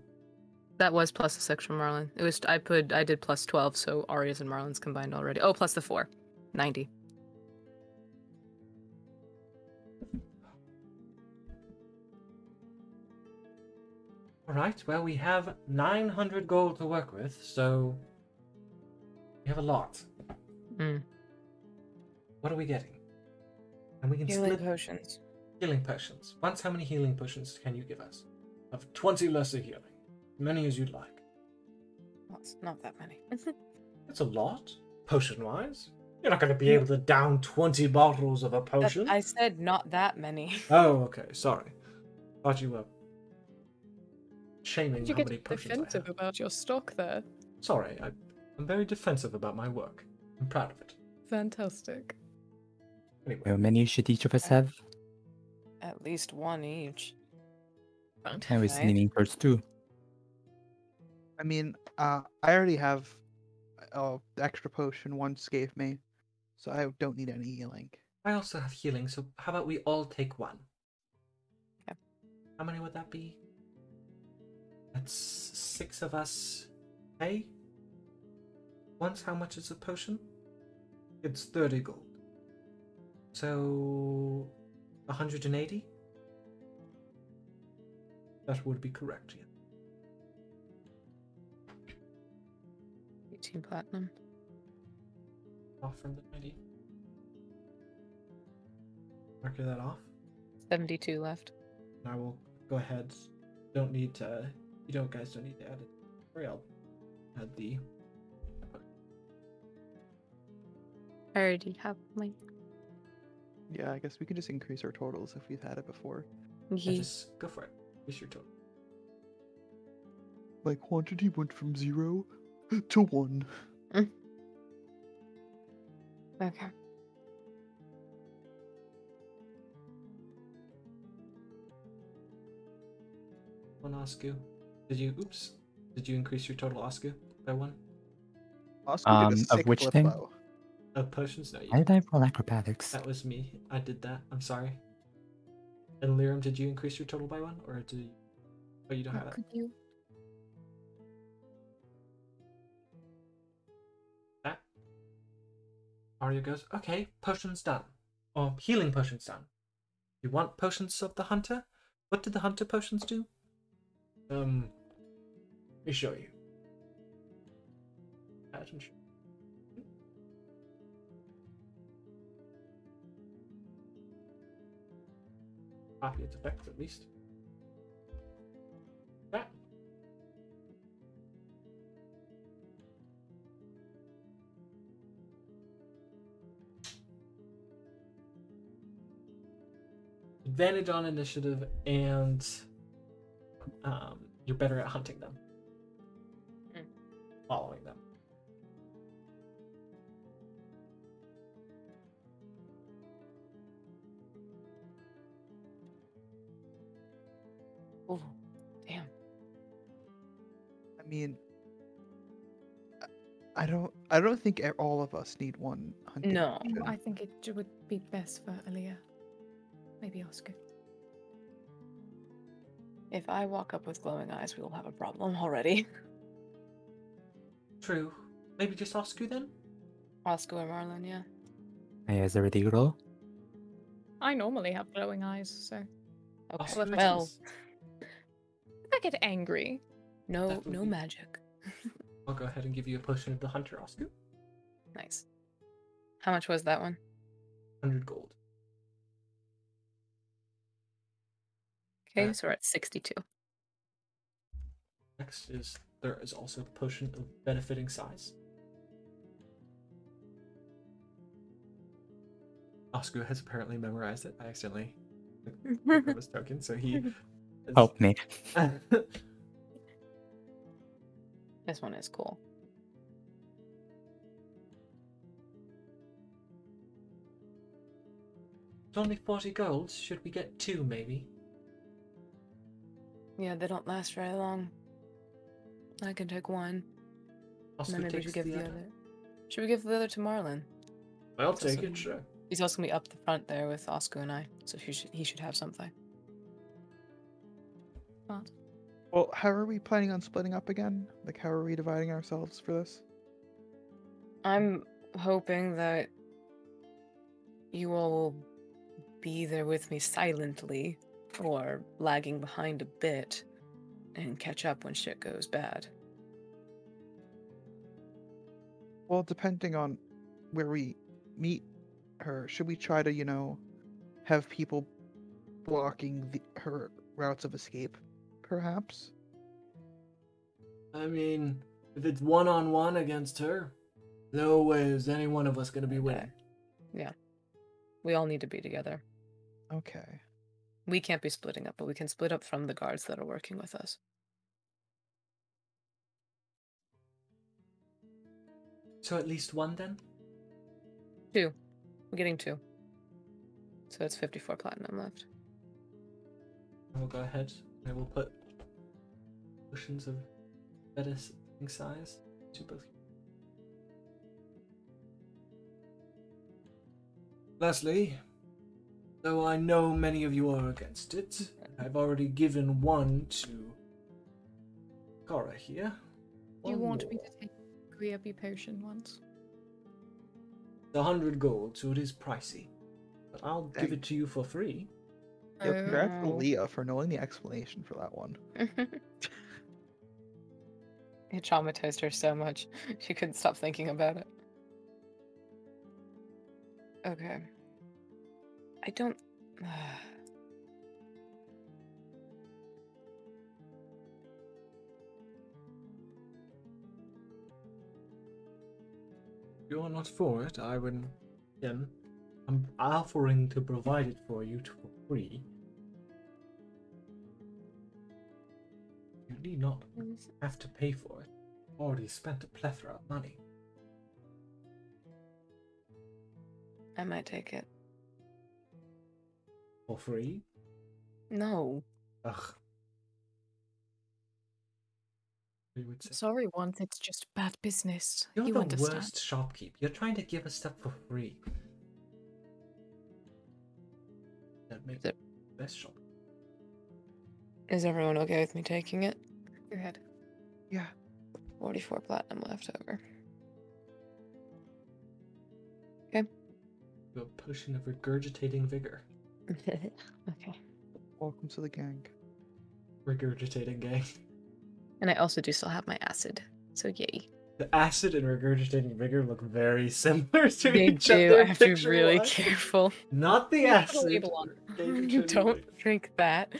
That was plus the 6 from Marlon. It was I did plus 12, so Arya's and Marlon's combined already. Oh, plus the 4. 90. Alright, well, we have 900 gold to work with, so we have a lot. Mm. What are we getting? And we can Healing split potions. healing potions. Once, how many healing potions can you give us? Of 20 lesser healing. Many as you'd like. Well, it's not that many. That's a lot, potion-wise. You're not going to be able to down 20 bottles of a potion. I said not that many. Oh, okay, sorry. Thought you were shaming Did you how get many potions I defensive have. about your stock there? Sorry, I'm very defensive about my work. I'm proud of it. Fantastic. Anyway, How many should each of us have? At least one each. I was Okay. leaning towards 2. I mean, I already have the extra potion once gave me, so I don't need any healing. I also have healing, so how about we all take one? Okay. How many would that be? That's 6 of us. Hey? Once, how much is a potion? It's 30 gold. So 180? That would be correct, yeah. 18 platinum. Off from the 90. Mark that off. 72 left. I will go ahead. Don't need to You don't, guys don't need to add it. Or I'll add the. I already have mine. Yeah, I guess we could just increase our totals if we've had it before. Yeah, just go for it. What's your total? My quantity went from 0 to 1. Okay. One Oscu. Did you? Oops. Did you increase your total Oscu by 1? Oscar did a Of sick which flip thing? bow. Of potions? No, you Why didn't. did I roll acrobatics? That was me. I did that. I'm sorry. And Liram, did you increase your total by 1, or did you? Oh, you don't have it. Could you? That. Arya goes, okay, potions done. Or healing potions done. You want potions of the hunter? What did the hunter potions do? Let me show you. Copy its effects at least. That. Advantage on initiative, and you're better at hunting them. Following them. Oh, damn. I mean, I don't think all of us need one hunting. No. potion. I think it would be best for Aaliyah. Maybe Oscar. If I walk up with glowing eyes, we will have a problem already. True. Maybe just Oscu then? Oscar or Marlon, yeah. Is there a roll? I normally have glowing eyes, so Okay. Oscu it Well, is. if I get angry. no Definitely. magic. I'll go ahead and give you a potion of the hunter, Oscu. Nice. How much was that one? 100 gold. Okay, Yeah. so we're at 62. Next is there is also a potion of benefiting size. Oscar has apparently memorized it. I accidentally took from his token, so he Help me. This one is cool. It's only 40 gold. Should we get 2 maybe? Yeah, they don't last very long. I can take one. And Oscar then maybe we takes should give the the other. other. Should we give the other to Marlon? I'll It's take also- it, sure. He's also gonna be up the front there with Oscar and I, so he should have something. But Well, how are we planning on splitting up again? Like, how are we dividing ourselves for this? I'm hoping that you all will be there with me silently, or lagging behind a bit, and catch up when shit goes bad. Well, depending on where we meet her, should we try to, have people blocking her routes of escape, perhaps? I mean, if it's 1-on-1 against her, no way is any one of us gonna be winning. Yeah. We all need to be together. Okay. We can't be splitting up, but we can split up from the guards that are working with us. So at least 1 then? 2. We're getting 2. So it's 54 platinum left. And we'll go ahead and we'll put potions of benefiting size to both. Lastly, though I know many of you are against it, I've already given 1 to Kara here. you One want me more. to take a Grioby potion once? It's 100 gold, so it is pricey. But I'll give Dang. it to you for free. Yeah, congrats to Oh. Leah for knowing the explanation for that one. It traumatized her so much, she couldn't stop thinking about it. Okay. I don't... If you're not for it, I would. Again, I'm offering to provide it for you for free. You need not have to pay for it. Already spent a plethora of money. I might take it. For free? No. Ugh. We would say. Sorry, once it's just bad business. You're You the understand. worst shopkeep. You're trying to give us stuff for free. That makes Is it the best shop. Is everyone okay with me taking it? Go ahead. Yeah. 44 platinum left over. You're a potion of regurgitating vigor. Okay. Welcome to the gang. Regurgitating gang. And I also do still have my acid, so yay. The acid and regurgitating vigor look very similar to They each do. other. I have to be picture really wise. careful. Not the Put a acid. label on. Don't drink that.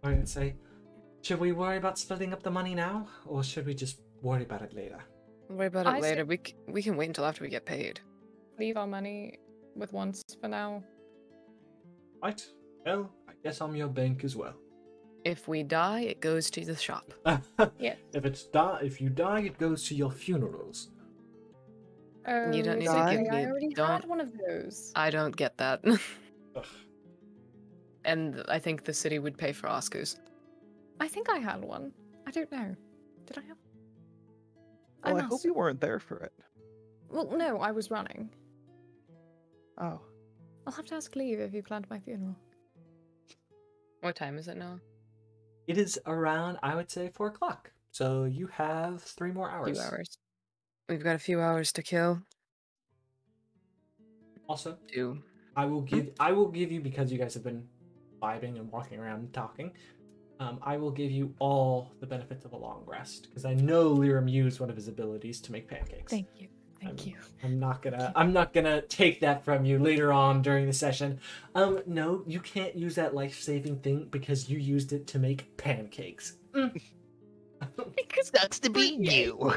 I would say, should we worry about splitting up the money now, or should we just worry about it later? Worry about I it say- later. We can wait until after we get paid. Leave our money with once for now. Right. Well, I guess I'm your bank as well. If we die, it goes to the shop. Yeah. If you die, it goes to your funerals. You don't need to Die? give me. I already Don't. had one of those. I don't get that. Ugh. And I think the city would pay for Oscars. I think I had one. I don't know. Did I have? Well, I must. hope you weren't there for it. Well, no, I was running. Oh. I'll have to ask Leave if you planned my funeral. What time is it now? It is around, I would say, 4 o'clock. So you have 3 more hours. 2 hours. We've got a few hours to kill. Also, 2. I will give you, because you guys have been vibing and walking around and talking, I will give you all the benefits of a long rest, because I know Liram used one of his abilities to make pancakes. Thank you. Thank you. I'm not gonna take that from you later on during the session. No, you can't use that life-saving thing because you used it to make pancakes. Because Sucks to be you.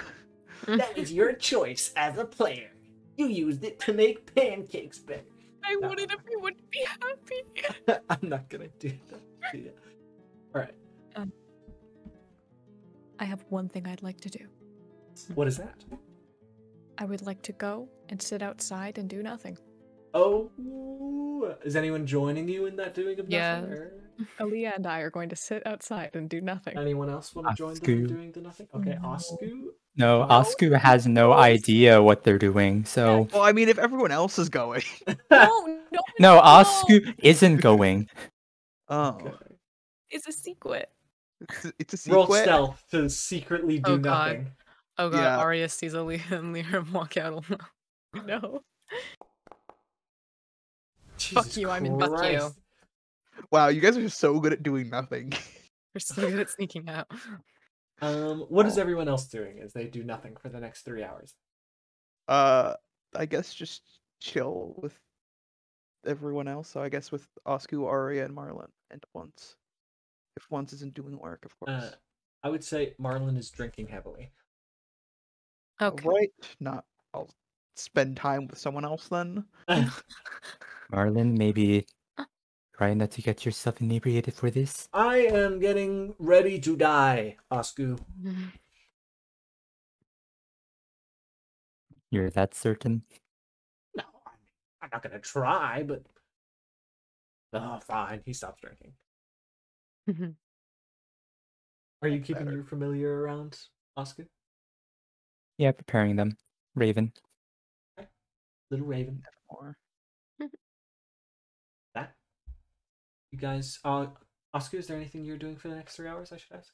That was your choice as a player. You used it to make pancakes, Ben. I No. wanted everyone to be happy. I'm not gonna do that. All right. I have one thing I'd like to do. What is that? I would like to go and sit outside and do nothing. Oh, is anyone joining you in that doing of nothing? Yeah. Or Aaliyah and I are going to sit outside and do nothing. anyone else want to join them in Asku. doing the nothing? Okay, No. Asku. No, No. Oscu has no idea what they're doing, so Well, I mean, if everyone else is going. No, no, Oscu isn't going. Oh. Okay. It's a secret. It's a Roll sequel. stealth to secretly do Oh, God. nothing. Oh god, Yeah. Arya sees Aaliyah and Liram walk out alone. No. Jesus you, I'm in- Fuck you. Christ. Wow, you guys are so good at doing nothing. We're so good at sneaking out. What is everyone else doing as they do nothing for the next 3 hours? I guess just chill with everyone else. So I guess with Oscu, Arya, and Marlon, and Once. If Once isn't doing work, of course. I would say Marlon is drinking heavily. Okay. Right? Not. I'll spend time with someone else then. Marlon, maybe try not to get yourself inebriated for this. I am getting ready to die, Asku. You're that certain? No, I'm not gonna try, but oh, fine. He stops drinking. Are you keeping Better. your familiar around, Asku? Yeah, preparing them. Raven. Little Raven. Or That. You guys, Asku, is there anything you're doing for the next 3 hours? I should ask.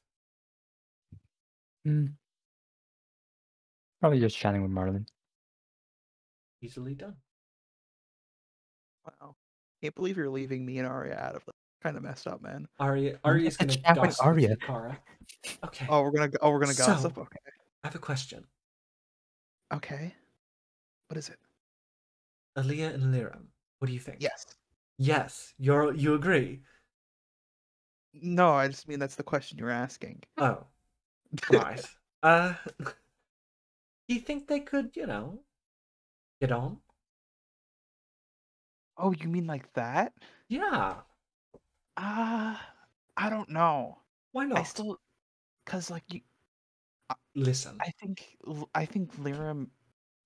Probably just chatting with Marlon. Easily done. wow, can't believe you're leaving me and Arya out of the. Kind of messed up, man. Arya's get gonna to chat with gossip Arya. with Kara. Okay. Oh, we're gonna So- gossip. Okay. I have a question. Okay. What is it? Aaliyah and Liram, what do you think? Yes. Yes. You agree? No, I just mean that's the question you're asking. Oh. Right. Do you think they could, get on? Oh, you mean like that? Yeah. I don't know. Why I not? still, cause like you, Listen. I think Lyram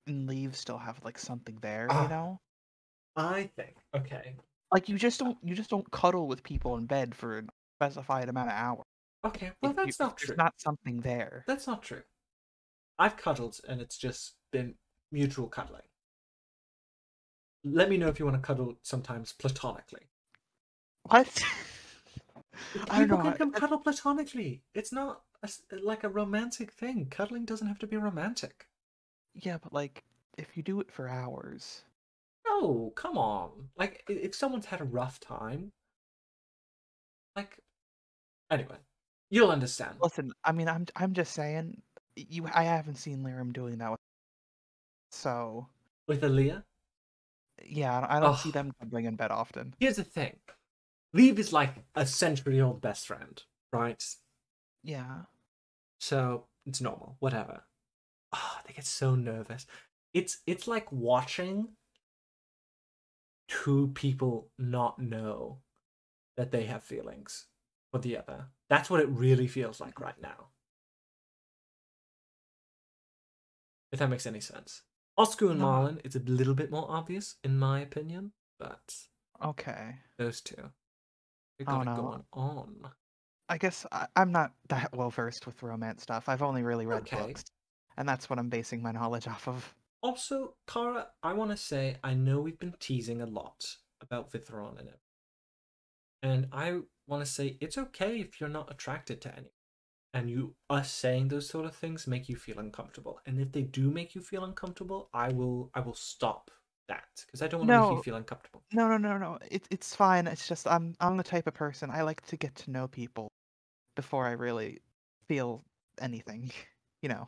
and Leave still have like something there, you Ah, know? I think. Okay. Like you just don't cuddle with people in bed for a specified amount of hours Okay. Well, that's if not there's true. not something there. That's not true. I've cuddled, and it's just been mutual cuddling. Let me know if you want to cuddle sometimes platonically. What? I don't People know. can come cuddle platonically. It's not like a romantic thing. Cuddling doesn't have to be romantic. Yeah, but like if you do it for hours. No, come on. Like, if someone's had a rough time, like, anyway, you'll understand. Listen, I mean, I'm just saying, I haven't seen Lyram doing that with, so With Aaliyah, yeah, I don't see oh, them cuddling in bed often. here's the thing. Leave is like a century-old best friend, right? Yeah. So it's normal, whatever. Oh, they get so nervous. It's like watching two people not know that they have feelings for the other. That's what it really feels like right now. If that makes any sense. Oscar and No. Marlon, it's a little bit more obvious, in my opinion, but Okay. those two, they Oh got it no. going on. I guess I'm not that well versed with romance stuff. I've only really read Okay. books, and that's what I'm basing my knowledge off of. Also, Kara, I want to say, I know we've been teasing a lot about Vithron and it. And I want to say, it's okay if you're not attracted to anyone. And us saying those sort of things make you feel uncomfortable. And if they do make you feel uncomfortable, I will stop that. Because I don't want to make you No, feel uncomfortable. no. It's fine. It's just I'm the type of person I like to get to know people before I really feel anything, you know.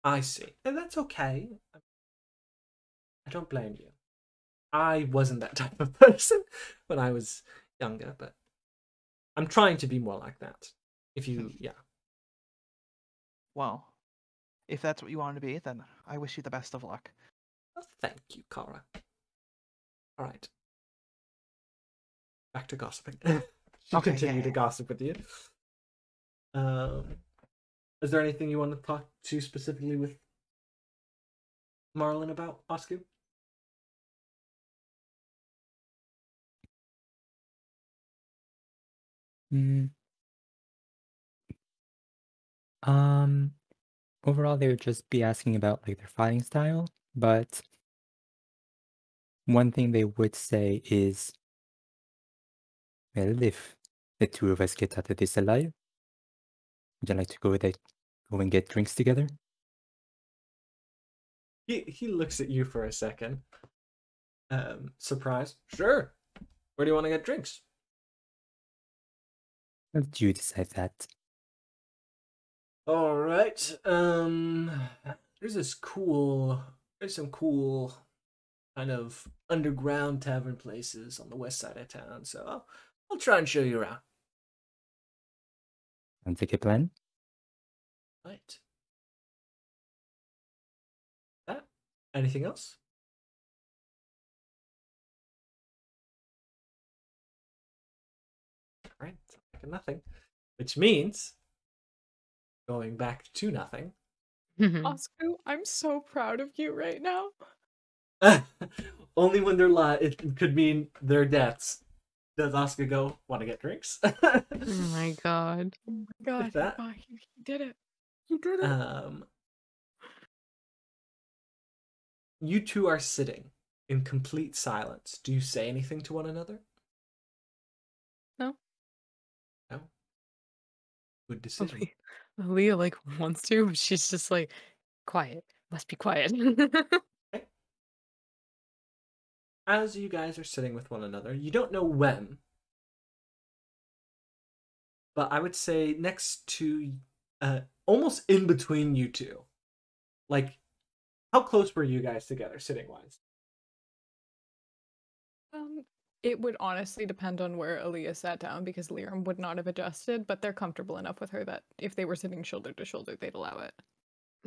I see. And that's okay. I don't blame you. I wasn't that type of person when I was younger, but I'm trying to be more like that. If you, yeah. Well, if that's what you want to be, then I wish you the best of luck. Well, thank you, Kara. All right. Back to gossiping. She'll Okay, continue yeah. to gossip with you. Is there anything you want to talk to specifically with Marlon about, Oscar? Mm, um, overall, they would just be asking about like their fighting style, but one thing they would say is, well, if the two of us get out of this alive, would you like to go and get drinks together? He looks at you for a second. Surprised. Sure. Where do you want to get drinks? How did you decide that? All right. There's some cool kind of underground tavern places on the west side of town. So I'll try and show you around. Sounds like a plan. Right. That. Anything else? All right. Sounds like nothing. Which means going back to nothing. Oscar, I'm so proud of you right now. Only when they're live, it could mean their deaths. Does Oscar go, want to get drinks? Oh my god. Oh my god, that. you did it. You did it. You two are sitting in complete silence. Do you say anything to one another? No. No. Good decision. Leah like wants to, but she's just like quiet. Must be quiet. Okay. As you guys are sitting with one another, you don't know when, but I would say next to, almost in between you two. Like, how close were you guys together, sitting wise? It would honestly depend on where Aaliyah sat down because Lyram would not have adjusted, but they're comfortable enough with her that if they were sitting shoulder to shoulder, they'd allow it.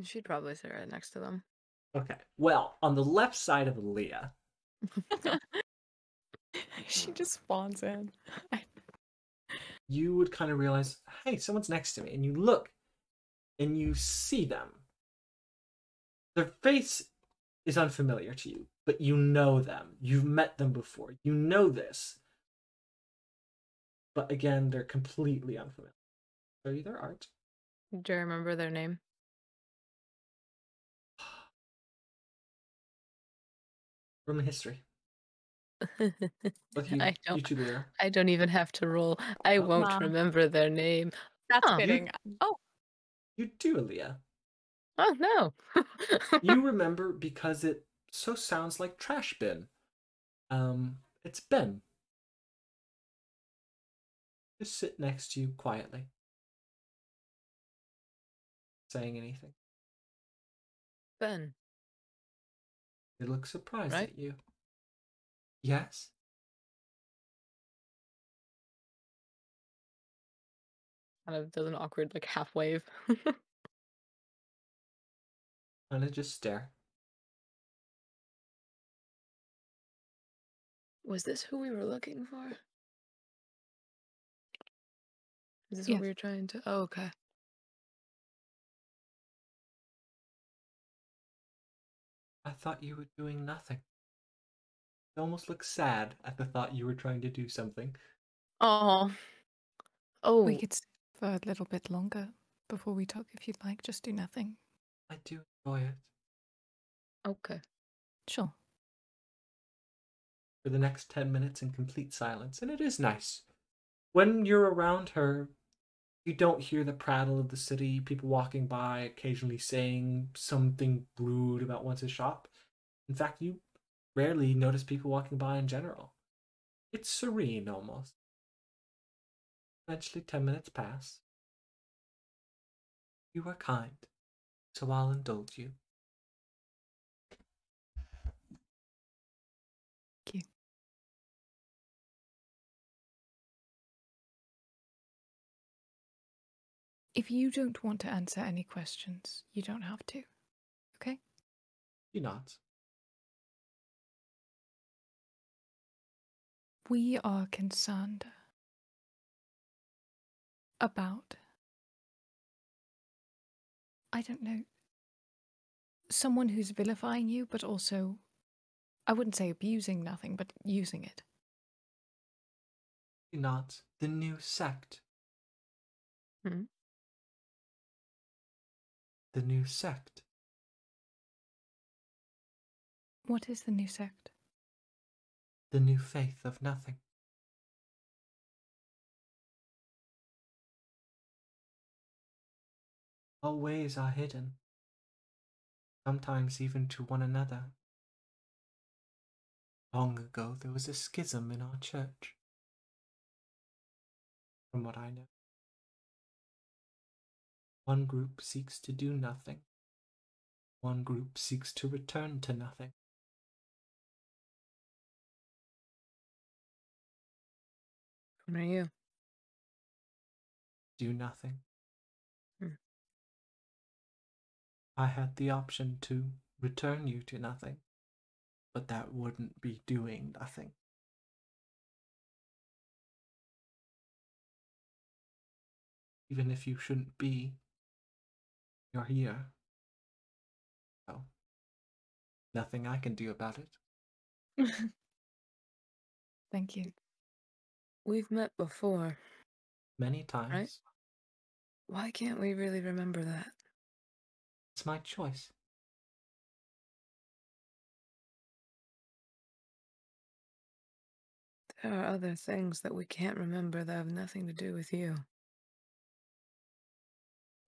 She'd probably sit right next to them. Okay. Well, on the left side of Leah, She just spawns in. you would kind of realize, hey, someone's next to me. And you look and you see them. Their face is unfamiliar to you, but you know them. You've met them before. You know this. But again, they're completely unfamiliar. Show you their art. Do you remember their name? Roman history. Look, you, I you don't. two there. I don't even have to roll. I Oh. won't Nah. remember their name. That's Huh. fitting. Oh, You do, Leah. Oh no. You remember because it so sounds like trash bin. It's Ben. Just sit next to you quietly. Saying anything. Ben. They look surprised Right? at you. Yes? Kind of does an awkward like half wave. Kind of just stare. Was this who we were looking for? Is this Yes. what we were trying to? Oh, okay. I thought you were doing nothing. You almost look sad at the thought you were trying to do something. Oh. Oh. we could stay for a little bit longer before we talk if you'd like. Just do nothing. I do enjoy it. Okay. Sure. For the next 10 minutes in complete silence, and it is nice. When you're around her, you don't hear the prattle of the city, people walking by, occasionally saying something rude about one's shop. In fact, you rarely notice people walking by in general. It's serene almost. Eventually, 10 minutes pass. You are kind, so I'll indulge you. Thank you. If you don't want to answer any questions, you don't have to. Okay? She nods. We are concerned about, I don't know, someone who's vilifying you, but also, I wouldn't say abusing nothing, but using it. She nods. The new sect. Hmm? The new sect. What is the new sect? The new faith of nothing. All ways are hidden, sometimes even to one another. Long ago, there was a schism in our church. From what I know, one group seeks to do nothing. One group seeks to return to nothing. What are you? Do nothing. Hmm. I had the option to return you to nothing, but that wouldn't be doing nothing. Even if you shouldn't be, you're here. So, nothing I can do about it. Thank you. We've met before. Many times. Right. Why can't we really remember that? It's my choice. There are other things that we can't remember that have nothing to do with you.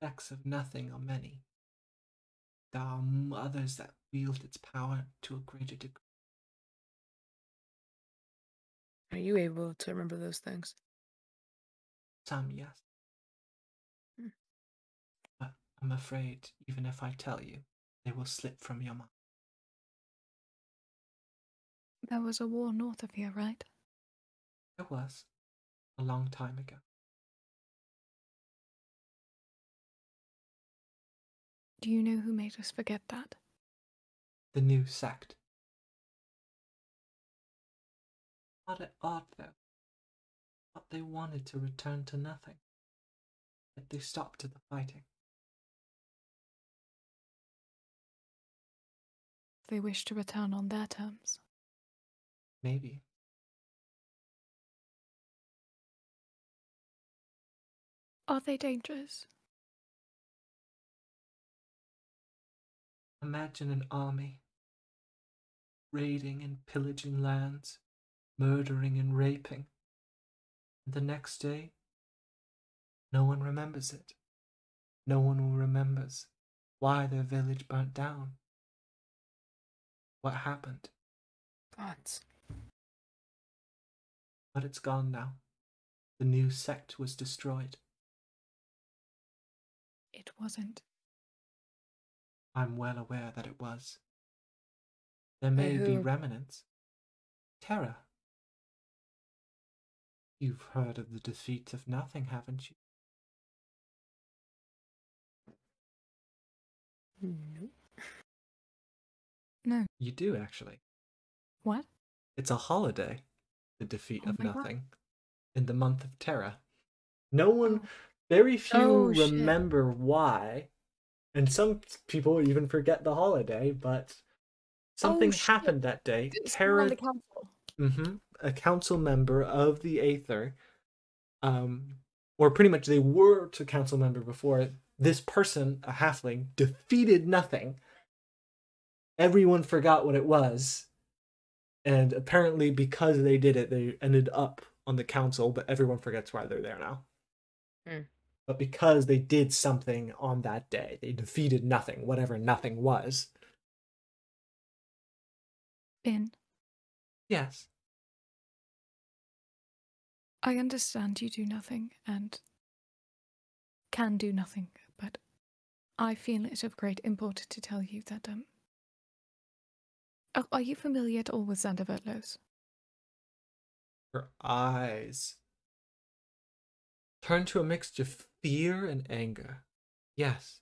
Effects of nothing are many. There are others that wield its power to a greater degree. Are you able to remember those things? Some, yes. Hmm. But I'm afraid, even if I tell you, they will slip from your mind. There was a war north of here, right? There was, a long time ago. Do you know who made us forget that? The new sect. Odd, though. But they wanted to return to nothing. Yet they stopped at the fighting. They wish to return on their terms. Maybe. Are they dangerous? Imagine an army raiding and pillaging lands, murdering and raping. And the next day, no one remembers it. No one remembers why their village burnt down. What happened? Gods. But it's gone now. The new sect was destroyed. It wasn't. I'm well aware that it was. There may be who? remnants. Terror. You've heard of the defeat of nothing, haven't you? Nope. No. You do, actually. What? It's a holiday, the defeat Oh of my God. nothing, in the month of Terra. No one, Oh. very few Oh, shit. remember why, and some people even forget the holiday, but something shit. happened that day. Someone on Terra, the council. a council member of the Aether, or pretty much they were a council member before, this person, a halfling, defeated nothing. Everyone forgot what it was. And apparently because they did it, they ended up on the council, but everyone forgets why they're there now. But because they did something on that day, they defeated nothing, whatever nothing was. Ben, Yes. I understand you do nothing and can do nothing, but I feel it of great import to tell you that, are you familiar at all with Zandervertlos? Her eyes turned to a mixture of fear and anger. Yes.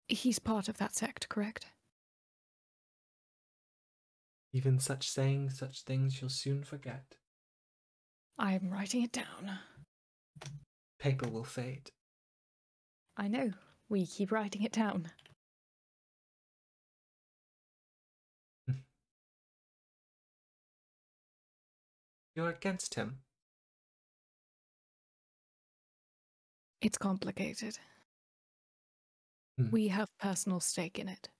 He's part of that sect, correct? Even such saying such things you'll soon forget. I'm writing it down. Paper will fade. I know. We keep writing it down. You're against him. It's complicated. Hmm. We have personal stake in it.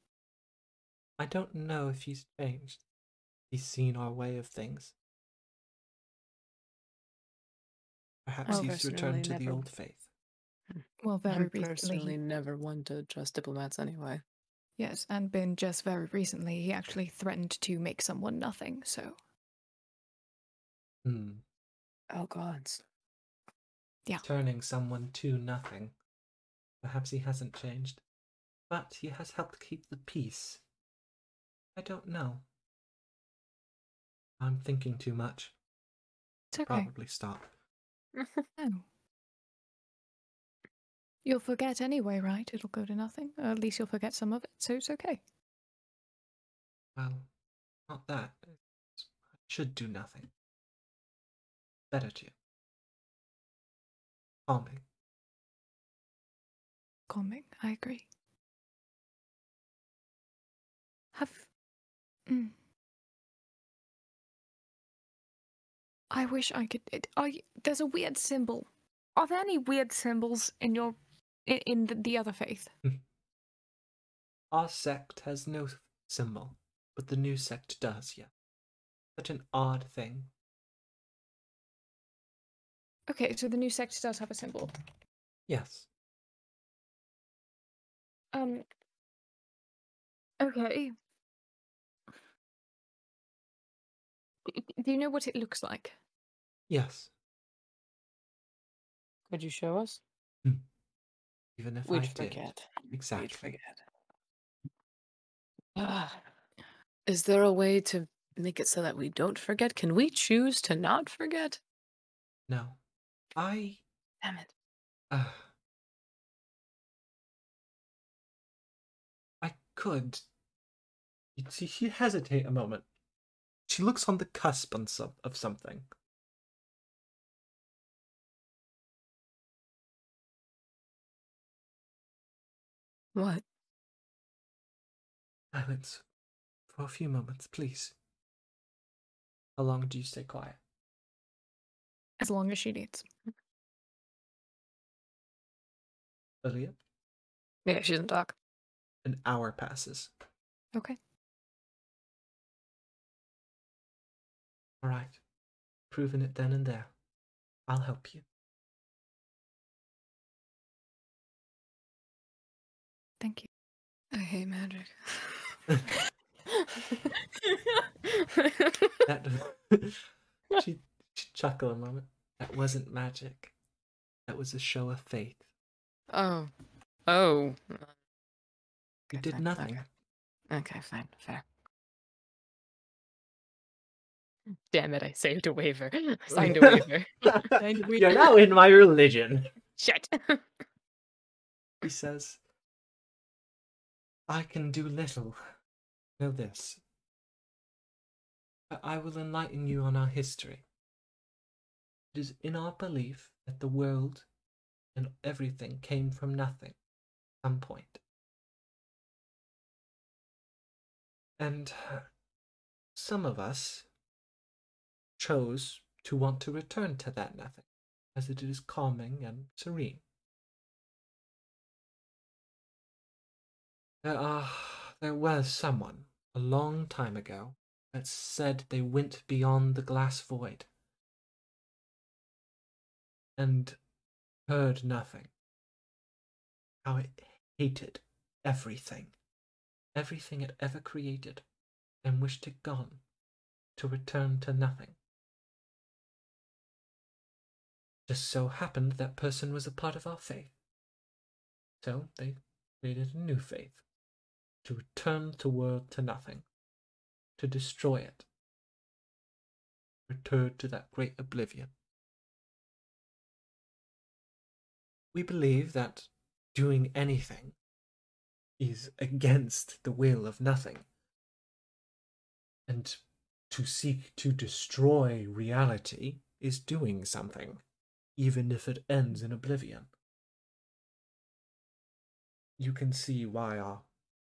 I don't know if he's changed. He's seen our way of things. Perhaps Oh, he's personally, returned to the never- old faith. Well, very I'm recently. personally never one to trust diplomats anyway. Yes, and been just very recently, he actually threatened to make someone nothing, so. Oh gods. Yeah. Turning someone to nothing. Perhaps he hasn't changed. But he has helped keep the peace. I don't know. I'm thinking too much. It's okay. Probably stop. No. You'll forget anyway, right? It'll go to nothing. Or at least you'll forget some of it, so it's okay. Well, not that. I should do nothing. Better to. Calming. Calming, I agree. I wish I could. There's a weird symbol. Are there any weird symbols in your in the other faith? Our sect has no symbol, but the new sect does, yeah. Such an odd thing. Okay, so the new sect does have a symbol. Yes. Okay. Do you know what it looks like? Yes. Could you show us? Even if We'd I did. forget. Exactly. We'd forget. Is there a way to make it so that we don't forget? Can we choose to not forget? No. Damn it. I could. You see, she hesitate a moment. She looks on the cusp of something. What? Silence for a few moments, please. How long do you stay quiet? As long as she needs. Aaliyah? Yeah, she doesn't talk. An hour passes. Okay. All right. Proving it then and there. I'll help you. Thank you. I hate magic. That she chuckled a moment. That wasn't magic. That was a show of faith. Oh. Oh. You Okay, did fine. nothing. Okay, fine. Fair. Damn it, I saved a waiver. I signed a waiver. Signed a You're now in my religion. Shit. He says, I can do little. Know this. I will enlighten you on our history. It is in our belief that the world and everything came from nothing at some point. And some of us chose to want to return to that nothing, as it is calming and serene. There was someone, a long time ago, that said they went beyond the glass void and heard nothing. How it hated everything it ever created, and wished it gone, to return to nothing. Just so happened that person was a part of our faith. So they created a new faith, to return the world to nothing, to destroy it, return to that great oblivion. We believe that doing anything is against the will of nothing, and to seek to destroy reality is doing something, even if it ends in oblivion. You can see why our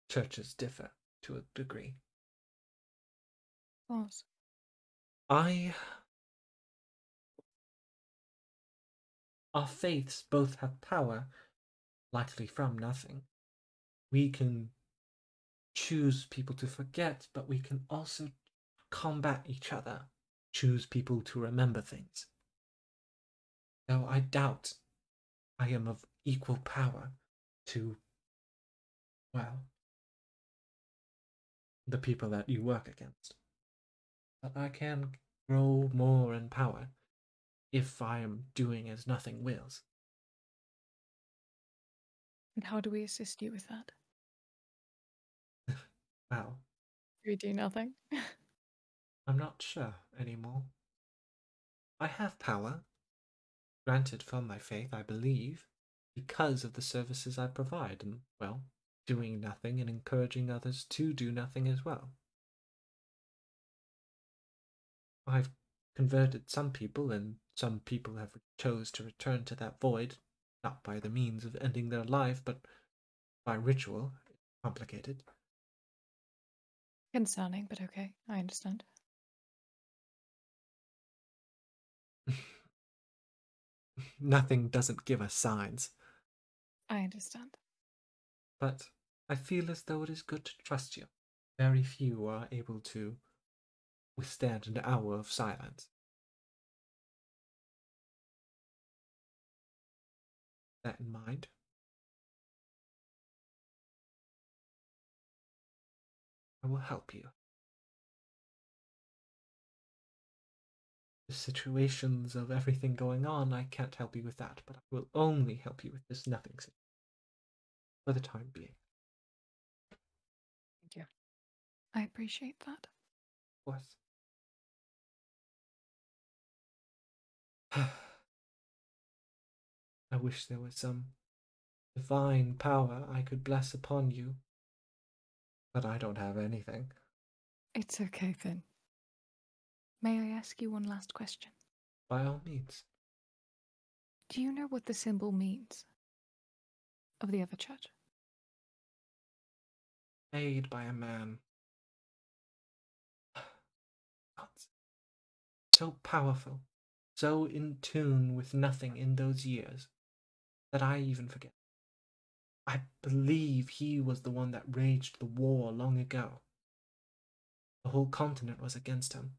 churches differ to a degree. Of course. Our faiths both have power, likely from nothing. We can choose people to forget, but we can also combat each other, choose people to remember things. Though I doubt I am of equal power to, well, the people that you work against. But I can grow more in power if I am doing as nothing wills. And how do we assist you with that? Well, Do we do nothing? I'm not sure anymore. I have power, granted from my faith, I believe, because of the services I provide, and, well, doing nothing and encouraging others to do nothing as well. I've converted some people, and some people have chose to return to that void, not by the means of ending their life, but by ritual. Complicated. Concerning, but okay. I understand. Nothing doesn't give us signs, I understand. but I feel as though it is good to trust you. Very few are able to withstand an hour of silence. That in mind, I will help you. The situations of everything going on, I can't help you with that, but I will only help you with this nothing situation. For the time being. Thank you. I appreciate that. Of course. I wish there was some divine power I could bless upon you. But I don't have anything. It's okay, Finn. May I ask you one last question? By all means. Do you know what the symbol means? Of the other church? Made by a man. So powerful, so in tune with nothing in those years, that I even forget. I believe he was the one that waged the war long ago. The whole continent was against him.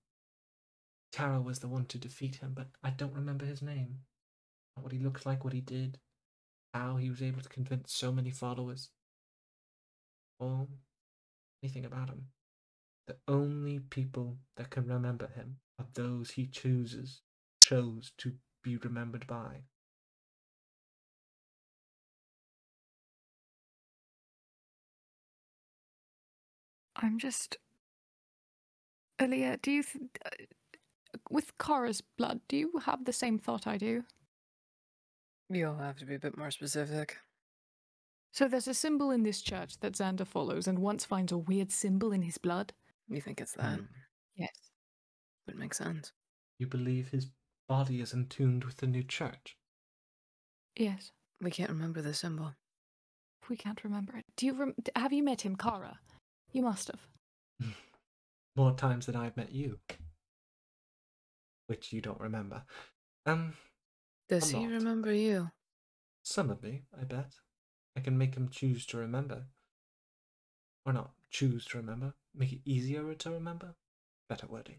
Tara was the one to defeat him, but I don't remember his name. Not what he looked like, what he did, how he was able to convince so many followers, or anything about him. The only people that can remember him are those he chose to be remembered by. I'm just... Aaliyah, do you... with Kara's blood, do you have the same thought I do? You'll have to be a bit more specific. So there's a symbol in this church that Xander follows and once finds a weird symbol in his blood? You think it's that? Yes. Would make sense. You believe his body is entombed with the new church? Yes. We can't remember the symbol. We can't remember it. Do you have you met him, Kara? You must have. More times than I've met you. Which you don't remember. Does a he lot. remember you? Some of me, I bet. I can make him choose to remember. Or not choose to remember. Make it easier to remember. Better wording.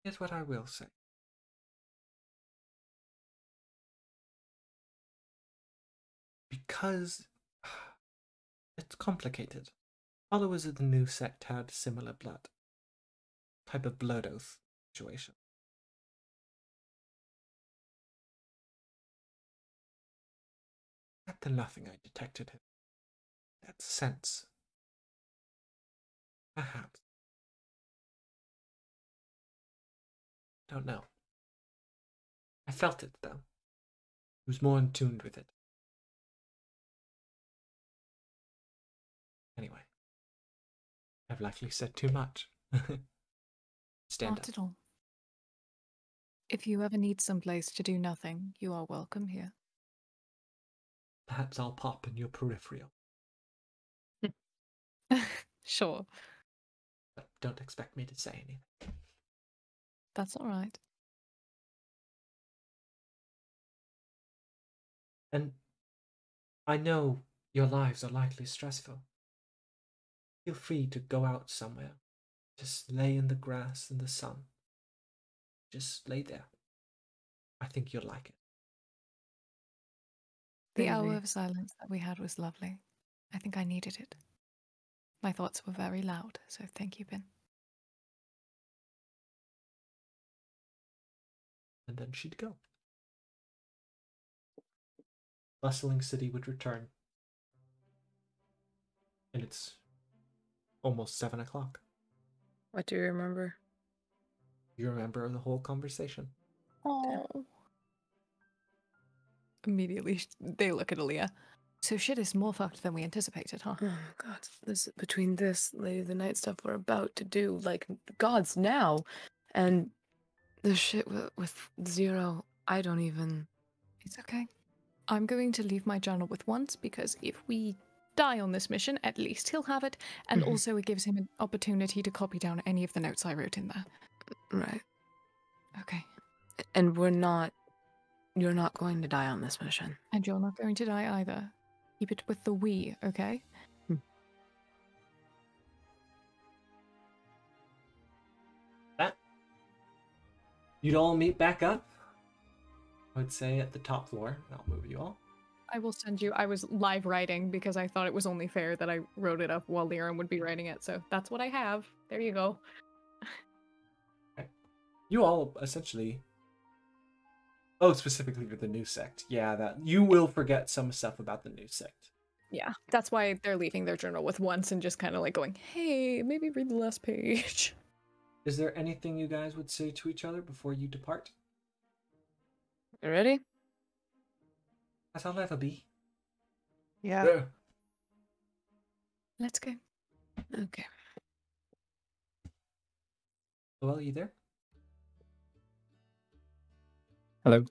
Here's what I will say. Because it's complicated. Followers of the new sect had similar blood. Type of blood oath situation. Not the nothing I detected him. That sense. Perhaps. Don't know. I felt it, though. He was more in tune with it. Anyway. I've likely said too much. Stand Not up. at all. If you ever need some place to do nothing, you are welcome here. Perhaps I'll pop in your peripheral. Sure. But don't expect me to say anything. That's all right. And I know your lives are likely stressful. Feel free to go out somewhere. Just lay in the grass in the sun. Just lay there. I think you'll like it. The hour of silence that we had was lovely. I think I needed it. My thoughts were very loud, so thank you, Ben. And then she'd go. Bustling city would return. And it's almost 7 o'clock. What do you remember? You remember the whole conversation. Oh. Immediately, they look at Aaliyah. So shit is more fucked than we anticipated, huh? Oh my god. This between this Lady of the Night stuff we're about to do, like gods now, and the shit with Zero, I don't even. It's okay. I'm going to leave my journal with once because if we die on this mission, at least he'll have it, and also it gives him an opportunity to copy down any of the notes I wrote in there. Right. Okay. And you're not going to die on this mission. And you're not going to die either. Keep it with the we, okay? That you'd all meet back up. I would say at the top floor. I'll move you all. I will send you. I was live writing because I thought it was only fair that I wrote it up while Liram would be writing it. So that's what I have. There you go. Okay. You all essentially. Oh, specifically for the new sect. Yeah, that you will forget some stuff about the new sect. Yeah, that's why they're leaving their journal with once and just kind of like going, hey, maybe read the last page. Is there anything you guys would say to each other before you depart? You ready? As I'll ever be. Yeah. Let's go. Okay. Well, you there? Hello.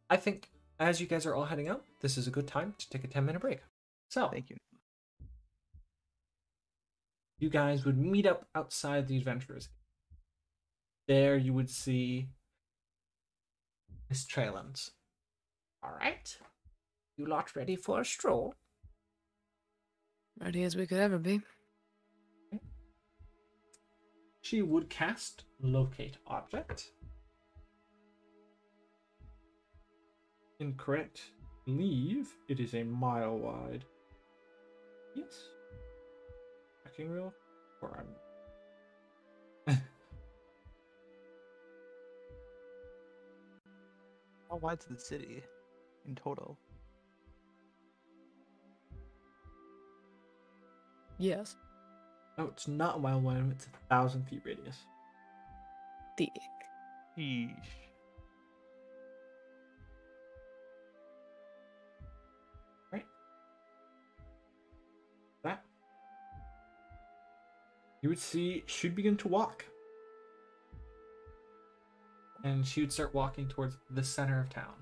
I think as you guys are all heading out, this is a good time to take a 10-minute break. So, Thank you. you guys would meet up outside the adventurers. There you would see Miss Traylands. All right. You lot ready for a stroll? Ready as we could ever be. She would cast Locate Object. Incorrect. Leave. It is a mile wide. Yes. Checking real. Or I'm. How wide's the city in total? Yes. Oh, it's not a mile wide. It's 1,000 feet radius. Dick. Yeesh. That you would see she'd begin to walk. And she would start walking towards the center of town.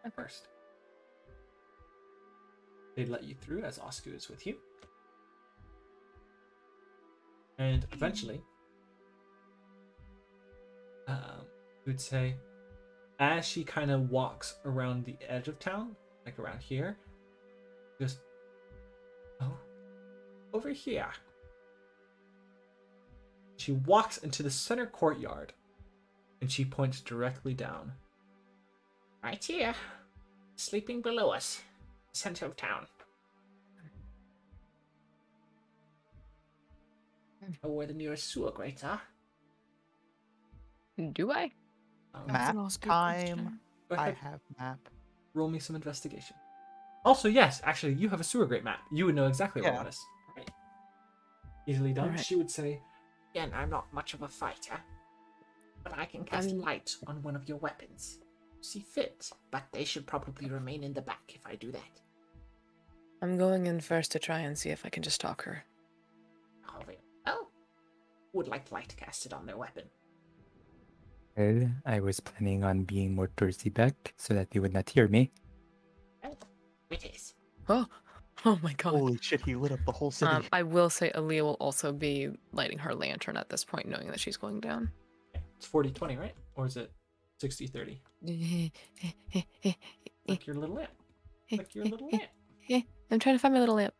At first. They'd let you through as Oscu is with you. And eventually, you would say, as she kind of walks around the edge of town, like around here, just, oh, over here. She walks into the center courtyard, and she points directly down. Right here. Sleeping below us. Center of town. Know where the nearest sewer grates are? Do I? Map an Oscar time. question. Go I ahead, have map. roll me some investigation. Also, yes, actually, you have a sewer grate map. You would know exactly where Yeah. that is. Right. Easily done. Alright. She would say, Again, I'm not much of a fighter. But I can cast light on one of your weapons. See fit, but they should probably remain in the back if I do that. I'm going in first to try and see if I can just talk her. Oh, very well. Would like light casted on their weapon. Well, I was planning on being more thirsty back so that they would not hear me. Well, it is. Oh my god. Holy shit, he lit up the whole city. I will say Aaliyah will also be lighting her lantern at this point, knowing that she's going down. it's 40-20, right? Or is it 60-30? Like your little lamp. Like your little lamp. I'm trying to find my little lamp.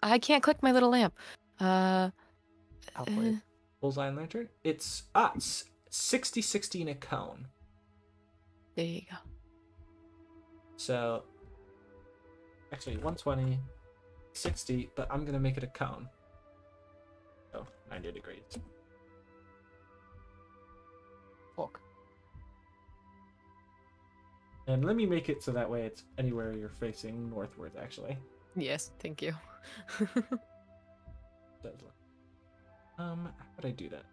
I can't click my little lamp. I'll play. Bullseye and lantern. It's 60-60 in a cone. There you go. So, actually, 120, 60, but I'm going to make it a cone. So, 90 degrees. Fuck. And let me make it so that way it's anywhere you're facing northwards, actually. Yes, thank you. How would I do that?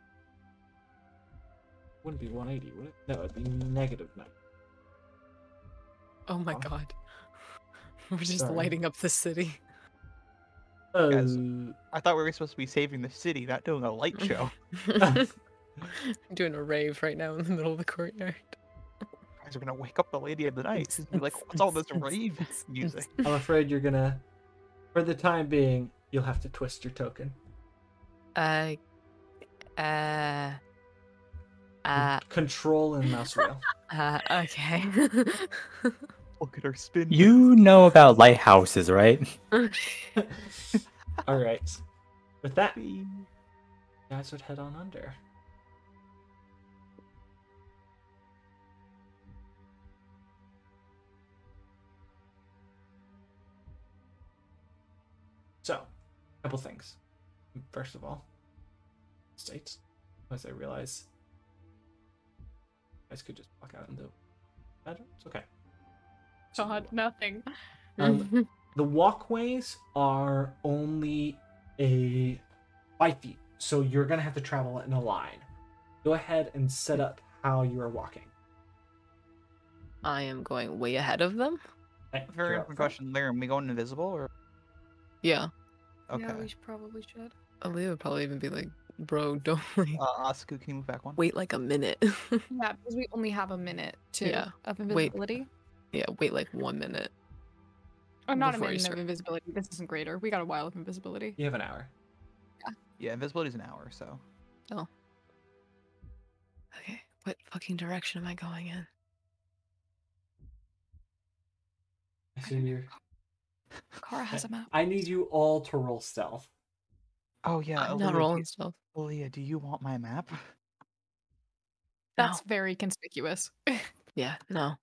Wouldn't be 180, would it? No, it'd be negative 9. Oh my Oh. god. We're just Sorry. lighting up the city. Guys. I thought we were supposed to be saving the city, not doing a light show. Doing a rave right now in the middle of the courtyard. Guys are gonna wake up the lady of the night and be like, "What's all this rave music?" I'm afraid you're gonna, for the time being, you'll have to twist your token. Control and mouse wheel. Okay. Look at her spin. You know about lighthouses, right? All right. With that, guys would head on under. So, a couple things. First of all, states, as I realize, you guys could just walk out into the bedroom. It's okay. God, nothing. The walkways are only 5 feet so you're gonna have to travel in a line. Go ahead and set up how you are walking. I am going way ahead of them. Okay, Very you're up important front. question. Lyra, we going invisible or? Yeah. Okay. Yeah, we probably should. Aaliyah would probably even be like, bro, don't like Asuku, can you move back one? wait like a minute. Yeah, because we only have a minute Yeah, of wait. invisibility. Yeah, wait like 1 minute. Or not a Before you minute of start. invisibility. This isn't greater. We got a while of invisibility. You have an hour. Yeah, invisibility's an hour, so. Okay, what fucking direction am I going in? I see you. Kara has a map. I need you all to roll stealth. Oh yeah, I'm not Aaliyah, rolling stuff. Aaliyah, do you want my map? That's very conspicuous. Yeah, no.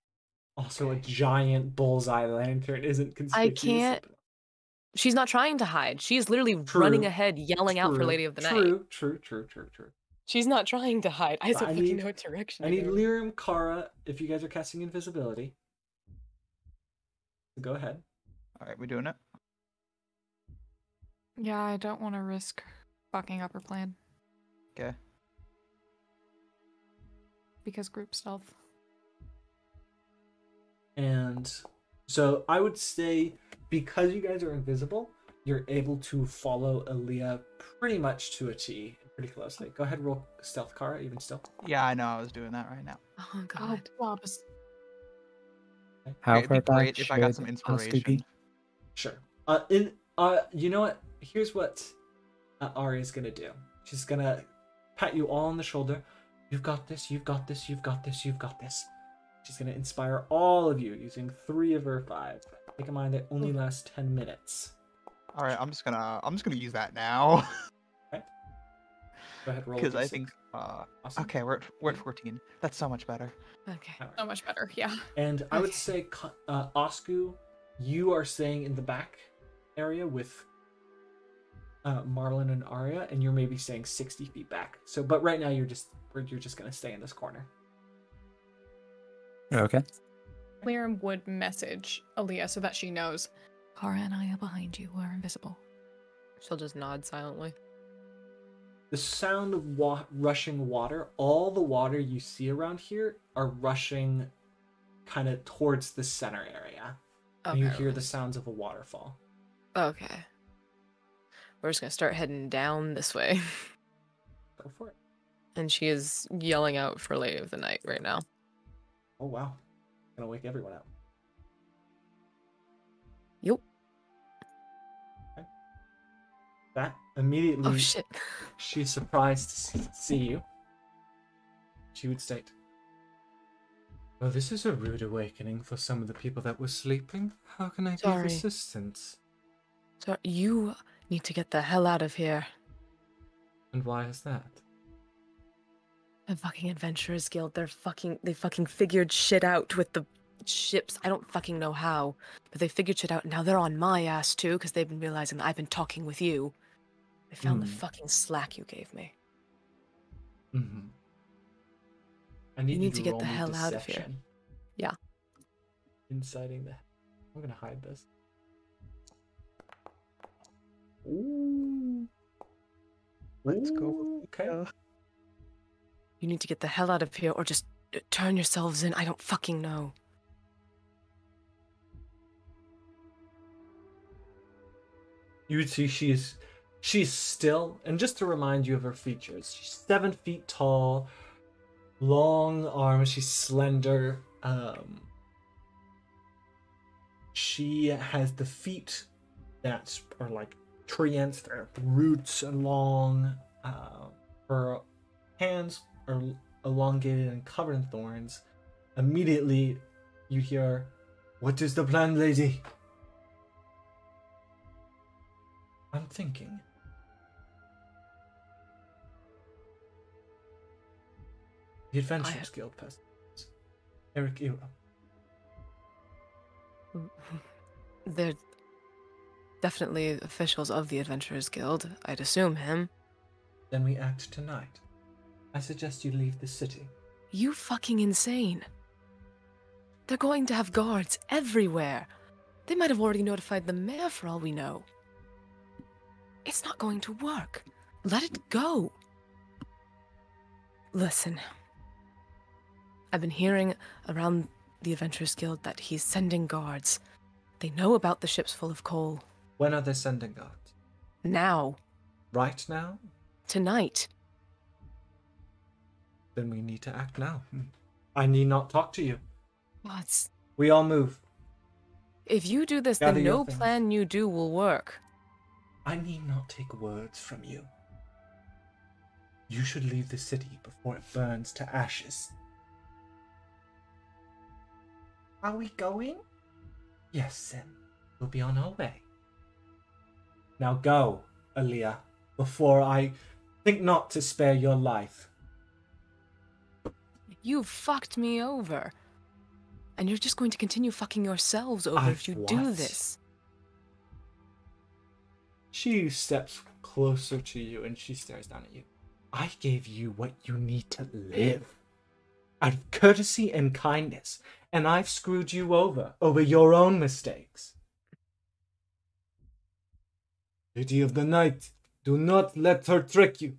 Also, a giant bullseye lantern isn't conspicuous. can't- She's not trying to hide. She's literally running ahead, yelling out for Lady of the Night. True. She's not trying to hide. I But don't I fucking need- know what direction I to need go. Lyrium, Kara, if you guys are casting invisibility. Go ahead. Alright, we doing it? Yeah, I don't want to risk fucking up her plan. Okay. Because group stealth. And so I would say, because you guys are invisible, you're able to follow Aaliyah pretty much to a T, pretty closely. Go ahead, roll stealth, Kara, even still. Yeah, I know, I was doing that right now. Oh god. Bobs. How It'd be far back great if I got some should Asuku inspiration. be? Sure. You know what? Here's what Aria's gonna do. She's gonna pat you all on the shoulder. You've got this. You've got this. You've got this. You've got this. She's gonna inspire all of you using 3 of her 5. Keep in mind that only lasts 10 minutes. Alright, I'm just gonna use that now. Go ahead, roll. Because I D6. think Awesome. okay, we're at 14. That's so much better. Okay. All right. So much better, yeah. And I would Okay. say, Osku, you are staying in the back area with Marlon and Arya, and you're maybe staying 60 feet back. So, but right now you're just gonna stay in this corner. Okay. Lyram would message Aaliyah so that she knows. Kara and I are behind you. We're invisible. She'll just nod silently. The sound of rushing water, all the water you see around here are rushing kind of towards the center area. And you hear the sounds of a waterfall. Okay. We're just gonna start heading down this way. Go for it. And she is yelling out for Lady of the Night right now. Oh, wow. Gonna wake everyone up. Yup. That immediately, Oh shit. she's surprised to see you. She would state, "Well, this is a rude awakening for some of the people that were sleeping. How can I be of Sorry. assistance?" So you need to get the hell out of here. And why is that? The fucking Adventurers Guild, they fucking figured shit out with the ships. I don't fucking know how, but they figured shit out, and now they're on my ass too, because they've been realizing that I've been talking with you. They found the fucking slack you gave me. Mm-hmm. I need need to get roll the me hell out of here. deception. Yeah. Inciting the... I'm gonna hide this. Ooh. Let's go. Ooh, okay. You need to get the hell out of here, or just turn yourselves in. I don't fucking know. You would see she's still, and just to remind you of her features, she's 7 feet tall, long arms, she's slender. She has the feet that are like treants, their roots are long. Her hands are elongated and covered in thorns. Immediately, you hear, "What is the plan, lady?" "I'm thinking." The Adventurers Guild president, Eric Ira. They're definitely officials of the Adventurers Guild. I'd assume him. Then we act tonight. I suggest you leave the city. You fucking insane. They're going to have guards everywhere. They might have already notified the mayor for all we know. It's not going to work. Let it go. Listen. I've been hearing around the Adventurers Guild that he's sending guards. They know about the ships full of coal. When are they sending guards? Now. Right now? Tonight. Then we need to act now. I need not talk to you. What? We all move. If you do this, Gather then your no things. plan you do will work. I need not take words from you. You should leave the city before it burns to ashes. Are we going? Yes, Sim. We'll be on our way. Now go, Aaliyah, before I think not to spare your life. You fucked me over. And you're just going to continue fucking yourselves over if you do what? this. She steps closer to you and she stares down at you. I gave you what you need to live. Out of courtesy and kindness. And I've screwed you over your own mistakes. Lady of the Night, do not let her trick you.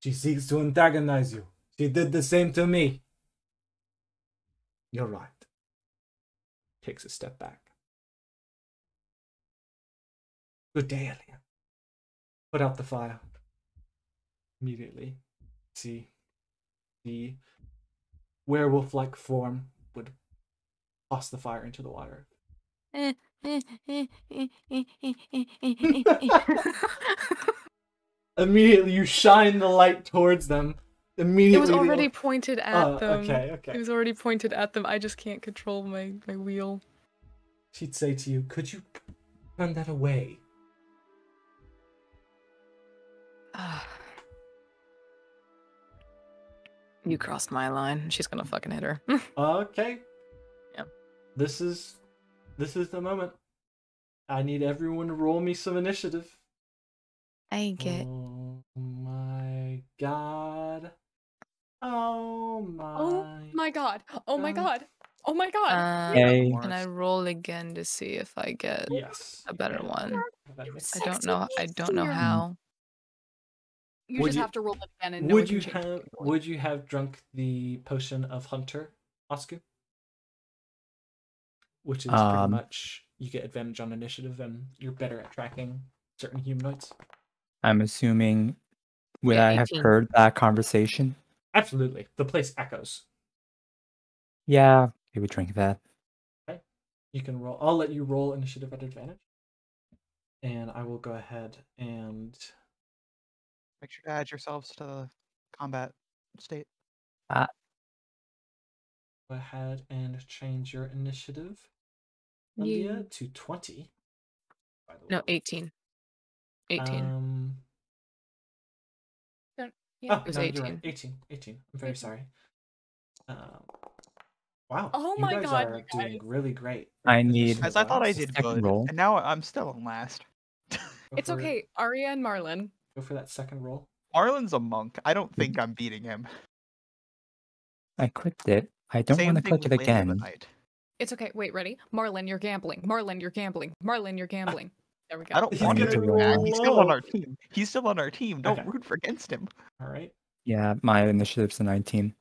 She seeks to antagonize you. She did the same to me. You're right. Takes a step back. Good day, Alien. Put out the fire. Immediately, see the werewolf-like form would toss the fire into the water. Immediately, you shine the light towards them. Immediately, It was already pointed at them. Okay. It was already pointed at them. I just can't control my wheel. She'd say to you, "Could you turn that away?" You crossed my line. She's gonna fucking hit her. Okay. Yeah. This is the moment. I need everyone to roll me some initiative. I get. Oh my god. Oh my god. Oh my God. god. Oh my god. Yay. Can I roll again to see if I get Yes. a better one? That makes I sense. don't know how. You Would just you- have to roll it again and know Would it can you change have it. would you have drunk the potion of Hunter, Oscar? Which is pretty much you get advantage on initiative and you're better at tracking certain humanoids. I'm assuming, would Yeah, I have 18. heard that conversation? Absolutely. The place echoes. Yeah, we would drink that. You can roll. I'll let you roll initiative at advantage. And I will go ahead and Make sure to add yourselves to the combat state. go ahead and change your initiative, Aaliyah, to 20. By the No, way. 18. 18. Yeah. Oh, It was no, 18. you're right. 18. I'm very sorry. Wow. Oh you my guys God, are you doing really great. I need- Guys, I thought I did Second good, roll. and now I'm still in last. It's okay. Arya and Marlin. Go for that second roll. Marlon's a monk. I don't think I'm beating him. I clicked it. I don't Same want to thing click it with Lady of the again. Night. It's okay. Wait, ready? Marlin, you're gambling. Marlin, you're gambling. Marlin, you're gambling. There we go. I don't He's want him gonna to do roll that. He's still on low. our team. He's still on our team. Don't Okay. root for against him. All right. Yeah, my initiative's a 19.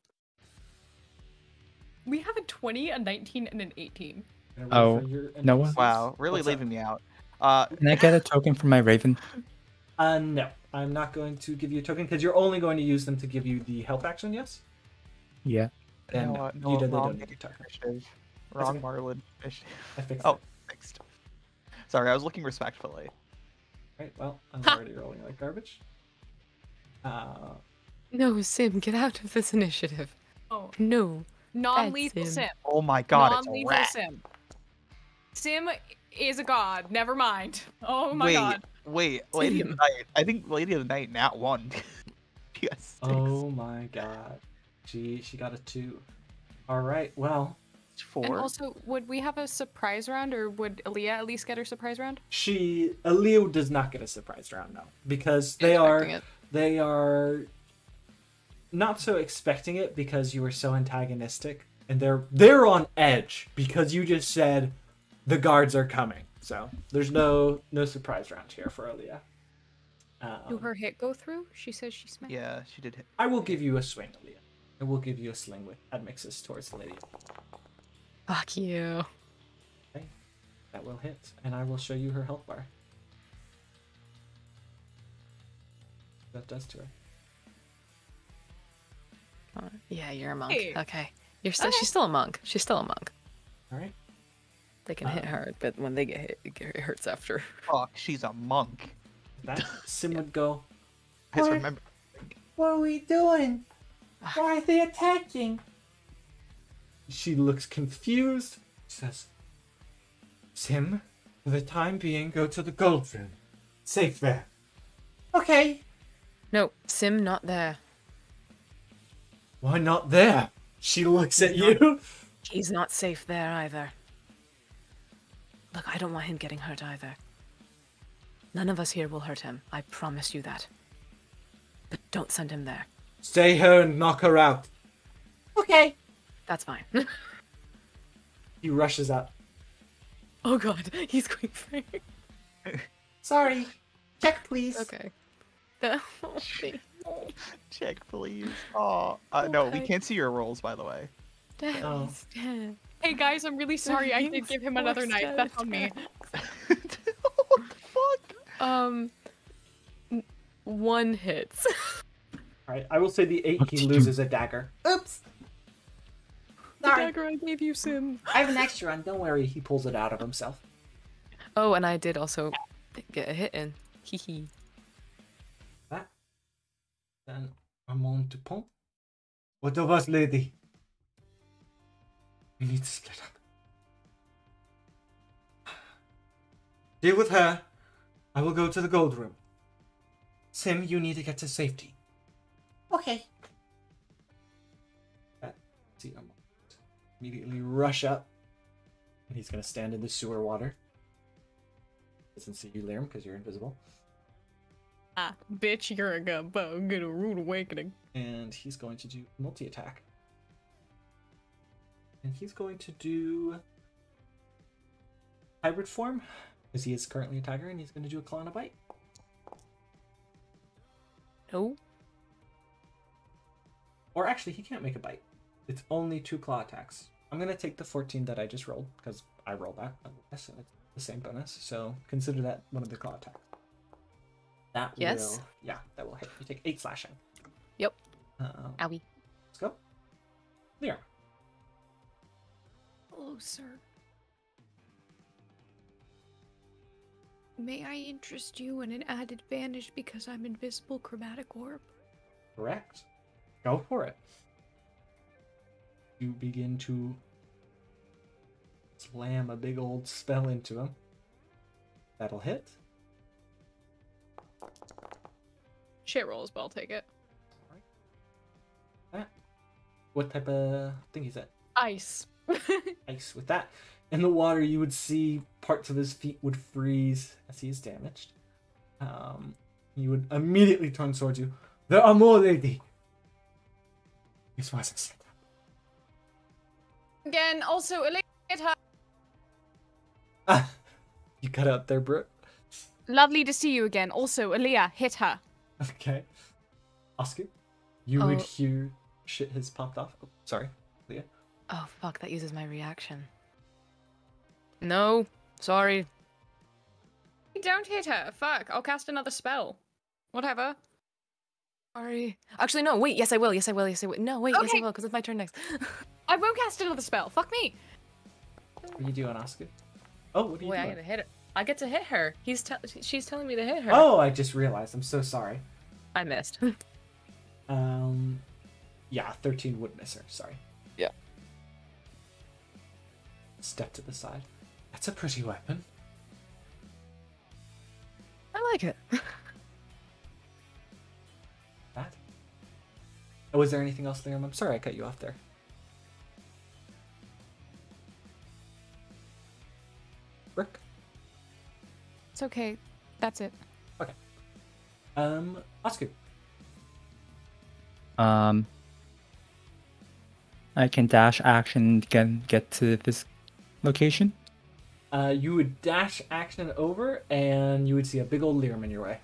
We have a 20, a 19, and an 18. Gonna roll Oh, for your Noah? initiatives. Wow, really What's up? leaving me out. Can I get a token from my Raven? No, I'm not going to give you a token because you're only going to use them to give you the help action. Yes. Yeah. Then Noah, you Noah, did. They wrong don't need your token. initiative. That's Wrong okay. Marlin. I fixed Oh, it. fixed. Sorry, I was looking respectfully. Right. Well, I'm Ha! already rolling like garbage. No, Sim, get out of this initiative. Oh, No. non-lethal Sim. sim. Oh my god, it's a Non-lethal rat. sim. Sim is a god. Never mind. Oh my wait, god. wait, Lady of the Night. I think Lady of the Night nat 1. Yes. Oh my god. She got a 2. All right. Well, It's And 4. also, would we have a surprise round, or would Aaliyah at least get her surprise round? Leo does not get a surprise round now because Expecting it. they are not so expecting it because you were so antagonistic and they're on edge because you just said the guards are coming. So there's no surprise round here for Aaliyah. Do her hit go through? She says she smashed. Yeah, she did hit. I will give you a swing, Aaliyah. I will give you a sling with admixes towards the lady. Fuck you. Okay, that will hit, and I will show you her health bar. That does to her. Yeah, you're a monk. Hey. Okay. She's still a monk. She's still a monk. All right. They can hit hard, but when they get hit, it hurts after. Fuck, she's a monk. That Sim would go. I just What? remember. What are we doing? Why are they attacking? She looks confused. She says, Sim, for the time being, go to the gold room. Safe there. Okay. No, Sim not there. Why not there? She looks at you. He's not safe there either. Look, I don't want him getting hurt either. None of us here will hurt him. I promise you that. But don't send him there. Stay here and knock her out. Okay. That's fine. He rushes out. Oh god, he's going for Sorry. Check, please. Okay. Check, please. Oh, no, we can't see your rolls, by the way. Oh. Hey guys, I'm really sorry. I did give him another knife. That's on me. What the fuck? One hits. Alright, I will say the 8 What he did you- loses a dagger. Oops. The Sorry. dagger I gave you, Sim. I have an extra one. Don't worry, he pulls it out of himself. Oh, and I did also get a hit in. Hee hee. That. Then I'm on to pump. What of us, lady? We need to split up. Deal with her. I will go to the gold room. Sim, you need to get to safety. Okay. See, I'm immediately rush up. And he's gonna stand in the sewer water. Doesn't see you, Liam, because you're invisible. Ah, bitch, you're gonna get a rude awakening. And he's going to do multi-attack. And he's going to do hybrid form, because he is currently a tiger, and he's going to do a claw and a bite. No. Or actually, he can't make a bite. It's only 2 claw attacks. I'm going to take the 14 that I just rolled, because I rolled that. So it's the same bonus, so consider that one of the claw attacks. That Yes? will... Yeah, that will hit. You take 8 slashing. Yep. Let's Owie. go. There. Hello, sir. May I interest you in an added advantage because I'm invisible chromatic orb? Correct. Go for it. You begin to slam a big old spell into him. That'll hit. Shit rolls, but I'll take it. That. What type of thing is that? Ice. Ice. With that. In the water, you would see parts of his feet would freeze as he is damaged. He would immediately turn towards you. There are more, lady. This wasn't set up. Again, also, hit her. Ah, you cut out there, Brooke. Lovely to see you again. Also, Aaliyah, hit her. Okay. Oscar, you would Oh. hear shit has popped off. Oh, sorry, Leah. Oh, fuck, that uses my reaction. No, sorry. Don't hit her. Fuck, I'll cast another spell. Whatever. Sorry. Actually, no, wait, yes I will, yes I will, yes I will. No, wait, yes I Okay. will, because it's my turn next. I won't cast another spell. Fuck me. What are you doing, Oscar? Oh, what are you Wait, I doing? gotta hit her. I get to hit her. She's telling me to hit her. Oh, I just realized. I'm so sorry. I missed. Yeah, 13 would miss her. Sorry. Yeah. Step to the side. That's a pretty weapon. I like it. That. Oh, was there anything else there? I'm sorry I cut you off there. Rick? It's okay. That's it. Oscar. I can dash action get to this location. You would dash action over, and you would see a big old Learman your way.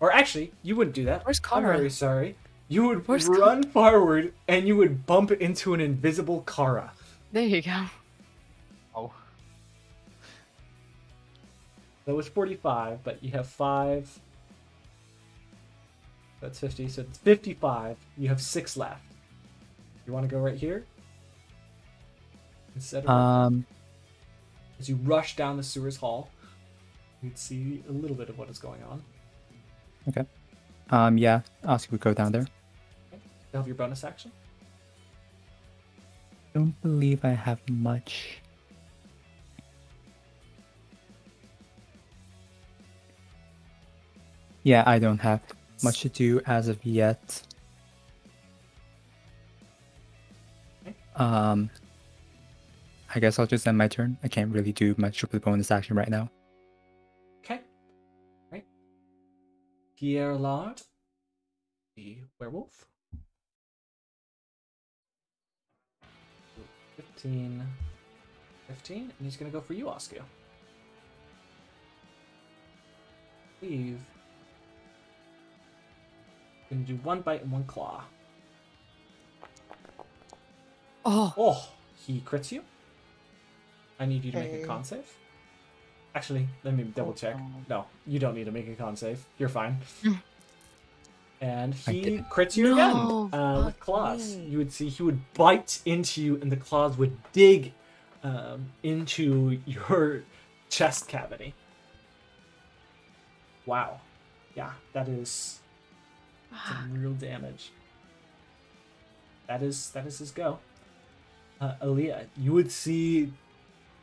Or actually, you wouldn't do that. Where's I'm Kara? very sorry. You would Where's run forward and you would bump into an invisible Kara. There you go. Oh. That was 45, but you have 5. That's 50, so it's 55. You have 6 left. You want to go right here? Instead of as you rush down the sewers hall, you'd see a little bit of what is going on. Okay. Yeah, Oscar would go down there. You have your bonus action. Don't believe I have much. Yeah, I don't have much to do as of yet. I guess I'll just end my turn. I can't really do much with the bonus action right now. Okay. Right. Pierre Lard, the werewolf. 15. 15, and he's gonna go for you, Oscar. Leave. Gonna do 1 bite and 1 claw. Oh, Oh, he crits you. I need you to make a Okay. con save. Actually, let me double check. No, you don't need to make a con save. You're fine. And I he didn't. crits you No, again with fuck claws. me. You would see he would bite into you, and the claws would dig into your chest cavity. Wow. Yeah, that is some real damage. That is his go. Aaliyah, you would see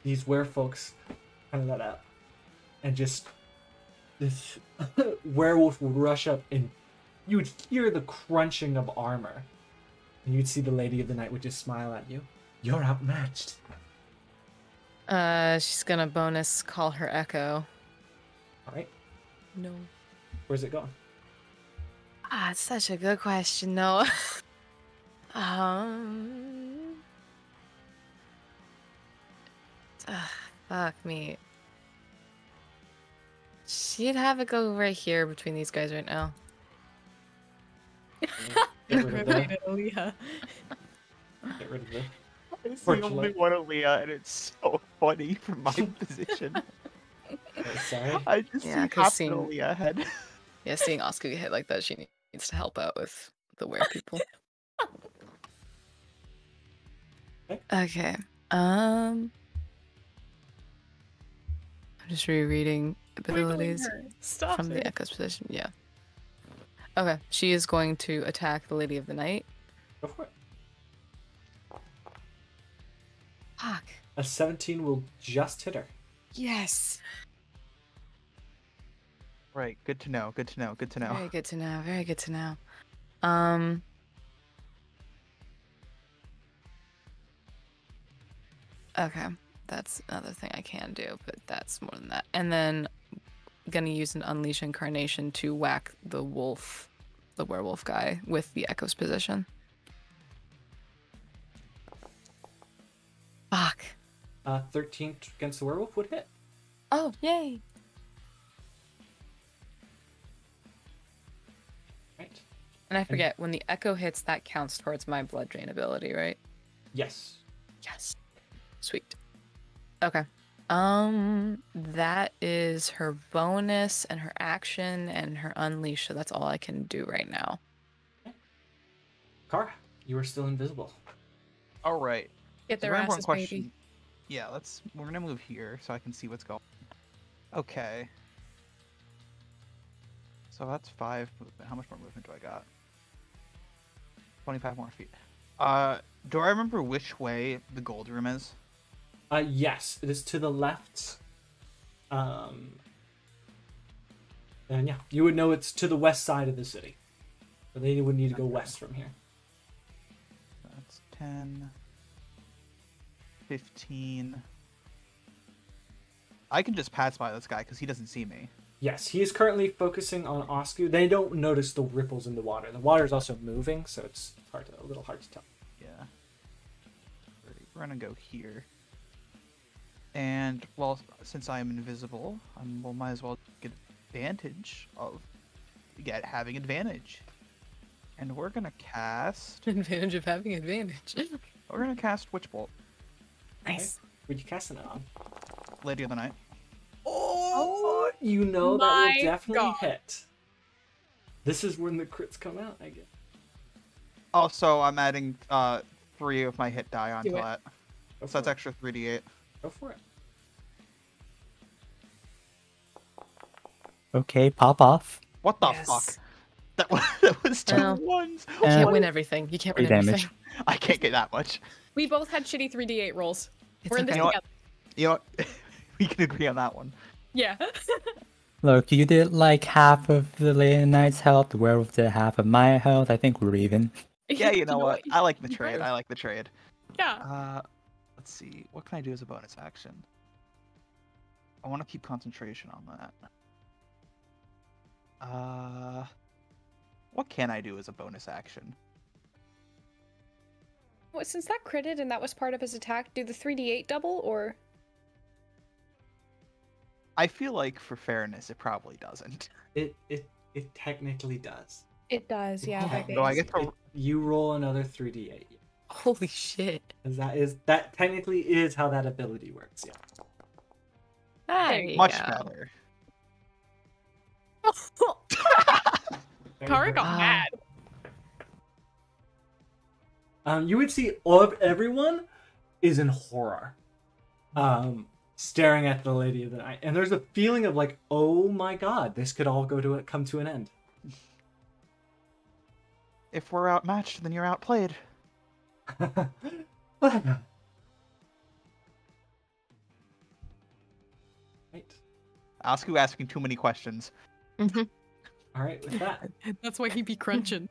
these werefolks kind of that up, and just this werewolf would rush up, and you would hear the crunching of armor, and you'd see the Lady of the Night would just smile at you. You're outmatched. she's gonna bonus call her Echo. All right, No. where's it going? Ah, it's such a good question, though. um. Fuck me. She'd have it go right here between these guys right now. Get rid of the. Aaliyah. Get rid of the. It's Torch the only light. one Aaliyah, and it's so funny from my position. Sorry. I just Yeah, see 'cause half seeing- an Aaliyah head. Yeah, seeing Oscar get hit like that, she needs to help out with the were people. Okay. I'm just rereading abilities Stop from the it. Echo's position. Yeah. Okay. She is going to attack the Lady of the Night. Go for it. Fuck. A 17 will just hit her. Yes. Right, good to know, good to know, good to know. Very good to know. Very good to know. Okay, that's another thing I can do, but that's more than that. And then gonna use an Unleash Incarnation to whack the wolf, the werewolf guy with the Echo's position. Fuck. 13 against the werewolf would hit. Oh, yay. Right. And I forget, when the Echo hits, that counts towards my blood drain ability, right? Yes. Yes. Sweet. Okay. That is her bonus and her action and her unleash, so that's all I can do right now. Kara, you are still invisible. All right. Get So their very important asses, question. baby. Yeah, we're gonna move here so I can see what's going on. Okay. So that's 5 movement. How much more movement do I got? 25 more feet. Do I remember which way the gold room is? Yes, it is to the left. And yeah, you would know it's to the west side of the city. So they would need to go west from here. That's 10, 15. I can just pass by this guy because he doesn't see me. Yes, he is currently focusing on Oscu. They don't notice the ripples in the water. The water is also moving, so it's a little hard to tell. Yeah. We're gonna go here. And well, since I am invisible, might as well get advantage of having advantage. And we're gonna cast. Advantage of having advantage. We're gonna cast Witch Bolt, Nice. Would you cast it on? Lady of the Night. Oh, you know that my will definitely God. hit. This is when the crits come out, I guess. Also, I'm adding 3 of my hit die onto it. that, Go so that's for it. extra 3d8. Go for it. Okay, pop off. What the Yes. fuck? That was 2 Well, ones. You can't Uh, win everything. You can't 3 win everything. damage. I can't get that much. We both had shitty 3d8 rolls. It's We're in this okay. You know what? together. You know what? We can agree on that one. Yeah. Look, you did like half of the Lady Knight's health, the werewolf did half of my health. I think we're even. Yeah, you know what? I like the You trade. both. I like the trade. Yeah. Let's see. What can I do as a bonus action? I want to keep concentration on that. What can I do as a bonus action? Well, since that critted and that was part of his attack, do the 3d8 double or? I feel like, for fairness, it probably doesn't. It technically does. It does, yeah. by So I base. get to. You roll another 3d8. Holy shit. 'Cause that technically is how that ability works, yeah. Hey, Much better. Very Kara hard. got mad. You would see all of everyone is in horror, staring at the Lady of the Night, and there's a feeling of like, oh my god, this could all come to an end. If we're outmatched, then you're outplayed. Right. Asku asking too many questions. All right, with that, That's why he be crunching.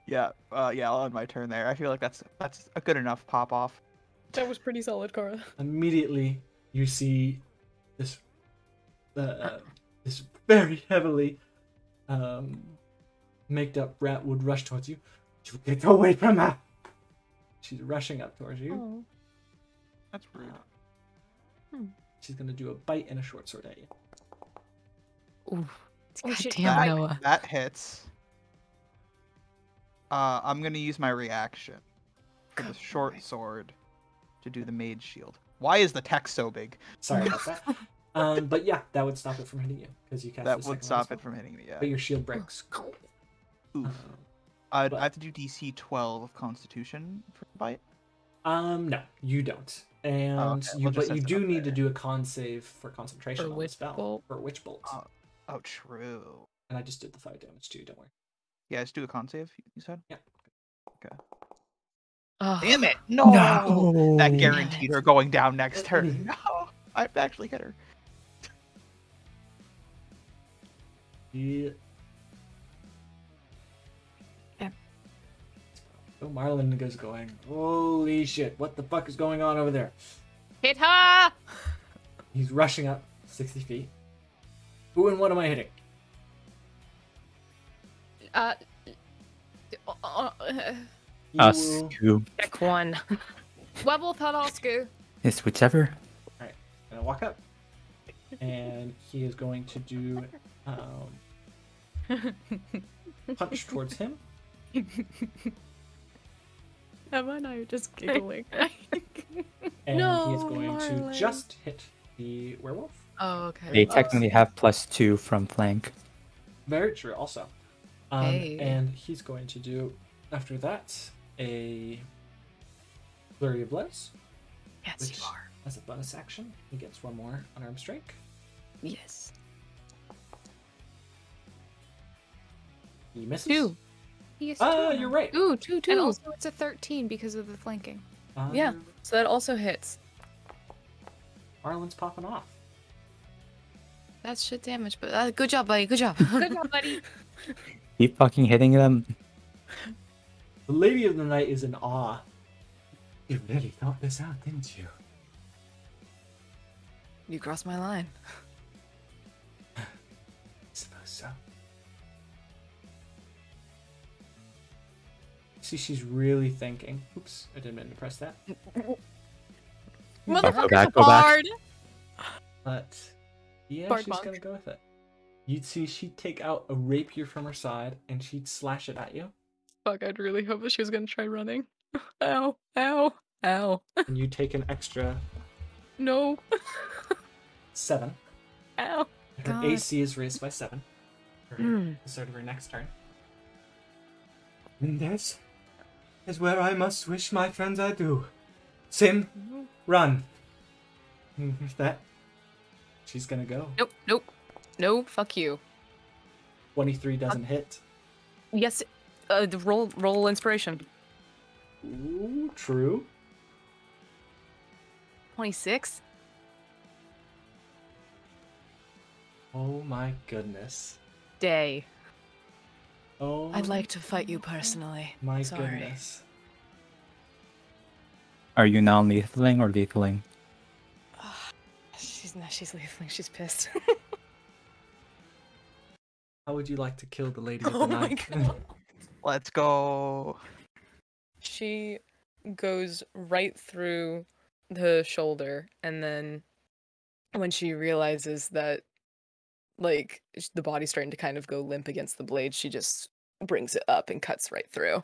Yeah, I'll end my turn there. I feel like that's a good enough pop off. That was pretty solid, Kara. immediately you see this this very heavily maked up rat would rush towards you. You get away from her. She's rushing up towards you. Oh. That's rude. She's gonna do a bite and a short sword at you. Ooh. Oh, shit. Goddamn, That, Noah. that hits. I'm gonna use my reaction for the short sword to do the mage shield. Why is the text so big? Sorry about that. But yeah, that would stop it from hitting you because you cast That the would second one stop as it from hitting me. Yeah. well. But your shield breaks. Oof. I have to do DC 12 of Constitution for the bite. No, you don't. And okay. We'll just but you set it do up need to there. do a con save for concentration For on the Witch spell Bolt? for Witch Bolt. Oh, true. And I just did the 5 damage too. Don't worry. Yeah, just do a con save. You said. Yeah. Oh, Damn it! No. No. That guaranteed her going down next turn. No, I actually hit her. Yeah. Yeah. So Marlon goes going, holy shit, what the fuck is going on over there? Hit her! He's rushing up 60 feet. Who and what am I hitting? He will- Asku. Deck one. Werewolf had Oscar. It's whichever. gonna walk up. And he is going to do punch towards him. Emma and I are just giggling. And No, he is going Marlon. to just hit the werewolf. Oh, okay. They technically have +2 from flank. Very true, also. Hey. And he's going to do, after that, a flurry of blows. Yes, Which, you are. as a bonus action, he gets one more unarmed strike. Yes. He misses. 2. He is Ah, two. you're right. Ooh, 2, 2. And also it's a 13 because of the flanking. Yeah. So that also hits. Marlon's popping off. That's shit damage, but good job, buddy. Good job. Good job, buddy. Keep fucking hitting them. The Lady of the Night is in awe. You really thought this out, didn't you? You crossed my line. I suppose so. See, she's really thinking. Oops, I didn't mean to press that. Go Motherfucker's back, a go back. bard. But yeah, Bard she's monk. gonna go with it. You'd see she'd take out a rapier from her side and she'd slash it at you. Fuck, I'd really hope that she was gonna try running. Ow, ow, ow. And you take an extra No. 7. Ow. Her God. AC is raised by 7. The start of her next turn. And this is where I must wish my friends adieu. Sim, run. And with that, she's gonna go. Nope, nope. No, fuck you. 23 doesn't hit. Yes, the roll inspiration. Ooh, true. 26? Oh my goodness. Day. Oh. I'd like to fight you personally. my Sorry. goodness. Are you non-lethaling or lethaling? She's leaving. She's pissed. How would you like to kill the lady of the Oh my night? God. Let's go. She goes right through the shoulder, and then when she realizes that, like, the body's starting to kind of go limp against the blade, she just brings it up and cuts right through.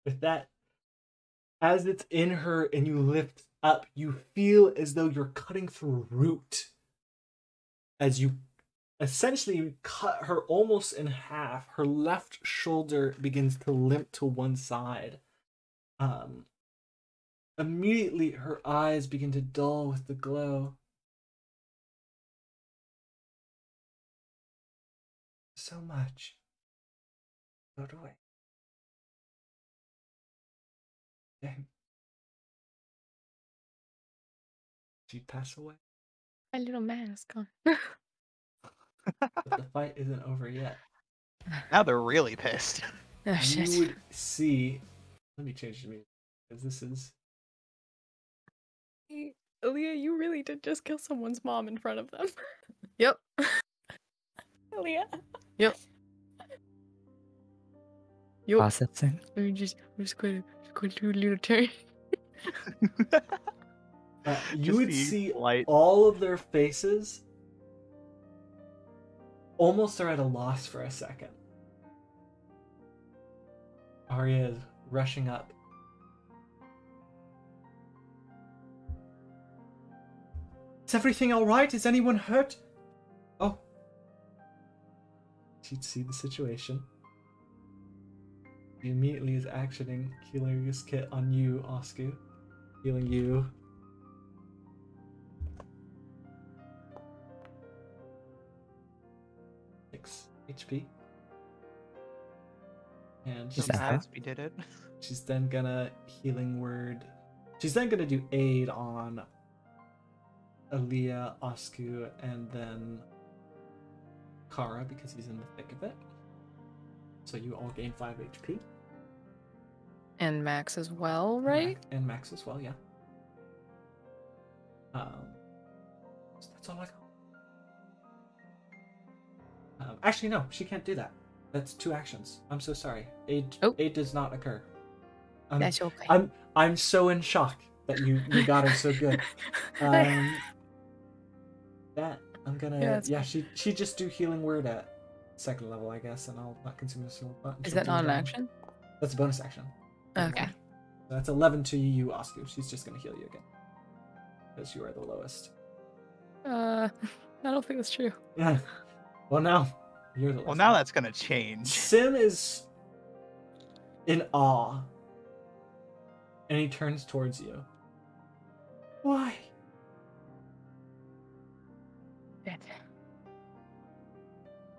With that, as it's in her and you lift up, you feel as though you're cutting through root. As you essentially cut her almost in half, her left shoulder begins to limp to one side. Immediately, her eyes begin to dull with the glow. So much. Go away. Dang. She'd pass away. My little mask on. But the fight isn't over yet. Now they're really pissed. Oh, You shit. would see. Let me change the music because this is. Aaliyah, you really did just kill someone's mom in front of them. Yep. Aaliyah. Yep. Yep. Processing? I'm just going to do a little turn. You Just would the see light. all of their faces almost are at a loss for a second. Arya is rushing up. Is everything alright? Is anyone hurt? Oh. She'd see the situation. He immediately is actioning Healer's Kit on you, Oscu. Healing you. HP. And she's, As we did it. she's then gonna healing word. She's then gonna do aid on Aaliyah, Oscu, and then Kara because he's in the thick of it. So you all gain 5 HP. And Max as well, right? And Max as well, yeah. So that's all I got. Actually, no, she can't do that. That's 2 actions. I'm so sorry. Aid does not occur. That's okay. I'm so in shock that you got her so good. That I'm gonna she just do healing word at 2nd level, I guess, and I'll not consume a single point. Is that not an action? That's a bonus action. Okay. So that's 11 to you, Oscu. She's just gonna heal you again because you are the lowest. I don't think that's true. Yeah. Well, now you're the lowest. Well, now that's gonna change. Sim is in awe, and he turns towards you. Why?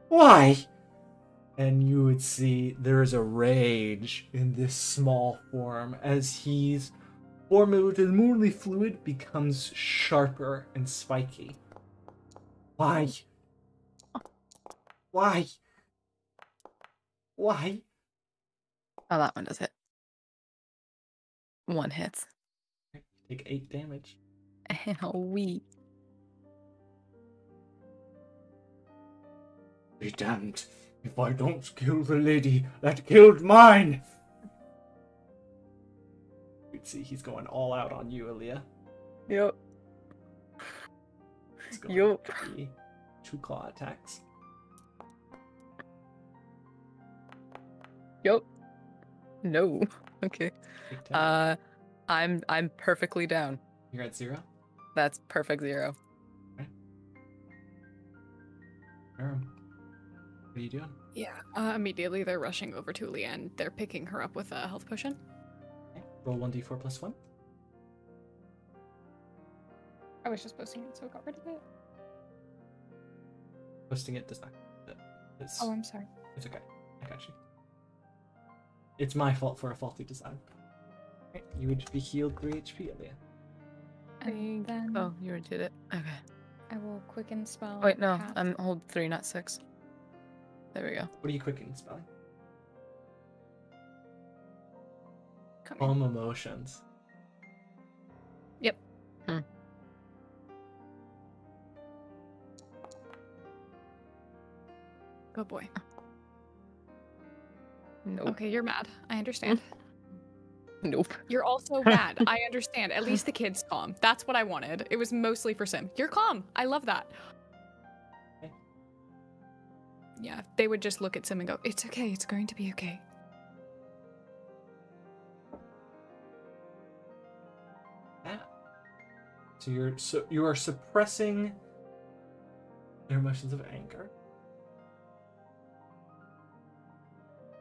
Why? And you would see there's a rage in this small form as he's formed with immovably fluid becomes sharper and spiky. Why? Why? Why? Oh, that one does hit. 1 hits. Take 8 damage. Owie. Be damned if I don't kill the lady that killed mine! You'd see he's going all out on you, Aaliyah. Yep. going Yup. to be 2 claw attacks. Yup. No. Okay. Take 10. I'm perfectly down. You're at 0. That's perfect 0. What are you doing? Yeah. Immediately they're rushing over to Leah and they're picking her up with a health potion. Okay. Roll 1d4 plus 1. I was just posting it, so I got rid of it. Posting it does not. It's, Oh, I'm sorry. it's okay. I got you. It's my fault for a faulty design. Right. You would be healed 3 HP, Aaliyah. And then Oh, you already did it. Okay. I will quicken spell. Wait, no. half- I'm hold 3, not 6. There we go. What are you quickening spelling? Come here. Calm emotions. Yep. Good boy. Nope. Okay, you're mad. I understand. Nope. You're also mad. I understand. At least the kid's calm. That's what I wanted. It was mostly for Sim. You're calm. I love that. Okay. Yeah, they would just look at Sim and go, "It's okay. It's going to be okay." Yeah. So you are suppressing their emotions of anger.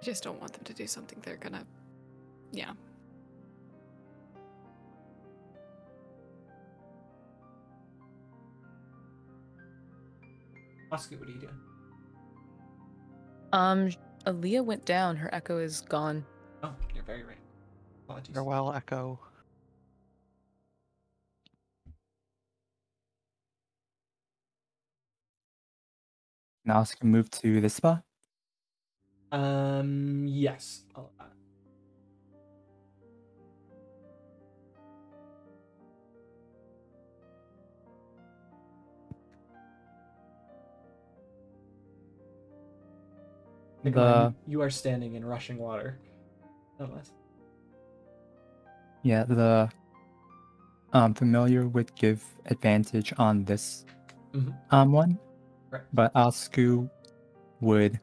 I just don't want them to do something they're gonna, yeah. Oscar, what are you doing? Aaliyah went down. Her echo is gone. Oh, you're very right. Apologies. Farewell, Echo. Can Oscar move to this spot? Yes. The You are standing in rushing water. No less. yeah, the familiar would give advantage on this one, Right. but Oscar would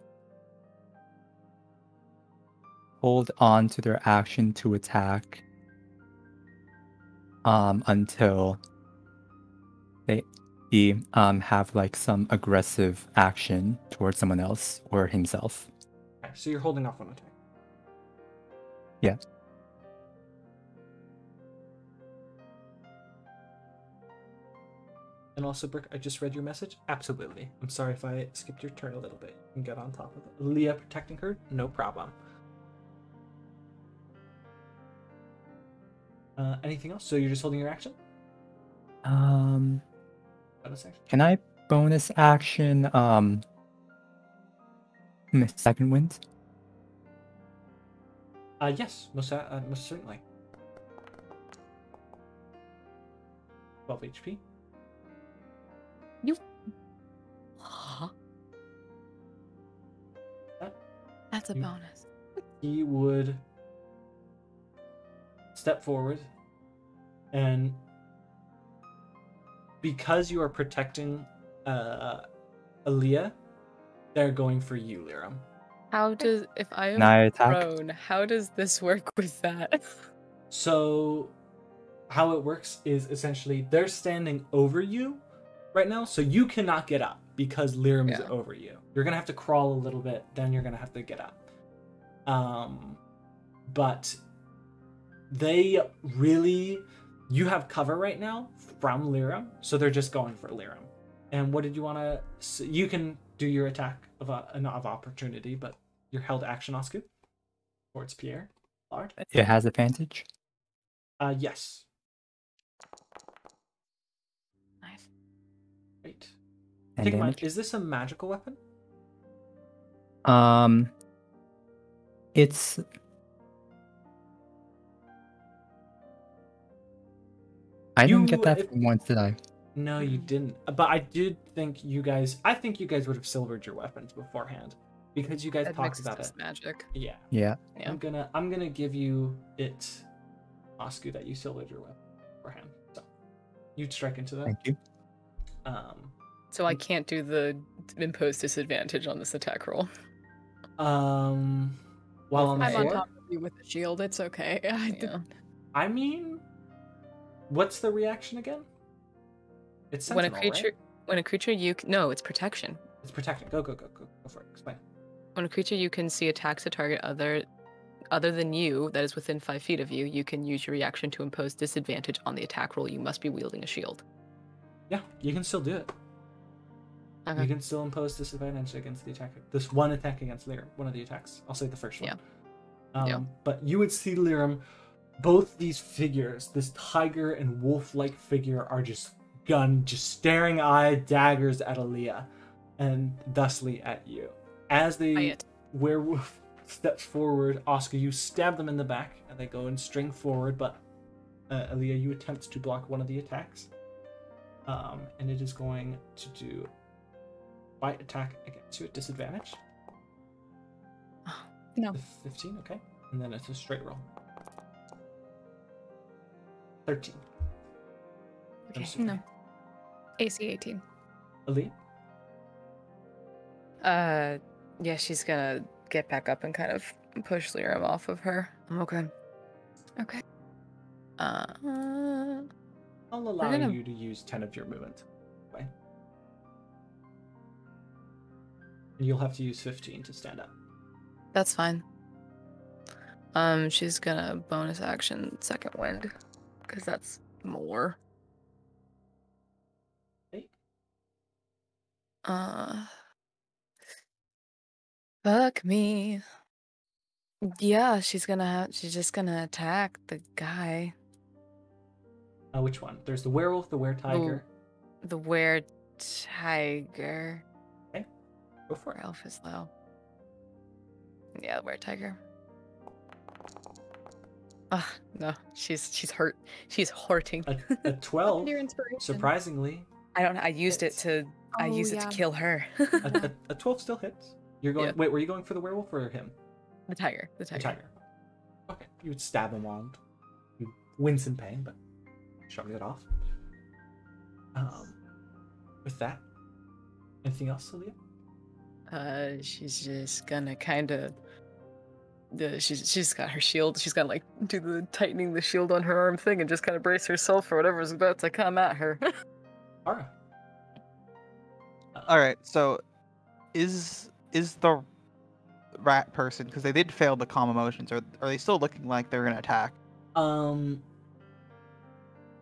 hold on to their action to attack until they have like some aggressive action towards someone else or himself. Okay, so you're holding off on attack. Yeah. And also, Brooke, I just read your message. Absolutely. I'm sorry if I skipped your turn a little bit. You can get on top of it. Leah protecting her? No problem. Anything else? So you're just holding your action? Bonus action? Can I bonus action second wind? Yes, most certainly. 12 HP. Huh? That's a You- bonus. He would step forward, and because you are protecting Aaliyah, they're going for you, Liram. How does if I Can am I attack? prone? How does this work with that? So how it works is essentially they're standing over you right now, so you cannot get up because Liram is Yeah. over you. You're gonna have to crawl a little bit, then you're gonna have to get up. But they really, you have cover right now from Liram, so they're just going for Liram. And what did you want to? You can do your attack of opportunity, but your held action, Oscar, towards Pierre. Lard. It has advantage. Yes. Nice. Right. And Take in mind, damage. is this a magical weapon? It's I didn't get that from once, did I? No, you didn't. But I did think you guys. I think you guys would have silvered your weapons beforehand because you guys That talked mixes about this it. magic. Yeah. Yeah. Yeah. I'm gonna give you it, Oscar, that you silvered your weapon beforehand. So you'd strike into that. Thank you. So I can't do the impose disadvantage on this attack roll. While on the I'm on floor. top of you with the shield. It's okay. Yeah. I mean, what's the reaction again? It's When sentinel, right? when a creature no, it's protection. It's protecting. Go for it. Explain. When a creature you can see attacks a target other than you that is within 5 feet of you, you can use your reaction to impose disadvantage on the attack roll. You must be wielding a shield. Yeah, you can still do it. Okay. You can still impose disadvantage against the attacker. This one attack against Lyrim, one of the attacks. I'll say the first one. Yeah. But you would see Lyrim, both these figures, this tiger and wolf-like figure, are just staring eye daggers at Aaliyah, and thusly at you. As the werewolf steps forward, Oscar, you stab them in the back, and they go and string forward, but Aaliyah, you attempt to block one of the attacks. And it is going to do bite attack against you at disadvantage. No. 15, okay. And then it's a straight roll. 13. Okay, no. AC 18. Aaliyah? Yeah, she's gonna get back up and kind of push Lyrim off of her. I'm okay. Okay. I'll allow you to use 10 of your movement. Okay. And you'll have to use 15 to stand up. That's fine. She's gonna bonus action second wind, because that's more. Okay. Fuck me. Yeah, she's just gonna attack the guy. Which one? There's the werewolf, the were-tiger. The were-tiger. Okay. Go for it. Elf is low. Yeah, the were-tiger. Ah, no, she's hurt. She's hurting. A 12. Your inspiration. Surprisingly, I used it to kill her. a 12 still hits. You're going. Yeah. Wait, were you going for the werewolf or him? The tiger. The tiger. Okay, you would stab him on. You wince in pain, but shrugs it off. With that, anything else, Aaliyah? She's just gonna kind of. She's got her shield. She's gonna like do the tightening the shield on her arm thing and just kind of brace herself for whatever's about to come at her. Ara. All right. So, is the rat person, because they did fail the calm emotions, are they still looking like they're gonna attack?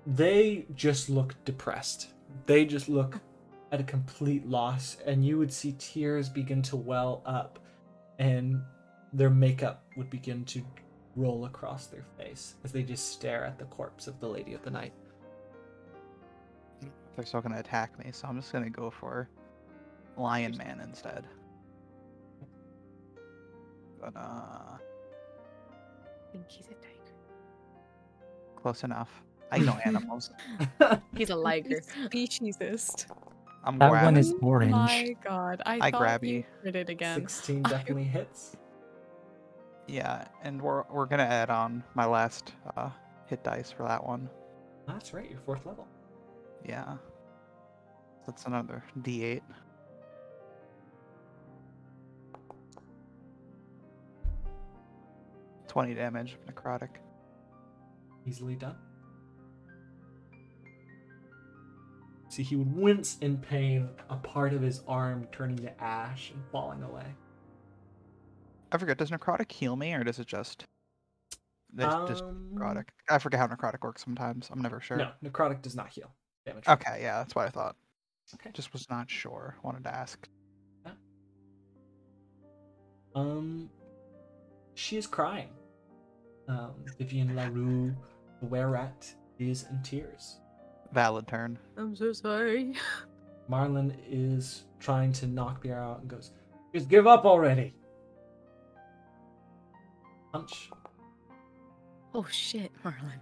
They just look depressed. They just look at a complete loss, and you would see tears begin to well up, and their makeup would begin to roll across their face as they just stare at the corpse of the Lady of the Night. They're still gonna attack me, so I'm just gonna go for Lion Man instead. But I think he's a tiger. close enough. I know animals. He's a liger. Speciesist. I'm That one grabbing. is orange. My god, I thought grab you you. did it again. 16 definitely hits. Yeah, and we're gonna add on my last hit dice for that one. That's right, you're 4th level. Yeah. That's another D8. $20 damage, necrotic. Easily done. See, he would wince in pain, a part of his arm turning to ash and falling away. I forget, does necrotic heal me, or does it just necrotic? I forget how necrotic works sometimes. I'm never sure. No, necrotic does not heal damage. Okay, yeah, that's what I thought. Okay. Just was not sure. Wanted to ask. She is crying. Vivian LaRue, the were-rat, is in tears. Valid turn. I'm so sorry. Marlon is trying to knock Pierre out and goes, "Just give up already." Punch. Oh shit, Marlon.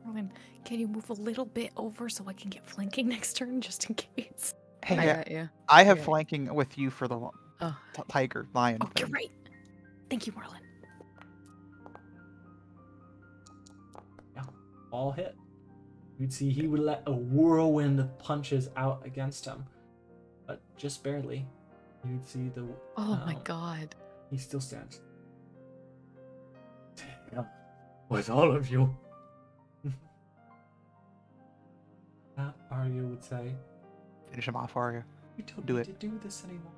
Marlon, can you move a little bit over so I can get flanking next turn, just in case? Hey, I yeah, got you. I have Yeah. flanking with you for the Oh. tiger lion. Oh, you're thing. right. Thank you, Marlon. Yeah, all hit. You'd see he would let a whirlwind of punches out against him, but just barely. You'd see the. Oh my god. He still stands. Damn. With all of you. Arya would say, Finish him off, Arya. "We don't Do need it. to do this anymore."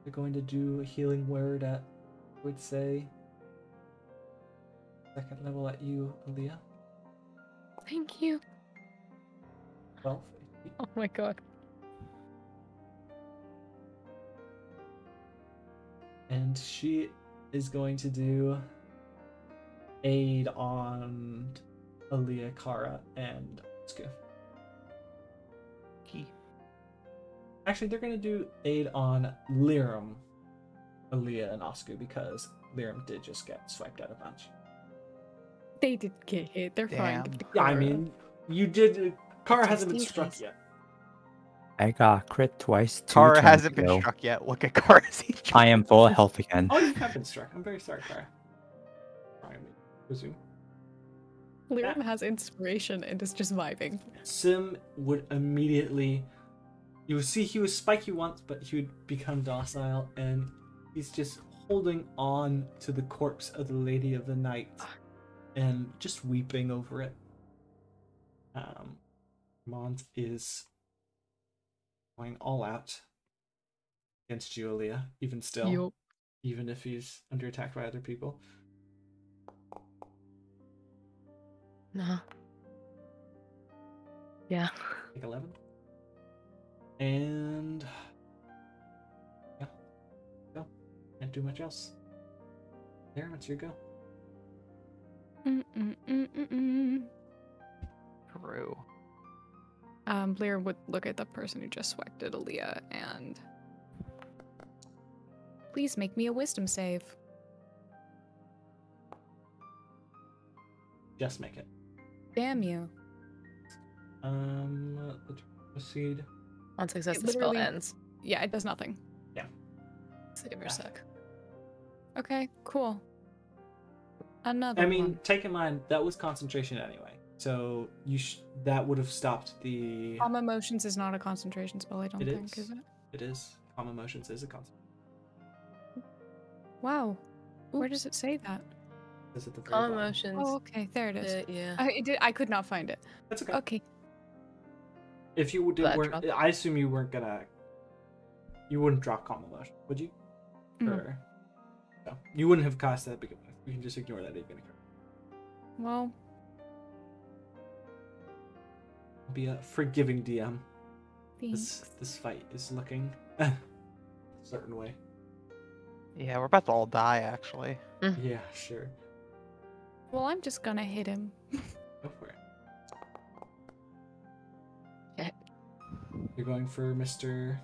They're going to do a healing word at, I would say, second level at you, Aaliyah. Thank you. 12. Oh my god. And she is going to do aid on Aaliyah, Kara, and Osku. Key. Actually, they're going to do aid on Liram, Aaliyah, and Osku because Liram did just get swiped out a bunch. They did get hit. They're fine. Damn. Give it to Yeah, I Kara. mean, you did. Kara Just hasn't been in struck case. yet. I got crit twice. Kara turns hasn't been ago. struck yet. Look at Kara's HP. I am full health again. Oh, you have been struck. I'm very sorry, Kara. I presume. Liram has inspiration and is just vibing. Sim would immediately. You would see he would spike you once, but he would become docile, and he's just holding on to the corpse of the Lady of the Night and just weeping over it. Mont is going all out against Julia, even still, Yup. even if he's under attack by other people. No. Yeah. Take 11. And yeah, go. Can't do much else. There, what's your go? True. Blair would look at the person who just swiped at Aaliyah and please make me a wisdom save. Just make it. Damn you. Let's proceed. On success, It the spell literally- ends. Yeah, it does nothing. Save your Yeah. sec. Okay, cool. Another I mean, one. take in mind that was concentration anyway, so that would have stopped the. Calm emotions is not a concentration spell, I don't It think, is. is it? It is. Calm emotions is a concentration. Wow. Where does it say that? Is at the very Calm bottom. emotions. Oh, okay, there it is. Yeah. I could not find it. That's okay. Okay. If you Glad weren't, drop. I assume you weren't gonna. You wouldn't drop calm emotion, would you? No. Or no, you wouldn't have cast that. Because you can just ignore that even. Well, Be a forgiving DM. thanks. This fight is looking a certain way. Yeah, we're about to all die, actually. Yeah, sure. Well, I'm just gonna hit him. Go for it. Okay. You're going for Mr.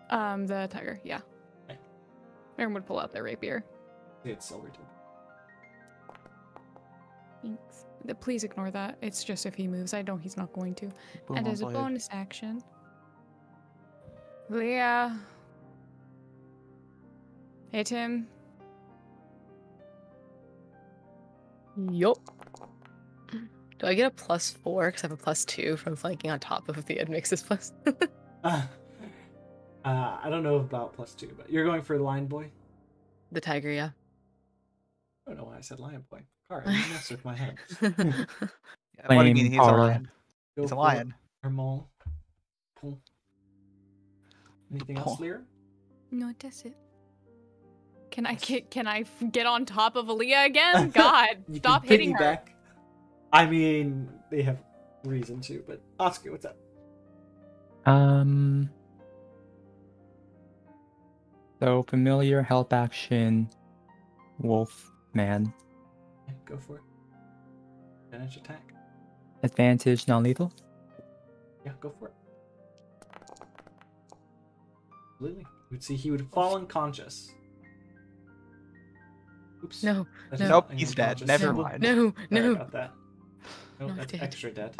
The tiger, yeah. Okay. Aaron would pull out their rapier. It's Silverton. Thanks. Please ignore that. It's just if he moves. I know he's not going to. Boom And on as a blade. bonus action, Leah, hit him. Yup. Do I get a +4 because I have a +2 from flanking on top of the Admix's plus? I don't know about +2, but you're going for Lion Boy? The tiger, yeah. I don't know why I said Lion Boy. Alright, you mess with my head. Yeah, what do you Flame mean? He's a power. lion. Go He's a for lion. Hermol. Cool. Anything else, Pull. Lyra? No, that's it. Can I get on top of Aaliyah again? God, You stop can hitting her. piggyback. I mean, they have reason to, but Oscar, what's up? So familiar help action, wolf man, Yeah, go for it. Advantage attack. advantage non-lethal. Yeah, go for it. Absolutely. You would see he would fall unconscious. Oops. No, That no. is Nope, not he's dead. unconscious. Never no, mind. no, Sorry no. about that. Nope, Not that's dead. extra dead.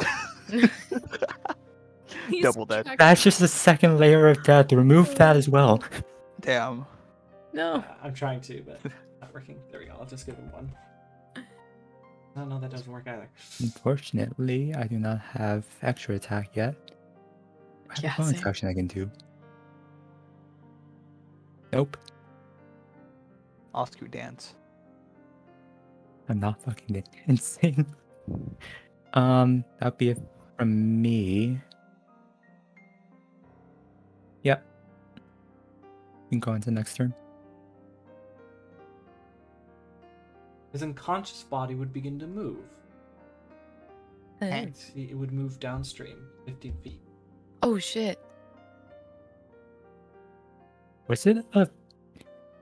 He's Double dead. checked- That's just the second layer of death. Remove that as well. Damn. No. I'm trying to, but not working. There we go. I'll just give him one. No, that doesn't work either. Unfortunately, I do not have extra attack yet. I have Yeah, a bonus same. action I can do. Nope. Oscar dance. I'm not fucking insane. That'd be it from me. Yep. We can go into next turn. His unconscious body would begin to move. Hey. See, it would move downstream 15 feet. Oh shit. Was it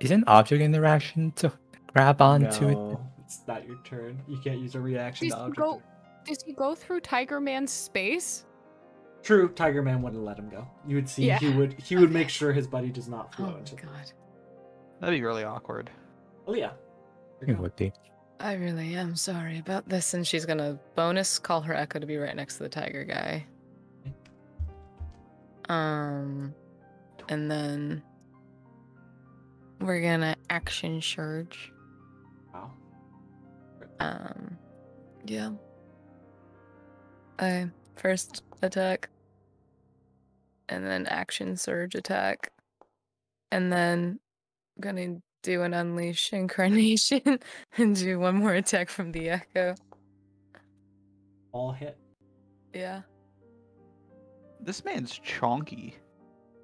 is an object interaction to grab onto it? No, it's not your turn. You can't use a reaction Does to he object. go? Does he go through Tiger Man's space? True, Tiger Man wouldn't let him go. You would see Yeah. he would make sure his buddy does not Oh flow my into them. god. That'd be really awkward. Oh yeah. There you It go. would be. I really am sorry about this, and she's gonna bonus call her echo to be right next to the tiger guy. And then we're gonna action surge. Wow. Yeah. Okay, first attack. And then action surge attack. And then I'm gonna do an unleash incarnation and do one more attack from the echo. All hit. Yeah. This man's chonky.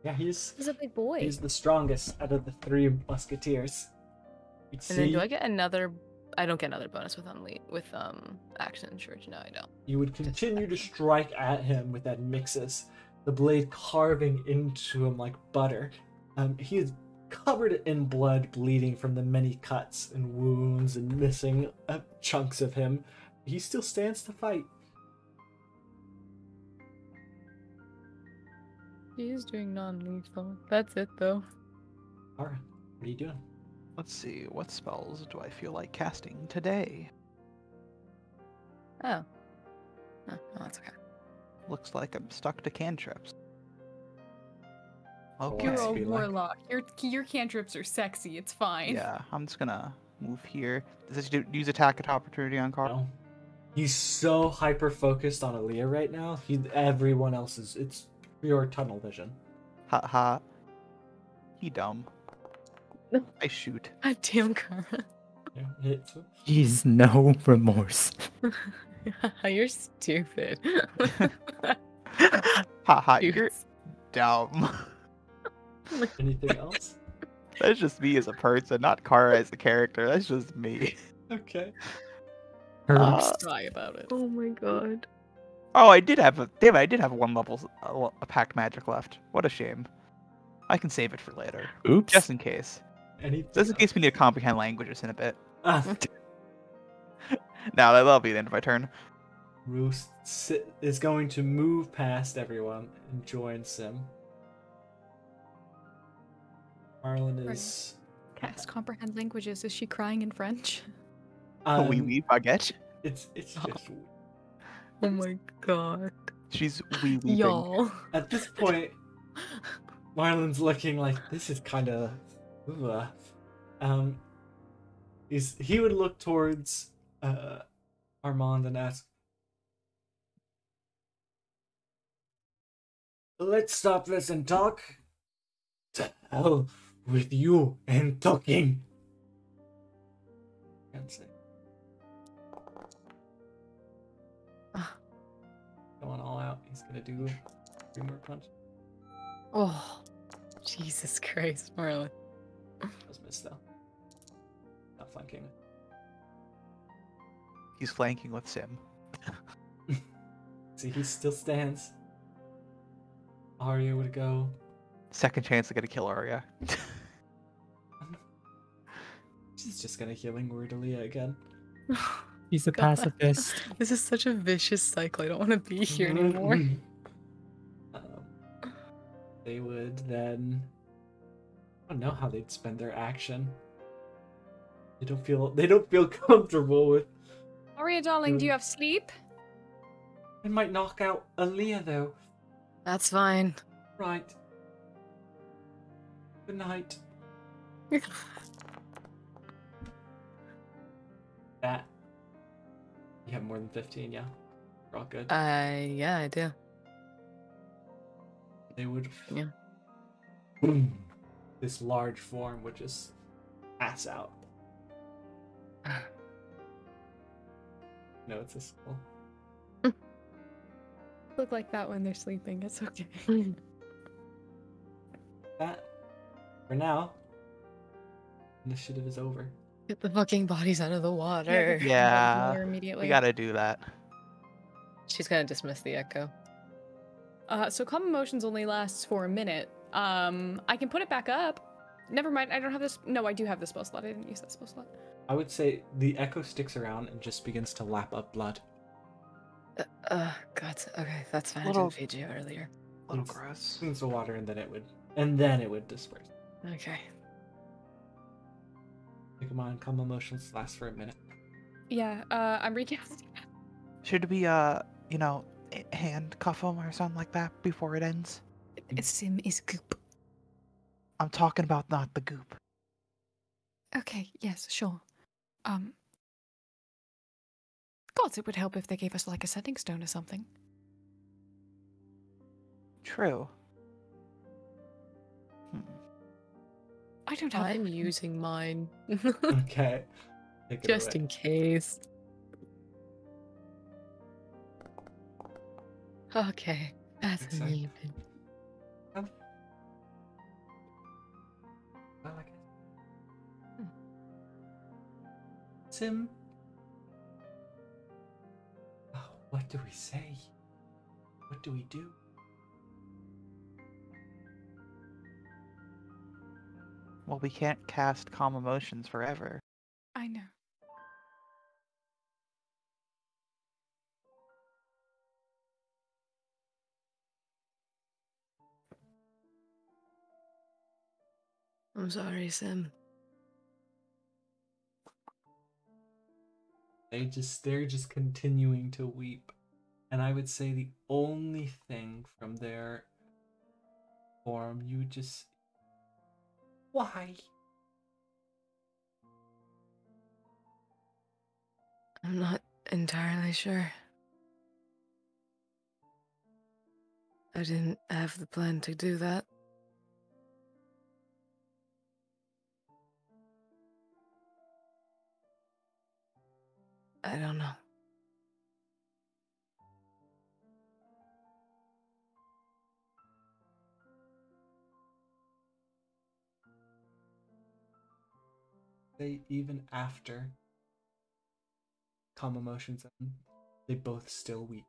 Yeah, he's a big boy. he's the strongest out of the 3 musketeers. You'd And then see do I get another? I don't get another bonus with action surge. No, I don't. you would continue to strike at him with that mixus, the blade carving into him like butter. He is covered in blood, bleeding from the many cuts and wounds and missing chunks of him. He still stands to fight. He is doing non-lethal. That's it though. Alright, what are you doing? Let's see, what spells do I feel like casting today? Oh. Oh, that's okay. Looks like I'm stuck to cantrips. Okay. You're Yes, a be like- warlock. Your cantrips are sexy. It's fine. Yeah, I'm just gonna move here. Does this use attack at opportunity on card? No. He's so hyper focused on Aaliyah right now. Everyone else is. It's pure tunnel vision. Ha ha. He dumb. I shoot. God damn, Kara. Yeah, hits. He's no remorse. You're stupid. Ha ha. Dude. You're dumb. Anything else? That's just me as a person, not Kara as a character. That's just me. Okay. Cry about it. Oh my god. Oh, I did have one level a packed magic left. What a shame. I can save it for later, Oops. just in case. Anything Just in case we need to comprehend languages in a bit. else? Now that'll be the end of my turn. Roost is going to move past everyone and join Sim. Marlon is. Cast comprehend languages. Is she crying in French? Oui, oui, baguette. It's just Oh my god. She's wee weeping. Y'all. at this point, Marlon's looking like this is kind of. He would look towards Armand and ask, "Let's stop this and talk." To hell with you and talking. Can't say. Going all out. He's gonna do 3 more punches. Oh, Jesus Christ, Marlon. Just missed though. Not flanking. He's flanking with Sim. See, he still stands. Arya would go. Second chance to get a kill Arya. She's just gonna healing word Aaliyah again. He's a God. pacifist. This is such a vicious cycle. I don't want to be here anymore. They would then. I don't know how they'd spend their action. They don't feel comfortable with. Aria, darling, do you have sleep? It might knock out Aaliyah though. That's fine. Right. Good night. That You have more than 15, yeah. We're all good. Yeah, I do. They would. Yeah. This large form would just pass out. No, it's a skull. Look like that when they're sleeping. It's okay. That, for now, initiative is over. Get the fucking bodies out of the water. Yeah, Immediately. we gotta do that. She's gonna dismiss the echo. So calm emotions only lasts for a minute. I can put it back up. Never mind. I don't have this. No, I do have the spell slot. I didn't use that spell slot. I would say the echo sticks around and just begins to lap up blood. God. Okay, that's fine. I Little- didn't feed you earlier. Little It's- gross. Into the water, and then it would disperse. Okay. Come on, calm emotions last for a minute. Yeah. I'm recasting. Should we, handcuff him or something like that before it ends? Sim is goop. I'm talking about not the goop. Okay. Yes. Sure. Gods, it would help if they gave us like a setting stone or something. True. I don't have. I'm using mine. Okay. Take it Just away. in case. Okay. That's an Exciting. even. I like it. Sim. Oh, what do we say? What do we do? Well, we can't cast calm emotions forever. I know. I'm sorry, Sim. They're just continuing to weep. And I would say the only thing from their form you would just, why? I'm not entirely sure. I didn't have the plan to do that. I don't know. They even after calm emotions end, they both still weep.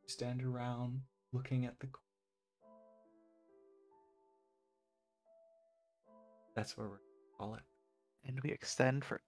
Stand around looking at the. That's where we're gonna call it. And we extend for